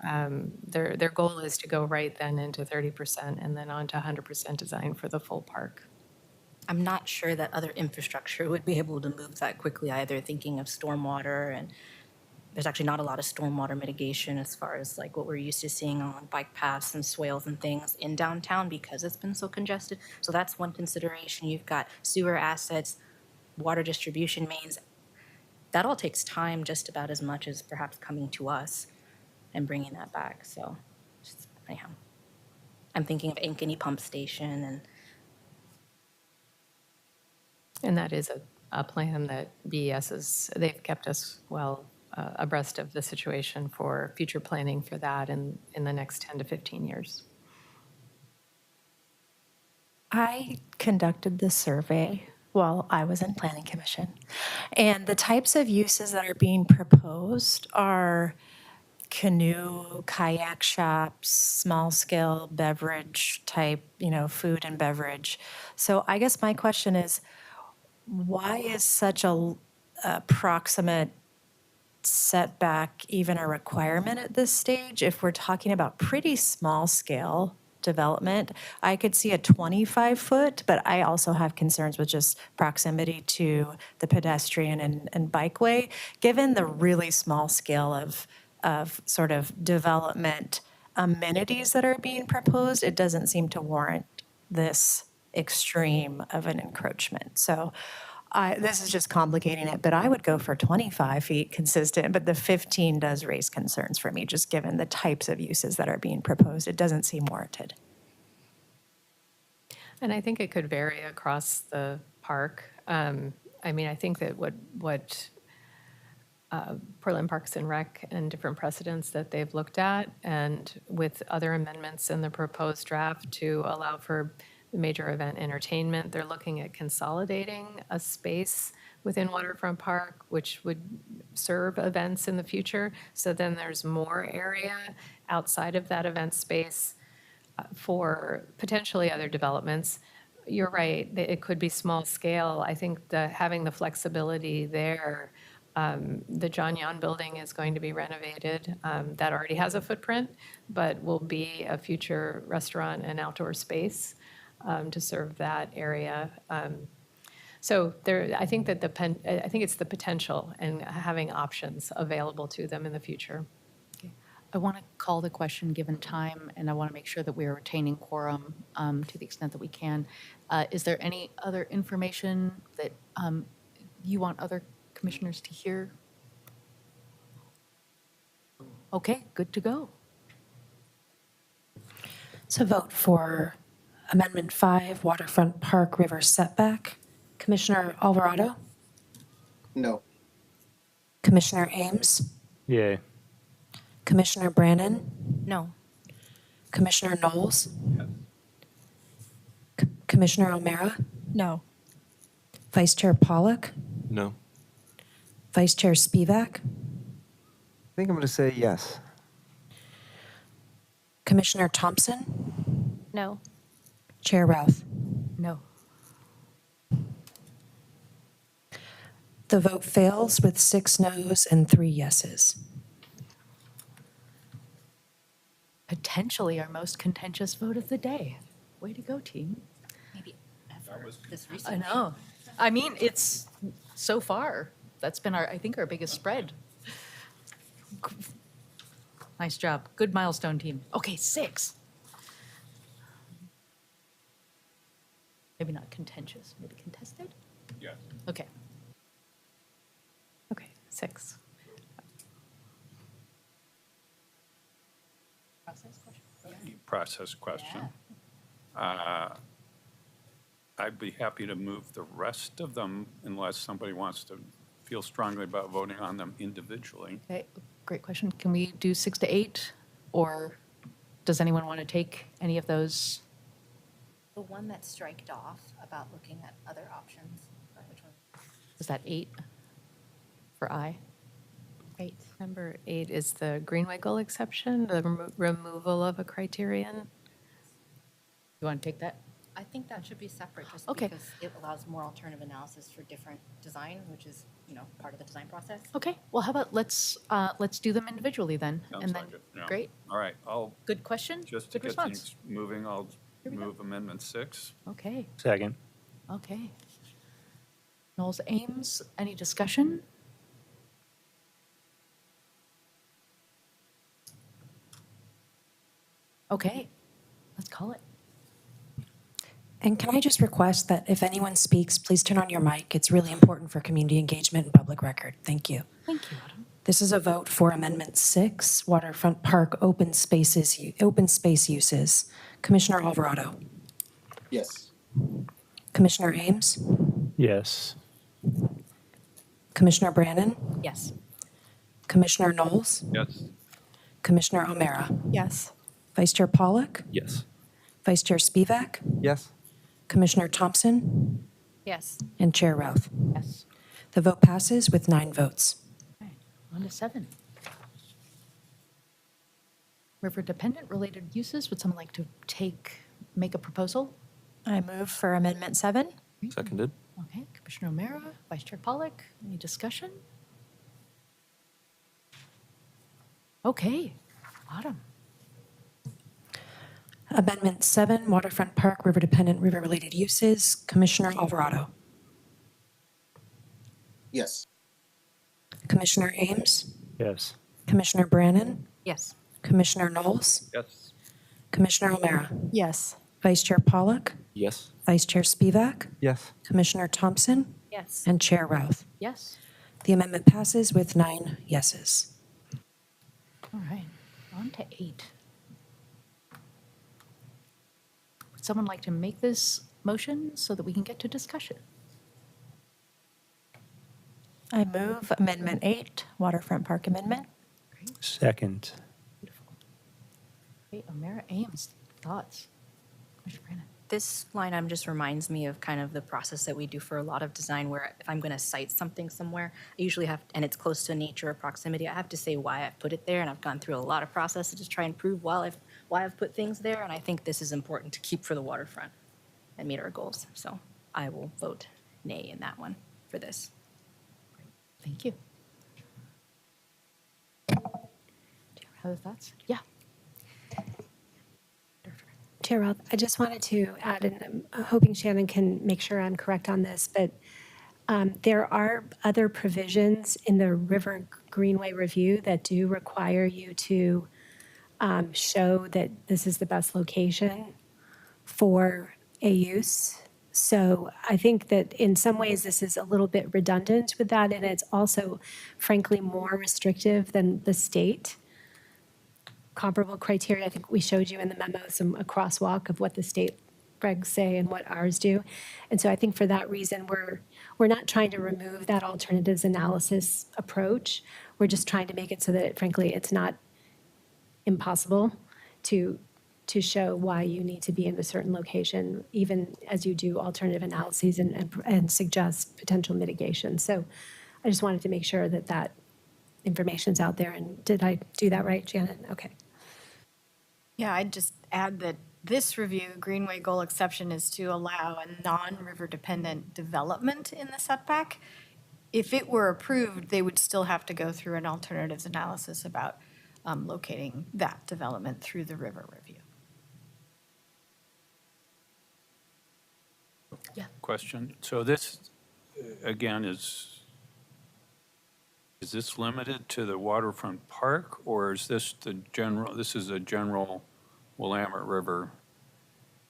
Their goal is to go right then into 30% and then on to 100% design for the full park. I'm not sure that other infrastructure would be able to move that quickly either, thinking of stormwater and there's actually not a lot of stormwater mitigation as far as like what we're used to seeing on bike paths and swales and things in downtown because it's been so congested. So that's one consideration. You've got sewer assets, water distribution mains. That all takes time just about as much as perhaps coming to us and bringing that back. So just, anyhow, I'm thinking of Ankeny Pump Station And that is a plan that BES is, they've kept us well abreast of the situation for future planning for that in the next 10 to 15 years. I conducted this survey while I was in Planning Commission. And the types of uses that are being proposed are canoe, kayak shops, small scale beverage type, food and beverage. So I guess my question is, why is such a proximate setback even a requirement at this stage? If we're talking about pretty small scale development, I could see a 25-foot, but I also have concerns with just proximity to the pedestrian and bikeway. Given the really small scale of sort of development amenities that are being proposed, it doesn't seem to warrant this extreme of an encroachment. So this is just complicating it, but I would go for 25 feet consistent, but the 15 does raise concerns for me, just given the types of uses that are being proposed. It doesn't seem warranted. And I think it could vary across the park. I mean, I think that what Portland Parks and Rec and different precedents that they've looked at, and with other amendments in the proposed draft to allow for major event entertainment, they're looking at consolidating a space within Waterfront Park, which would serve events in the future. So then there's more area outside of that event space for potentially other developments. You're right, it could be small scale. I think having the flexibility there, the John Yon building is going to be renovated. That already has a footprint, but will be a future restaurant and outdoor space to serve that area. So I think that I think it's the potential and having options available to them in the future. I want to call the question given time, and I want to make sure that we are retaining quorum to the extent that we can. Is there any other information that you want other commissioners to hear? Okay, good to go. So vote for Amendment 5, Waterfront Park River Setback. Commissioner Alvarado? No. Commissioner Ames? Yay. Commissioner Brannon? No. Commissioner Knowles? Commissioner O'Meara? No. Vice Chair Pollock? No. Vice Chair Spivak? I think I'm going to say yes. Commissioner Thompson? No. Chair Routh? No. The vote fails with 6 noes and 3 yeses. Potentially our most contentious vote of the day. Way to go, team. Maybe ever this I recently. know. I mean, it's so far, that's been I think our biggest spread. Nice job. Good milestone, team. Okay, 6. Maybe not contentious, maybe contested? Yeah. Okay. Okay, 6. Process question. I'd be happy to move the rest of them unless somebody wants to feel strongly about voting on them individually. Okay, great question. Can we do 6 to 8? Or does anyone want to take any of those? The one that striked off about looking at other options. Which one? Is that 8 for I? 8. Number 8 is the Greenwiggle exception, the removal of a criterion. You want to take that? I think that should be separate just Okay. because it allows more alternative analysis for different design, which is, part of the design process. Okay, well, how about let's do them individually then? Sounds And then, like it, yeah. great, All right, I'll, good question, just to good get response. things moving, I'll Here we go. move Amendment 6. Okay, Second. okay. Knowles Ames, any discussion? Okay, let's call it. And can I just request that if anyone speaks, please turn on your mic? It's really important for community engagement and public record. Thank you. Thank you, Autumn. This is a vote for Amendment 6, Waterfront Park open space uses. Commissioner Alvarado, Yes. Commissioner Ames, Yes. Commissioner Brannon, Yes. Commissioner Knowles, Yes. Commissioner O'Meara, Yes. Vice Chair Pollak, Yes. Vice Chair Spivak, Yes. Commissioner Thompson, Yes. and Chair Routh. Yes. The vote passes with 9 votes. Okay, on to 7. River dependent related uses. Would someone like to make a proposal? I move for Amendment 7. Seconded. Okay, Commissioner O'Meara, Vice Chair Pollak, any discussion? Okay, Autumn. Amendment 7, Waterfront Park river dependent river related uses. Commissioner Alvarado, Yes. Commissioner Ames, Yes. Commissioner Brannon, Yes. Commissioner Knowles, Yes. Commissioner O'Meara, Yes. Vice Chair Pollak, Yes. Vice Chair Spivak, Yes. Commissioner Thompson, Yes. and Chair Routh. Yes. The amendment passes with 9 yeses. All right, on to 8. Would someone like to make this motion so that we can get to discussion? I move Amendment 8, Waterfront Park Amendment. Second. Beautiful. Okay, O'Meara, Ames, thoughts? Commissioner Brannon. This line item just reminds me of kind of the process that we do for a lot of design where if I'm going to cite something somewhere, I usually have, and it's close to nature or proximity, I have to say why I've put it there. And I've gone through a lot of processes to try and prove why I've put things there. And I think this is important to keep for the waterfront and meet our goals. So I will vote nay in that one for this. Thank you. Do you have other thoughts? Yeah. Chair Roth, I just wanted to add, and I'm hoping Shannon can make sure I'm correct on this, but there are other provisions in the River Greenway review that do require you to show that this is the best location for a use. So I think that in some ways this is a little bit redundant with that, and it's also frankly more restrictive than the state comparable criteria. I think we showed you in the memo a crosswalk of what the state regs say and what ours do. And so I think for that reason, we're not trying to remove that alternatives analysis approach. We're just trying to make it so that frankly, it's not impossible to show why you need to be in a certain location, even as you do alternative analyses and suggest potential mitigation. So I just wanted to make sure that that information's out there. And did I do that right, Janet? Okay. Yeah, I'd just add that this review, Greenway goal exception, is to allow a non-river dependent development in the setback. If it were approved, they would still have to go through an alternatives analysis about locating that development through the river review. Yeah. Question. So this, again, is this limited to the waterfront park, or is this this is a general Willamette River?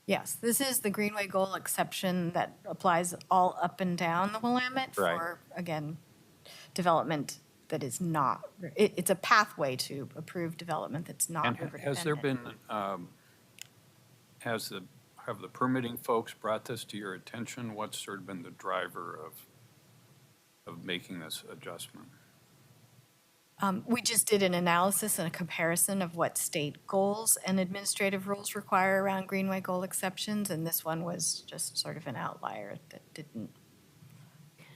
Yes, this is the Greenway goal exception that applies all up and down the Willamette Right. for, again, development that is not, it's a pathway to approved development that's not And river has there dependent. been, have the permitting folks brought this to your attention? What's sort of been the driver of making this adjustment? We just did an analysis and a comparison of what state goals and administrative rules require around Greenway goal exceptions, and this one was just sort of an outlier that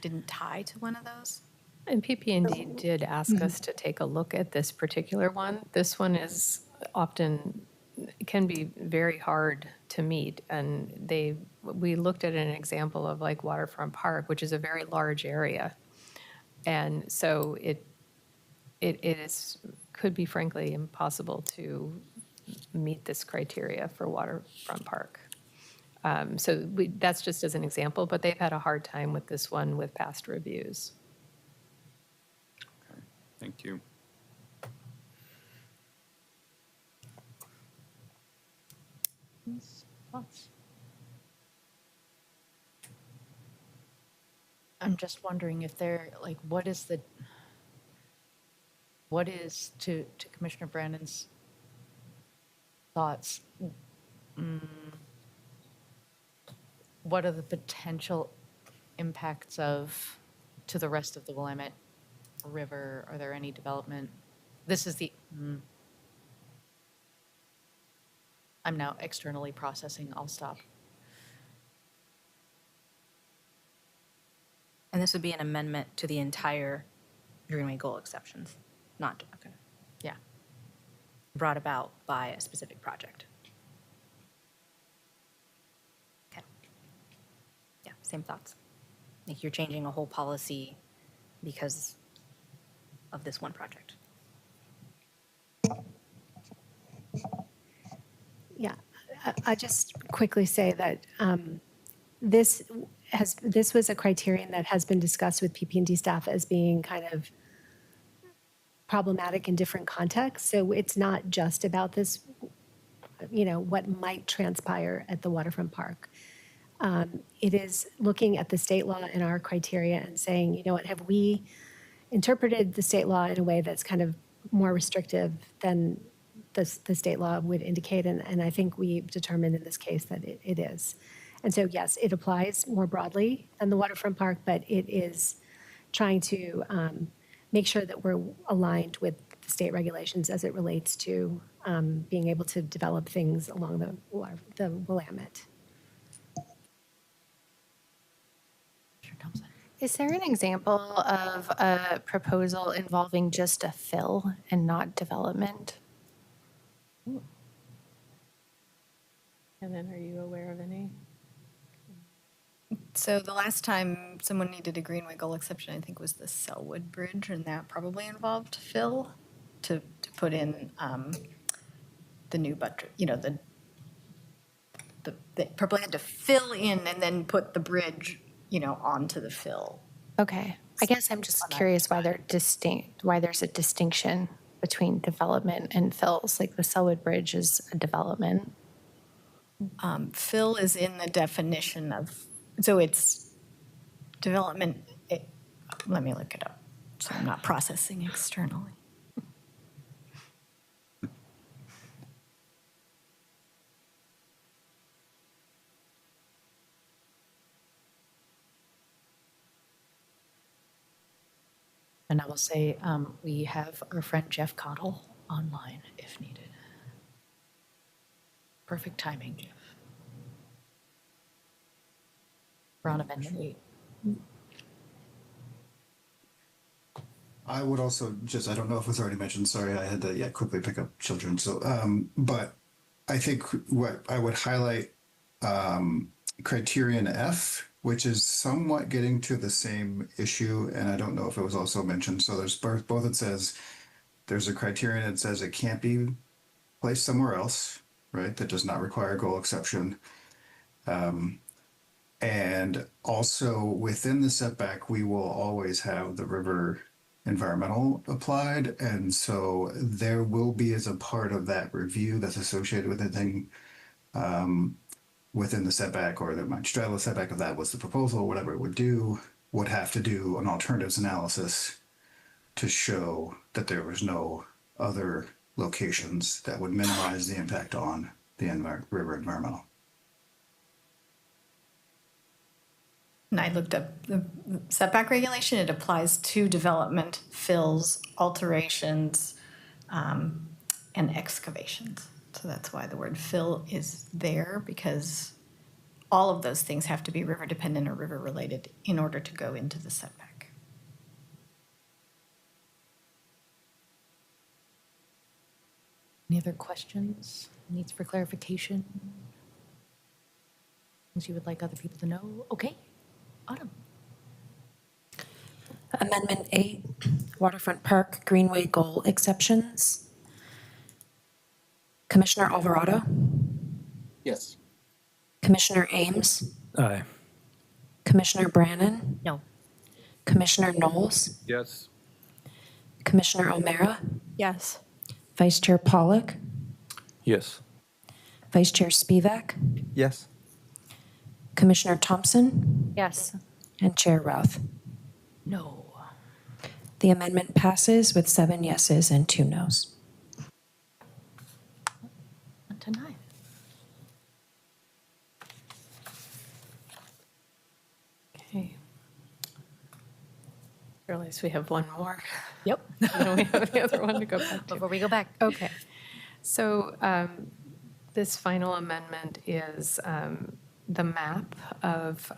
didn't tie to one of those. And PP&D did ask us to take a look at this particular one. This one is often, can be very hard to meet. And we looked at an example of like Waterfront Park, which is a very large area. And so it could be frankly impossible to meet this criteria for Waterfront Park. So that's just as an example, but they've had a hard time with this one with past reviews. Thank you. questions, thoughts? I'm just wondering if there, like, what is, to Commissioner Brandon's thoughts, what are the potential impacts to the rest of the Willamette River? Are there any development? This is I'm now externally processing. I'll stop. And this would be an amendment to the entire Greenway goal exceptions, not Yeah. brought about by a specific project. Okay. Yeah, same thoughts. Like you're changing a whole policy because of this one project. Yeah, I just quickly say that this was a criterion that has been discussed with PP&D staff as being kind of problematic in different contexts. So it's not just about this, what might transpire at the waterfront park. It is looking at the state law and our criteria and saying, you know what, have we interpreted the state law in a way that's kind of more restrictive than the state law would indicate? And I think we've determined in this case that it is. And so, yes, it applies more broadly than the waterfront park, but it is trying to make sure that we're aligned with the state regulations as it relates to being able to develop things along the Willamette. Is there an example of a proposal involving just a fill and not development? And then, are you aware of any? So the last time someone needed a Greenway goal exception, I think was the Selwood Bridge, and that probably involved fill to put in the new buttress, they probably had to fill in and then put the bridge, onto the fill. Okay. I guess I'm just curious why there's a distinction between development and fills. Like the Selwood Bridge is a development. Fill is in the definition of, so it's development, let me look it up, so I'm not processing externally. And I will say, we have our friend Jeff Cottle online if needed. Perfect timing, Jeff. We're on Amendment 8. I would also I don't know if it was already mentioned, sorry, I had to quickly pick up children. So, but I think what I would highlight criterion F, which is somewhat getting to the same issue, and I don't know if it was also mentioned. So there's both it says, there's a criterion that says it can't be placed somewhere else, right? That does not require goal exception. And also within the setback, we will always have the river environmental applied. And so there will be, as a part of that review that's associated with anything within the setback, or that might straddle the setback, if that was the proposal, whatever it would have to do an alternatives analysis to show that there was no other locations that would minimize the impact on the river environmental. And I looked up the setback regulation. It applies to development, fills, alterations, and excavations. So that's why the word fill is there, because all of those things have to be river dependent or river related in order to go into the setback. Any other questions? Needs for clarification? Things you would like other people to know? Okay. Autumn. Amendment 8, Waterfront Park Greenway Goal Exceptions. Commissioner Alvarado, Yes. Commissioner Ames, Aye. Commissioner Brannon, No. Commissioner Knowles, Yes. Commissioner O'Mara, Yes. Vice Chair Pollock, Yes. Vice Chair Spivak, Yes. Commissioner Thompson, Yes. and Chair Routh. No. The amendment passes with 7 yeses and 2 nos. On to 9. Okay. Or at least we have one more. Yep. And then we have the other one to go back to. Before we go back. Okay. So this final amendment is the map of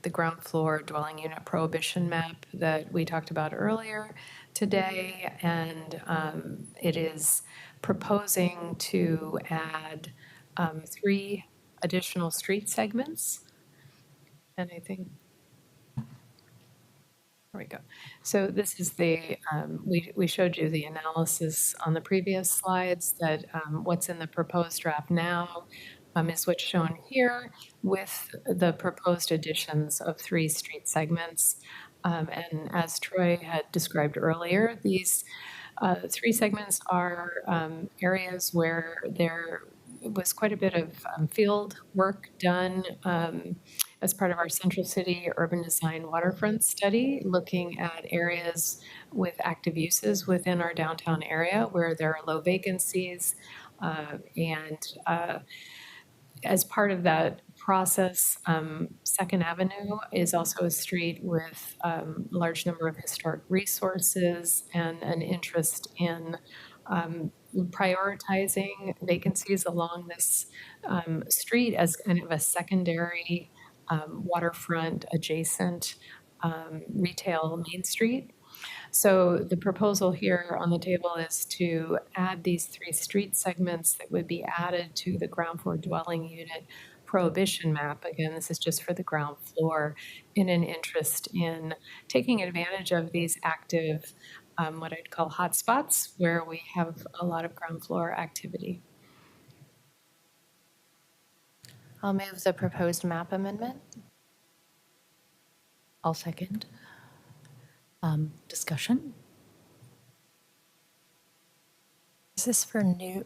the ground floor dwelling unit prohibition map that we talked about earlier today. And it is proposing to add 3 additional street segments. And I think, there we go. So this is the, we showed you the analysis on the previous slides that what's in the proposed draft now is what's shown here with the proposed additions of 3 street segments. And as Troy had described earlier, these 3 segments are areas where there was quite a bit of field work done as part of our Central City Urban Design Waterfront Study, looking at areas with active uses within our downtown area where there are low vacancies. As part of that process, Second Avenue is also a street with a large number of historic resources and an interest in prioritizing vacancies along this street as kind of a secondary waterfront adjacent retail main street. So the proposal here on the table is to add these 3 street segments that would be added to the ground floor dwelling unit prohibition map. Again, this is just for the ground floor in an interest in taking advantage of these active, what I'd call hotspots, where we have a lot of ground floor activity. I'll move the proposed map amendment. I'll second. Discussion? Is this for new,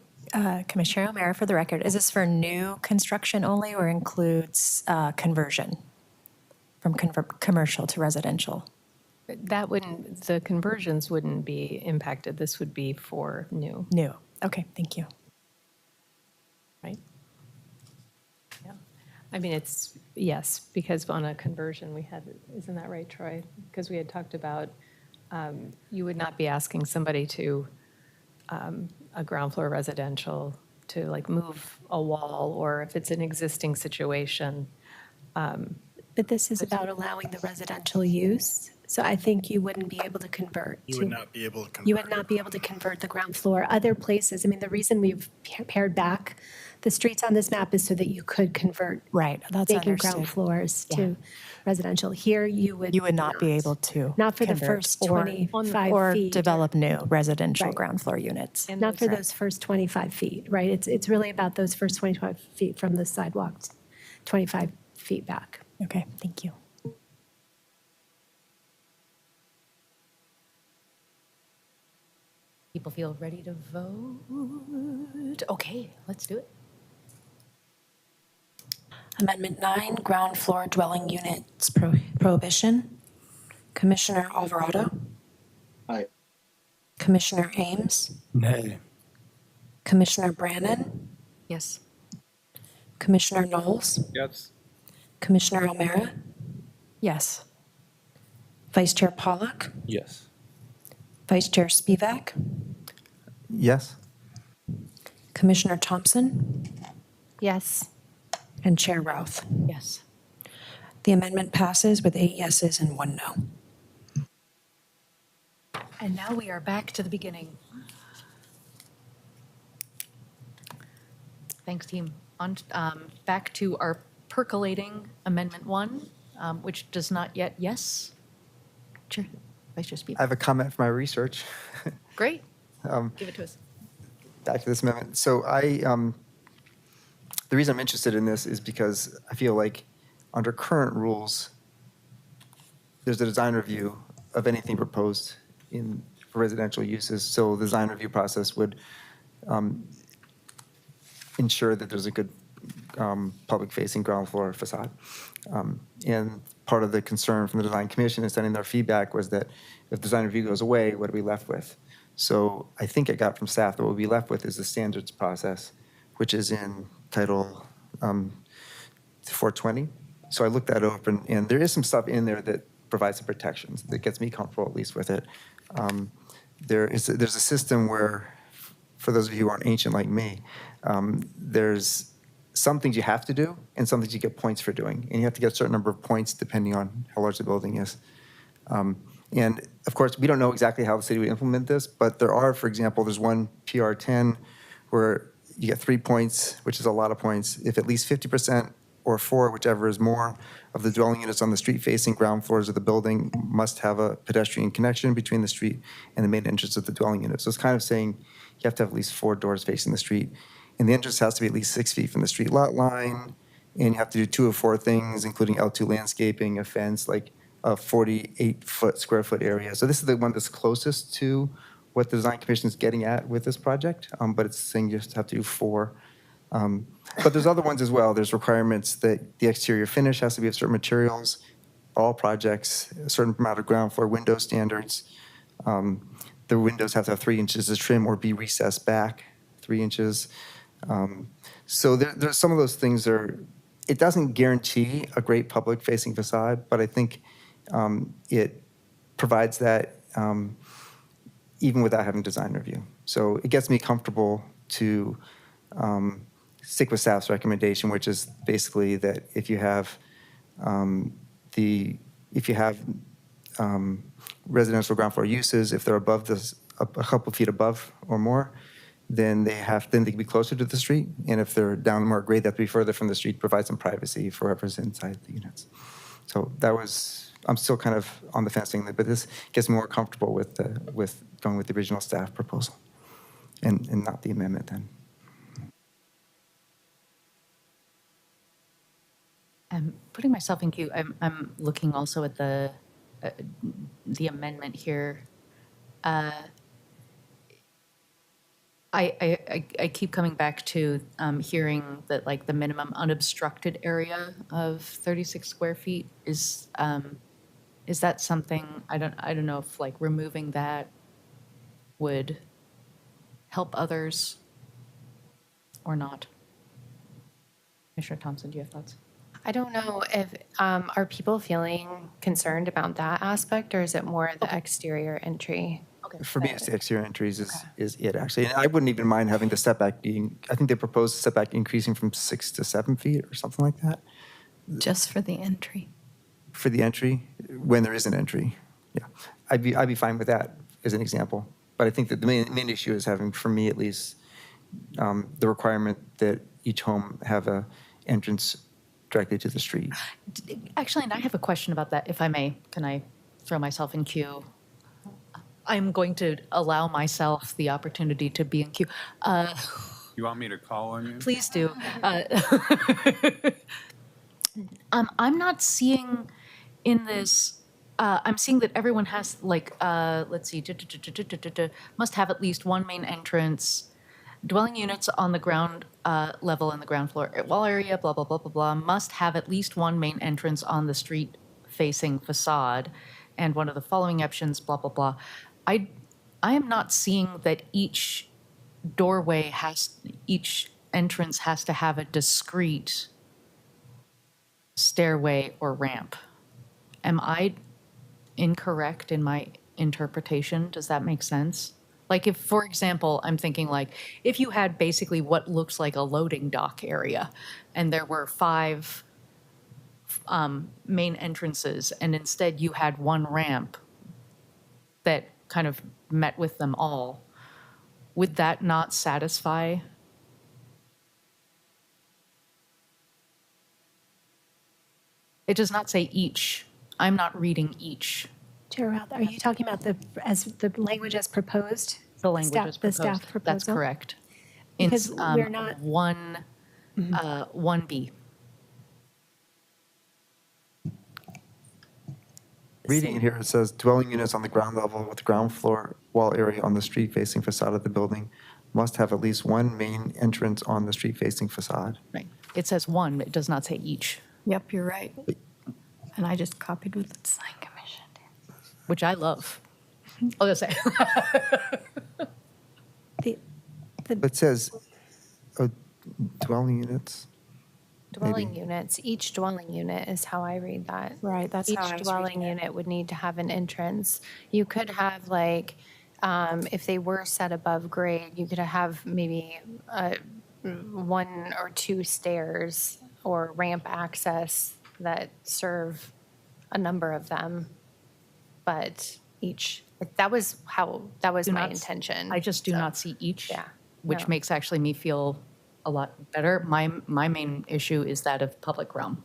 Commissioner O'Meara, for the record, is this for new construction only or includes conversion from commercial to residential? That wouldn't, the conversions wouldn't be impacted. This would be for new, New. Okay, thank you. right? Yeah. I mean, it's, yes, because on a conversion we had, isn't that right, Troy? Because we had talked about, you would not be asking somebody to, a ground floor residential to like move a wall, or if it's an existing situation. But this is about allowing the residential use. So I think you wouldn't be able to convert. You would not be able to convert. You would not be able to convert the ground floor. Other places, I mean, the reason we've pared back the streets on this map is so that you could convert Right, that's vacant ground understood. floors to residential. Here, you would. You would not be able to. Not for the convert first or- 25 Or feet. develop new residential Right. ground floor units. And Not for Right. those first 25 feet, right? It's really about those first 25 feet from the sidewalk, 25 feet back. Okay, thank you. People feel ready to vote? Okay, let's do it. Amendment 9, ground floor dwelling units prohibition. Commissioner Alvarado, Aye. Commissioner Ames, Nay. Commissioner Brannon, Yes. Commissioner Knowles, Yes. Commissioner O'Meara, Yes. Vice Chair Pollock, Yes. Vice Chair Spivak, Yes. Commissioner Thompson, Yes. and Chair Routh. Yes. The amendment passes with 8 yeses and 1 no. And now we are back to the beginning. Thanks, team. On, back to our percolating Amendment 1, which does not yet, yes? Chair, Vice Chair I Spivak. have a comment for my research. Great. Give it to us. Back to this amendment. So the reason I'm interested in this is because I feel like under current rules, there's a design review of anything proposed for residential uses. So the design review process would ensure that there's a good public-facing ground floor facade. And part of the concern from the design commission in sending their feedback was that if design review goes away, what are we left with? So I think I got from staff that what we'll be left with is the standards process, which is in Title 420. So I looked that up, and there is some stuff in there that provides some protections that gets me comfortable at least with it. There's a system where, for those of you who aren't ancient like me, there's some things you have to do and some things you get points for doing. And you have to get a certain number of points depending on how large the building is. And of course, we don't know exactly how the city would implement this, but there are, for example, there's one PR 10 where you get 3 points, which is a lot of points, if at least 50% or 4, whichever is more, of the dwelling units on the street-facing ground floors of the building must have a pedestrian connection between the street and the main entrance of the dwelling unit. So it's kind of saying you have to have at least 4 doors facing the street. And the entrance has to be at least 6 feet from the street lot line. And you have to do 2 of 4 things, including L2 landscaping, a fence, like a 48 square foot area. So this is the one that's closest to what the design commission is getting at with this project, but it's saying you just have to do 4. But there's other ones as well. There's requirements that the exterior finish has to be of certain materials, all projects, a certain amount of ground floor window standards. The windows have to have 3 inches of trim or be recessed back 3 inches. So there's some of those things it doesn't guarantee a great public-facing facade, but I think it provides that even without having design review. So it gets me comfortable to stick with staff's recommendation, which is basically that if you have residential ground floor uses, if they're above this, a couple feet above or more, then they can be closer to the street. And if they're down more grade, they have to be further from the street, provide some privacy for whoever's inside the units. So I'm still kind of on the fence thing, but this gets me more comfortable with going with the original staff proposal and not the amendment then. Putting myself in queue, I'm looking also at the amendment here. I keep coming back to hearing that like the minimum unobstructed area of 36 square feet is that something, I don't know if like removing that would help others or not. Commissioner Thompson, do you have thoughts? I don't know if, are people feeling concerned about that aspect, or is it more the exterior entry? For me, it's the exterior entries is it actually. And I wouldn't even mind having the setback being, I think they proposed the setback increasing from 6 to 7 feet or something like that. Just for the entry. For the entry, when there is an entry, yeah. I'd be fine with that as an example. But I think that the main issue is having, for me at least, the requirement that each home have a entrance directly to the street. Actually, and I have a question about that, if I may. Can I throw myself in queue? I'm going to allow myself the opportunity to be in queue. You want me to call on you? Please do. I'm not seeing in this, I'm seeing that everyone has like, let's see, must have at least one main entrance, dwelling units on the ground level and the ground floor wall area, blah, blah, blah, blah, blah, must have at least one main entrance on the street facing facade, and one of the following options, blah, blah, blah. I am not seeing that each each entrance has to have a discrete stairway or ramp. Am I incorrect in my interpretation? Does that make sense? Like if, for example, I'm thinking like, if you had basically what looks like a loading dock area, and there were 5 main entrances, and instead you had one ramp that kind of met with them all, would that not satisfy? It does not say each. I'm not reading each. Chair Roth, are you talking about the language as proposed? The language as proposed. The staff proposal? That's correct. Because It's we're not. 1B. Reading it here, it says dwelling units on the ground level with ground floor wall area on the street facing facade of the building must have at least one main entrance on the street-facing facade. Right. It says one, it does not say each, Yep, you're right. And I just copied with the design commission. which I love. I'll just say. It says dwelling units. Dwelling units, each dwelling unit is how I read that. Right, that's how I Each was dwelling reading it. unit would need to have an entrance. You could have like, if they were set above grade, you could have maybe one or two stairs or ramp access that serve a number of them. But that was Do my not- intention. I just do So, not see each, Yeah. which No. makes actually me feel a lot better. My main issue is that of public realm,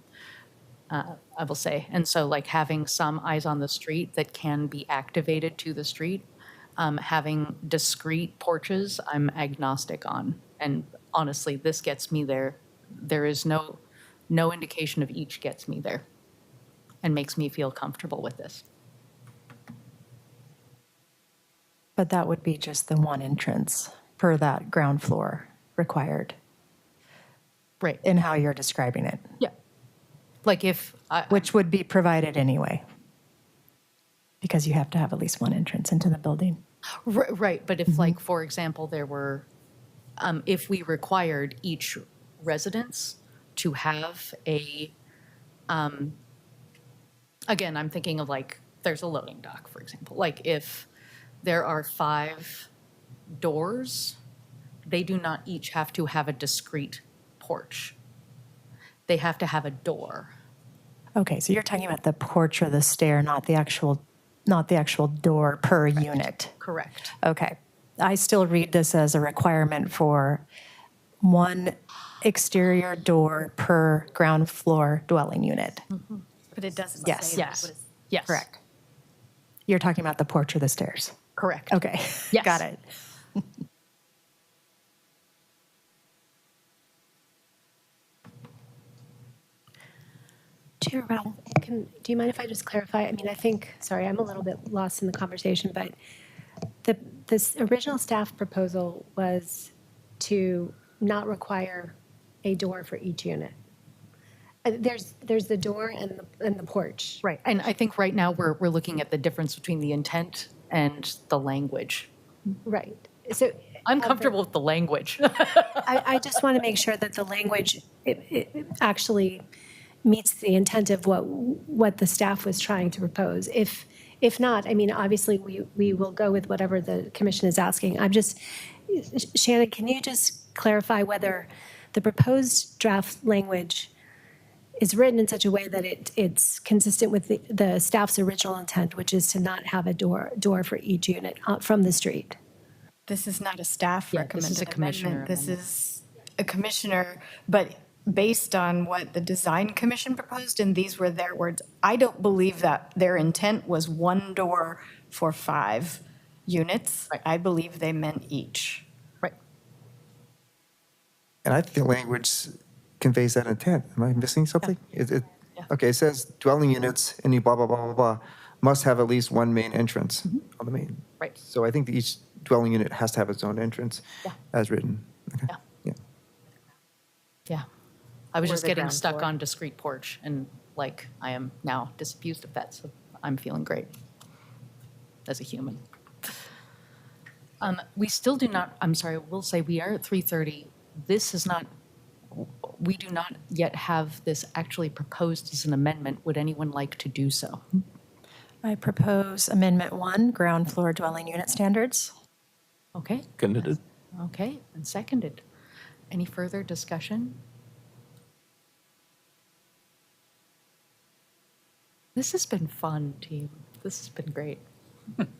I will say. And so like having some eyes on the street that can be activated to the street, having discrete porches, I'm agnostic on. And honestly, this gets me there. There is no indication of each gets me there and makes me feel comfortable with this. But that would be just the one entrance per that ground floor required Right. in how you're describing it, Yeah. Like if, which would be provided anyway. Because you have to have at least one entrance into the building. Right, but if like, for example, there were, if we required each residence to have again, I'm thinking of like, there's a loading dock, for example. Like if there are 5 doors, they do not each have to have a discrete porch. They have to have a door. Okay, so you're talking about the porch or the stair, not the actual door per unit. Correct. Okay. I still read this as a requirement for one exterior door per ground floor dwelling unit. But it doesn't Yes. say Yes. that. Yes. Correct. You're talking about the porch or the stairs. Correct. Okay. Yes. Got it. Chair Rowell, do you mind if I just clarify? I mean, I think, sorry, I'm a little bit lost in the conversation, but this original staff proposal was to not require a door for each unit. There's the door and the porch. Right, and I think right now we're looking at the difference between the intent and the language. Right. So I'm comfortable with the language. I just want to make sure that the language it actually meets the intent of what the staff was trying to propose. If not, I mean, obviously, we will go with whatever the commission is asking. Shannon, can you just clarify whether the proposed draft language is written in such a way that it's consistent with the staff's original intent, which is to not have a door for each unit from the street? This is not a staff Yeah, this is recommended a commissioner amendment. This amendment. is a commissioner, but based on what the design commission proposed, and these were their words, I don't believe that their intent was one door for 5 units. Right. I believe they meant each. Right. And I think the language conveys that intent. Am I missing something? Okay, it says dwelling units, any blah, blah, blah, blah, blah, must have at least one main entrance on the main. Right. So I think that each dwelling unit has to have its own entrance Yeah. as written. Okay. Yeah. Yeah. Yeah. I was Or just the getting ground stuck floor. on discrete porch and like I am now disabused of that, so I'm feeling great as a human. We still do not, I'm sorry, we'll say we are at 3:30. This is not, we do not yet have this actually proposed as an amendment. Would anyone like to do so? I propose Amendment 1, ground floor dwelling unit standards. Okay, Seconded. okay, and seconded. Any further discussion? This has been fun, team. This has been great.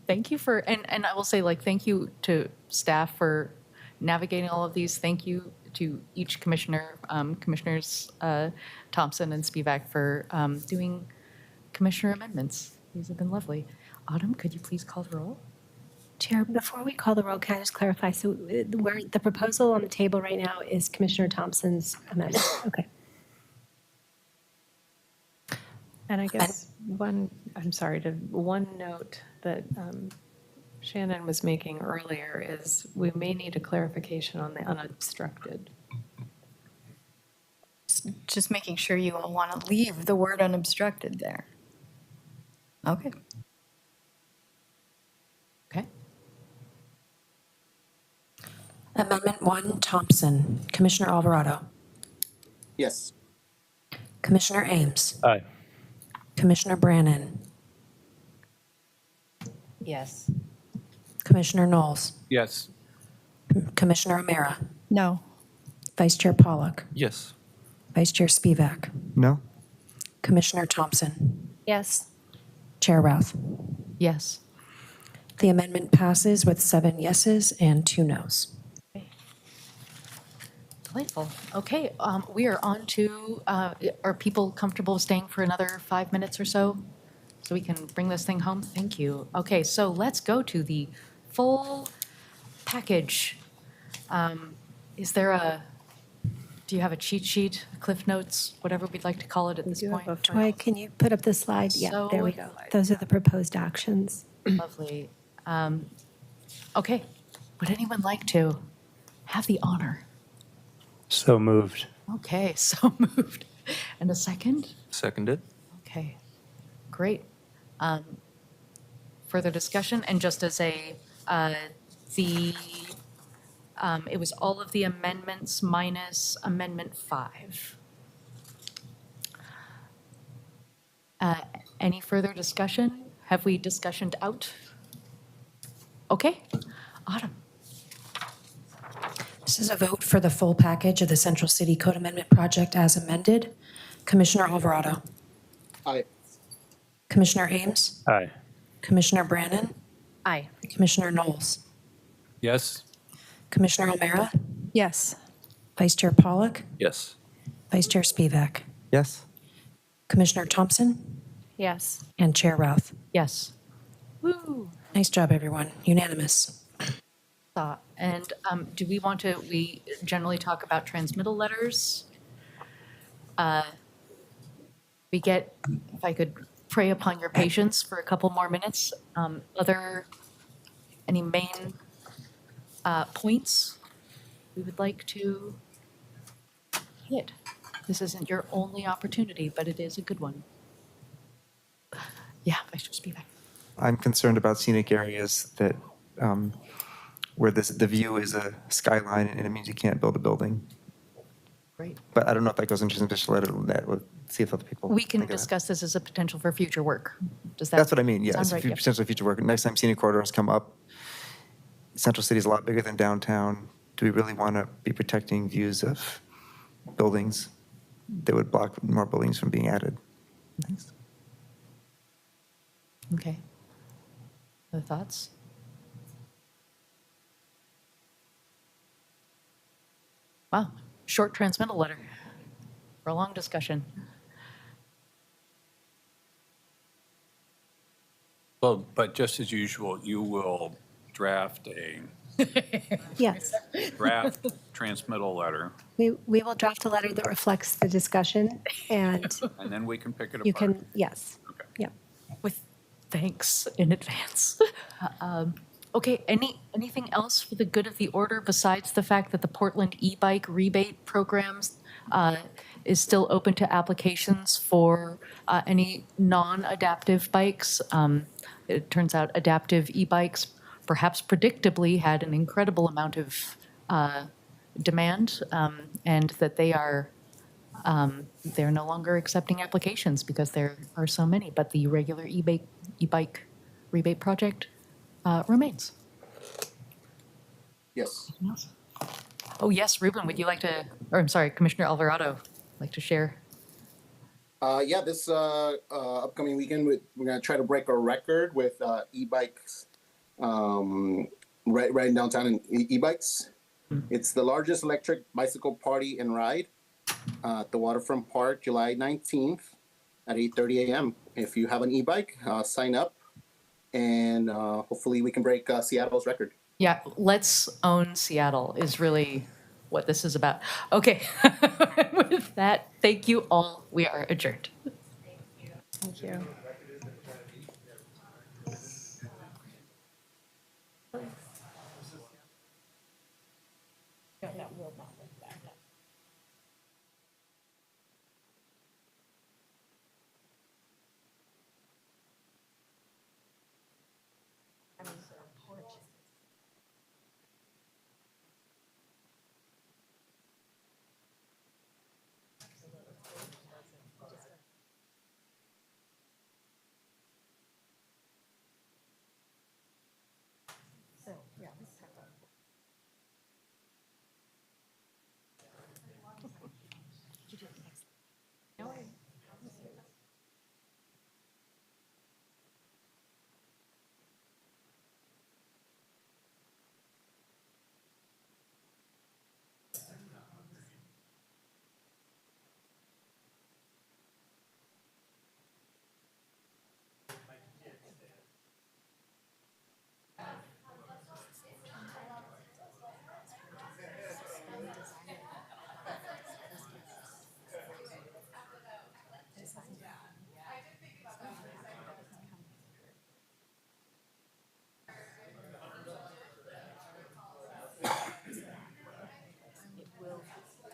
Thank you for, and I will say, like, thank you to staff for navigating all of these. Thank you to each commissioner, Commissioners Thompson and Spivak for doing commissioner amendments. These have been lovely. Autumn, could you please call the roll? Chair, before we call the roll, can I just clarify? So the proposal on the table right now is Commissioner Thompson's amendment. Okay. And I guess one note that Shannon was making earlier is we may need a clarification on the unobstructed. Just making sure you all want to leave the word unobstructed there. Okay. Okay. Amendment 1, Thompson. Commissioner Alvarado. Yes. Commissioner Ames. Aye. Commissioner Brannan. Yes. Commissioner Knowles. Yes. Commissioner O'Meara. No. Vice Chair Pollock. Yes. Vice Chair Spivak. No? Commissioner Thompson. Yes. Chair Routh. Yes. The amendment passes with 7 yeses and 2 nos. Delightful. Okay, we are on to, are people comfortable staying for another 5 minutes or so? So we can bring this thing home? Thank you. Okay, so let's go to the full package. Is there do you have a cheat sheet, Cliff Notes, whatever we'd like to call it at this point? Joy, can you put up the slide? Yeah, there we So- go. Those are the proposed actions. Lovely. Okay, would anyone like to have the honor? So moved. Okay, so moved. And a second? Seconded. Okay, great. Further discussion, and just as a, it was all of the amendments minus Amendment 5. Any further discussion? Have we discussioned out? Okay, Autumn. This is a vote for the full package of the Central City Code Amendment Project as amended. Commissioner Alvarado. Aye. Commissioner Ames. Aye. Commissioner Brannan. Aye. Commissioner Knowles. Yes. Commissioner O'Meara. Yes. Vice Chair Pollock. Yes. Vice Chair Spivak. Yes? Commissioner Thompson. Yes. And Chair Routh. Yes. Woo. Nice job, everyone. Unanimous. And do we want to, we generally talk about transmittal letters. We get, if I could prey upon your patience for a couple more minutes, any main points we would like to hit? This isn't your only opportunity, but it is a good one. Yeah, Vice Chair Spivak. I'm concerned about scenic areas that, where the view is a skyline and it means you can't build a building. Great. But I don't know if that goes into transmission letter, we'll see if other people. We can think of that. discuss this as a potential for future work. Does that? That's what I mean, yeah, sound it's right? Yep. potentially future work. Next time scenic corridors come up, Central City is a lot bigger than downtown. Do we really want to be protecting views of buildings that would block more buildings from being added? Okay. Other thoughts? Wow, short transmittal letter for a long discussion. Well, but just as usual, you will draft a Yes. draft transmittal letter, We will draft a letter that reflects the discussion, and and then we can pick it apart. you can, yes. Okay. Yeah. With thanks in advance. Okay, anything else for the good of the order besides the fact that the Portland e-bike rebate programs is still open to applications for any non-adaptive bikes? It turns out adaptive e-bikes, perhaps predictably, had an incredible amount of demand, and that they're no longer accepting applications because there are so many. But the regular e-bike rebate project remains. Yes. Oh, yes, Ruben, would you like to, or I'm sorry, Commissioner Alvarado, like to share? Yeah, this upcoming weekend, we're going to try to break our record with e-bikes, right in downtown and e-bikes. It's the largest electric bicycle party and ride at the Waterfront Park, July 19th at 8:30 a.m. If you have an e-bike, sign up, and hopefully we can break Seattle's record. Yeah, let's own Seattle is really what this is about. Okay, with that, thank you all. We are adjourned. Thank you.